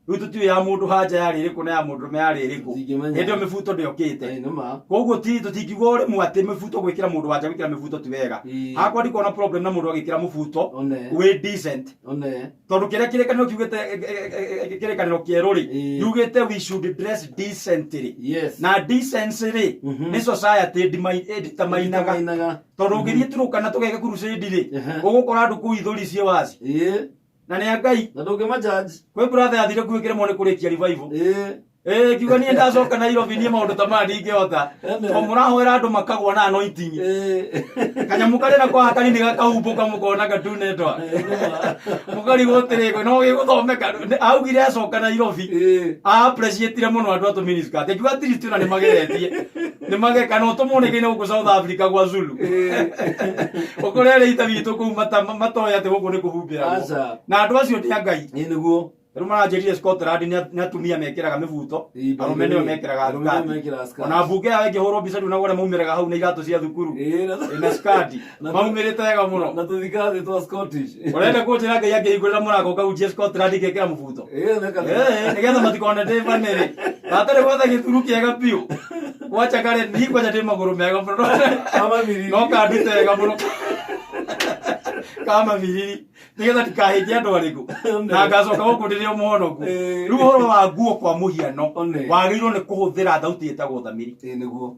[SPEAKER 3] riu tutiwe ya mundu hanja yari iriku na ya mundurume yari iriku ndio mibuto ndiokite koguo tutingiuga urimwe ati mibuto gwikira mundu wanja gwikira mibuto ti wega hakwa ndikona problem na mundu agikira mubuto we decent tondu kiria kirikaniro kiugite kirikaniro kieru ri yugete we should dress decently na decency ri ni society determinaga tondu ngirie turukana tugeke crusade ri ugukora andu ku ithuri cie waci na ni Ngai
[SPEAKER 1] na ndungi majaji
[SPEAKER 3] kwe brother athire gwikire mone kurikia revival kiuga niĩ ndacoka Nairobi niĩ maũndũ ta maya ndingĩhota to mũrahũra andũ makagwa na anointing kanyamu karĩ na kwa kanini gakahumbũka mũkona gatunetwa mũkarigwo tĩrĩ no gĩgũthomeka augire acoka Nairobi appreciate mũno andũ a tũminiskirt akiuga at least ona nĩ mageka no tũmonekaine gũkũ South Africa gwa Zulu ũkũrere interview kũu matoya atĩ gũkũ nĩ kũhumbĩra na andũ acio nĩ a Ngai nĩguo rĩu maranjĩrire Scotland nĩ atumia mekĩraga mĩbuto arũme nĩo mekĩraga skirt ona mbunge yao ĩngĩhũrwo mbica rĩu nagũrĩa maumĩraga hau na iratũ cia thukuru na skirt maumĩrĩte wega mũno na tũthikathi twa Scottish ũrenda kũnjĩra Ngai angĩhingũrĩra mũrango ũkahunjia Scotland ĩgekĩra mũbuto nĩgetha matikone ndĩ banĩrĩ atarĩ gwetha gĩturu kĩega biũ wacha kare ni kwaja ndĩ magũrũ mega mũno no kandute wega mũno kama viriri nigetha ndikahĩnje andũ arĩkũ na ngacoka gũkũ ndĩrĩ o mũhonoku rĩu ũhoro wa nguo kwa mũhiano wagĩrĩirwo nĩ kũhũthĩra thauti ĩtagwo thamiri nĩguo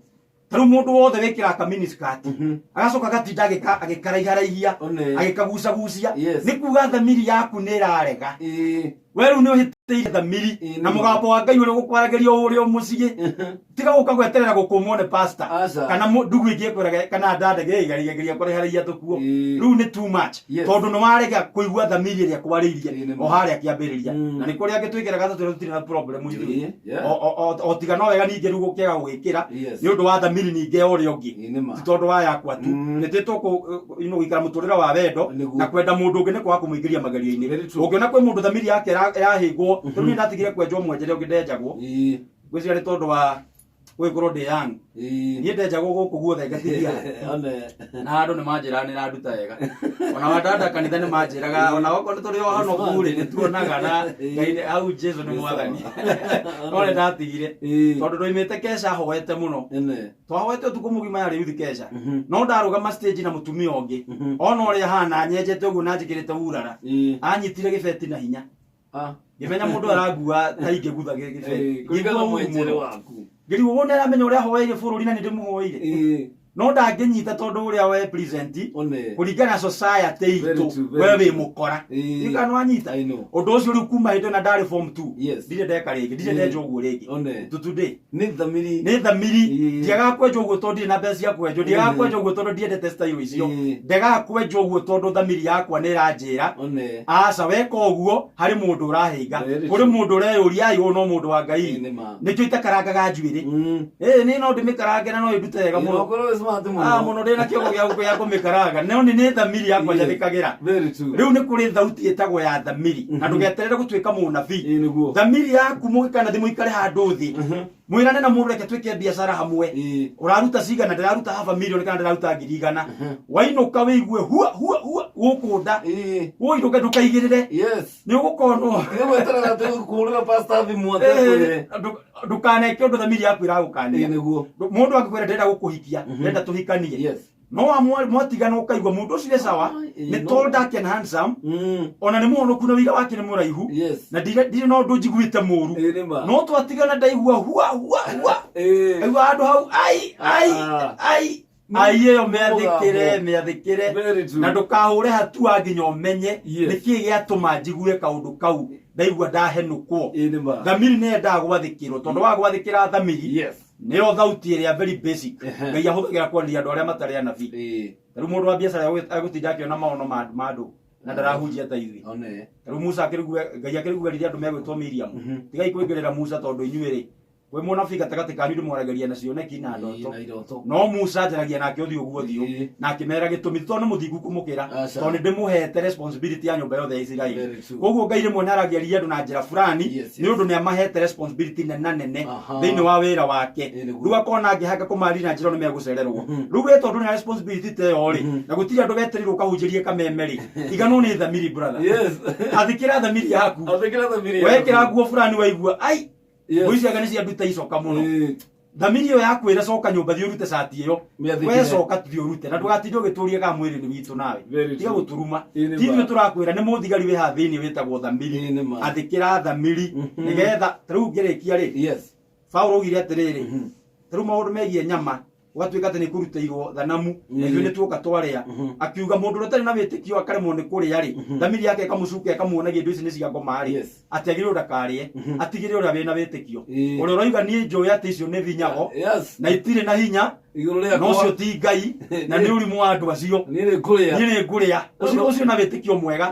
[SPEAKER 3] rĩu mũndũ wothe wĩkĩraga kaminiskirt agacoka gatinda agĩkaraiharaihia agĩkagucagucia nĩ kuuga thamiri yaku nĩ ĩrarega we rĩu nĩ ũhĩtĩire thamiri na mũgambo wa Ngai ũrĩa gũkwaragĩria ũrĩa mũciĩ tiga gũka gweterera gũkũmwo nĩ pastor kana ndugu ingĩ kwĩraga kana ndandege igarigeria kũreharagia tũkuo rĩu nĩ too much tondũ nĩ warega kũigua thamiri ĩrĩa kwarĩirie o harĩa kĩambĩrĩria na nĩ kũrĩa angĩtwĩkĩra gatatũ tũtirĩ na problem o tiga no wega ningĩ rĩu gũkĩaga gwĩkĩra nĩ ũndũ wa thamiri ningĩ ũrĩa ũngĩ tondũ wa yakwa tu nĩtĩtwo gũikara mũtũrĩre wa wendo na kwenda mũndũ ũngĩ nĩ kwaga kũmũingĩria magaria-inĩ ũngĩona kwĩ mũndũ thamiri yake yahĩngwo rĩu nĩ ndatigire kwenjwo mwenjere ũngĩ ndenjagwo gwĩciria nĩ tondũ wa gwĩkorwo ndĩ young niĩ ndenjagwo gũkũ guothe ngatigia na andũ nĩ manjĩraga nĩ randuta wega ona wadada kanitha nĩ manjĩraga ona gũkorwo nĩ tũrĩ o hano kũrĩ nĩ tuonaga na Ngai hau Jesu nĩ mwathani no nĩ ndatigire tondũ ndoimĩte Kesha hoete mũno twahoete ũtukũ mũgima yarĩ youth Kesha no ndarũgama stage na mũtumia ũngĩ ona ũrĩa hana nyenjete ũguo na njĩkĩrĩte urara anyitire gĩbeti na hinya ngĩmenya mũndũ arangua ta ingĩgutha gĩbeti ngĩgua mwenjere waku ngĩrigwo wona aramenya ũrĩa ahoeire bũrũri na nĩ ndĩmũhoire no ndangĩnyita tondũ ũrĩa we present kũringana na society itũ we wĩ mũkora ika no anyita ũndũ ũcio rĩu kuma hĩndĩ na ndarĩ form 2 ndirĩ ndeka rĩngĩ ndirĩ ndenja ũguo rĩngĩ today nĩ thamiri ndiaga kwenja ũguo tondũ ndirĩ na mbeca cia kwenjwo ndiaga kwenja ũguo tondũ ndiendete style icio ndegaga kwenja ũguo tondũ thamiri yakwa nĩ ĩranjĩra aca weka ũguo harĩ mũndũ ũrahĩnga kũrĩ mũndũ ũreyũria ayũ no mũndũ wa Ngai nĩkĩo itakarangaga njuĩrĩ nĩ no ndĩmĩkarange na no ĩndute wega mũno mũno ndĩna kĩogo gĩa kũmĩkaraga no nĩ thamiri yakwa njathĩkagĩra rĩu nĩ kũrĩ thauti ĩtagwo ya thamiri na ndũgeterere gũtuĩka mũnabii thamiri yaku mũgĩkana thĩ mũikare handũ thĩ mwĩrane na mũndũ reke twĩke biacara hamwe ũraruta cigana ndĩraruta half a million kana ndĩraruta ngiri igana wainũka wĩigue hua hua hua gũkũnda wũinũke ndũkaigĩrĩre nĩ ũgũkonwo ndũkaneke ũndũ thamiri yaku ĩragũkania mũndũ angĩkwĩra ndĩrenda gũkũhikia ndĩrenda tũhikanie no mwatigana ũkaigua mũndũ ũcio sawa nĩ tall dark and handsome ona nĩ mũhonoku na wĩra wake nĩ mũraihu na ndirĩ na ũndũ njiguĩte mũru no twatigana ndaigua hua hua hua aigua handũ hau ai ĩyo mĩathĩkĩre na ndũkahũre hatua nginya ũmenye nĩkĩĩ gĩatũma njigue kaũndũ kau ndaigua ndahenũkwo thamiri nĩ yendaga gwathĩkĩrwo tondũ wa gwathĩkĩra thamiri nĩyo thauti ĩrĩa very basic Ngai ahũthagĩra kwaria andũ arĩa matarĩ anabii rĩu mũndũ wa biacara agũtinda akĩona maono ma andũ na ndarahunjia ta ithuĩ rĩu Musa Ngai akĩrugũrĩria andũ megwĩtwo Miriam tigai kwĩngĩrĩra Musa tondũ inyuĩ-rĩ we mũnabii gatagatĩ kanyu ndĩmwaragĩria na cioneki na ndoto no Musa anjaragia nake ũthiũ ũguo ũthiũ na akĩmera gĩtũmi tondũ nĩ mũthingu kũmũkĩra tondũ nĩ ndĩmũhete responsibility ya nyũmba yothe ya Isiraeli koguo Ngai rĩmwe nĩ aragĩria andũ na njĩra fulani nĩ ũndũ nĩ amahete responsibility nene thĩinĩ wa wĩra wake rĩu akona angĩhanga kũmarĩria na njĩra nĩ megũcererwo rĩu we tondũ nĩ responsibility ta ĩyo-rĩ na gũtirĩ andũ wetereirwo ũkahunjĩrie kameme-rĩ iganwo nĩ thamiri brother athĩkĩra thamiri yaku wekĩra nguo fulani waigua ai Mũiciaga nĩ cianduta icoka mũno thamiri ĩyo yakwĩra coka nyũmba thiĩ ũrute cati ĩyo we coka thiĩ ũrute na ndũgatinde ũgĩtũria kana mwĩrĩ-inĩ witũ nawe tiga gũturuma ithuĩ tũrakwĩra nĩ mũthigari wĩ haha thĩinĩ wĩtagwo thamiri athĩkĩra thamiri nĩgetha rĩu ngĩrĩkia-rĩ Paulo augire atĩrĩrĩ rĩu maũndũ megiĩ nyama gwatuika ati ni kuruteirwo thanamu na ithuĩ nĩtuoka twarĩa akiuga mũndũ ũrĩa ũtarĩ na wĩtĩkio akaremwo nĩ kũrĩa rĩ thamiri yake ĩkamũcuka ĩkamuonagia indo ici nĩ cia ngoma rĩ atĩ agĩrĩirwo ndakarĩe atigĩre ũrĩa wĩna wĩtĩkio ũrĩa ũroiga niĩ njũĩ atĩ icio nĩ thinyago na itirĩ na hinya no ũcio ti Ngai na nĩ ũrimũ wa andũ acio niĩ nĩ ngũrĩa ũcio na wĩtĩkio mwega.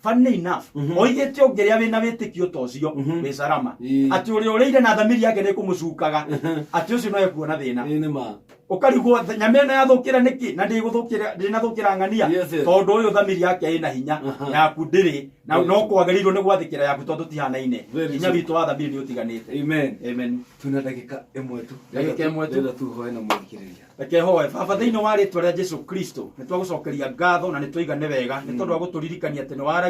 [SPEAKER 3] Funny enough oigĩte ũngĩrĩa wĩna wĩtĩkio ta ũcio wĩ salama atĩ ũrĩa ũrĩire na thamiri yake nĩ kũmũcukaga atĩ ũcio no ekuona thĩna ukarigwo nyama ĩno yathũkĩra nĩkĩ na ndĩnathũkĩra ng'ania tondũ ũyũ thamiri yake ĩna hinya yaku ndĩrĩ na no kwagĩrĩirwo nĩ gwathĩkĩra yaku tondũ tihanaine hinya witũ wa thamiri nĩ ũtiganĩte. Amen.
[SPEAKER 1] Tuna ndagĩka ĩmwe tu
[SPEAKER 3] ndagĩka
[SPEAKER 1] tuhoe na mũthikĩrĩria
[SPEAKER 3] reke hoye baba thĩinĩ wa rĩtwa rĩa Jesũ Kristo nĩ twagũcokeria ngatho na nĩ twaigane wega nĩ tondũ wa gũtũririkania atĩ nĩ waragia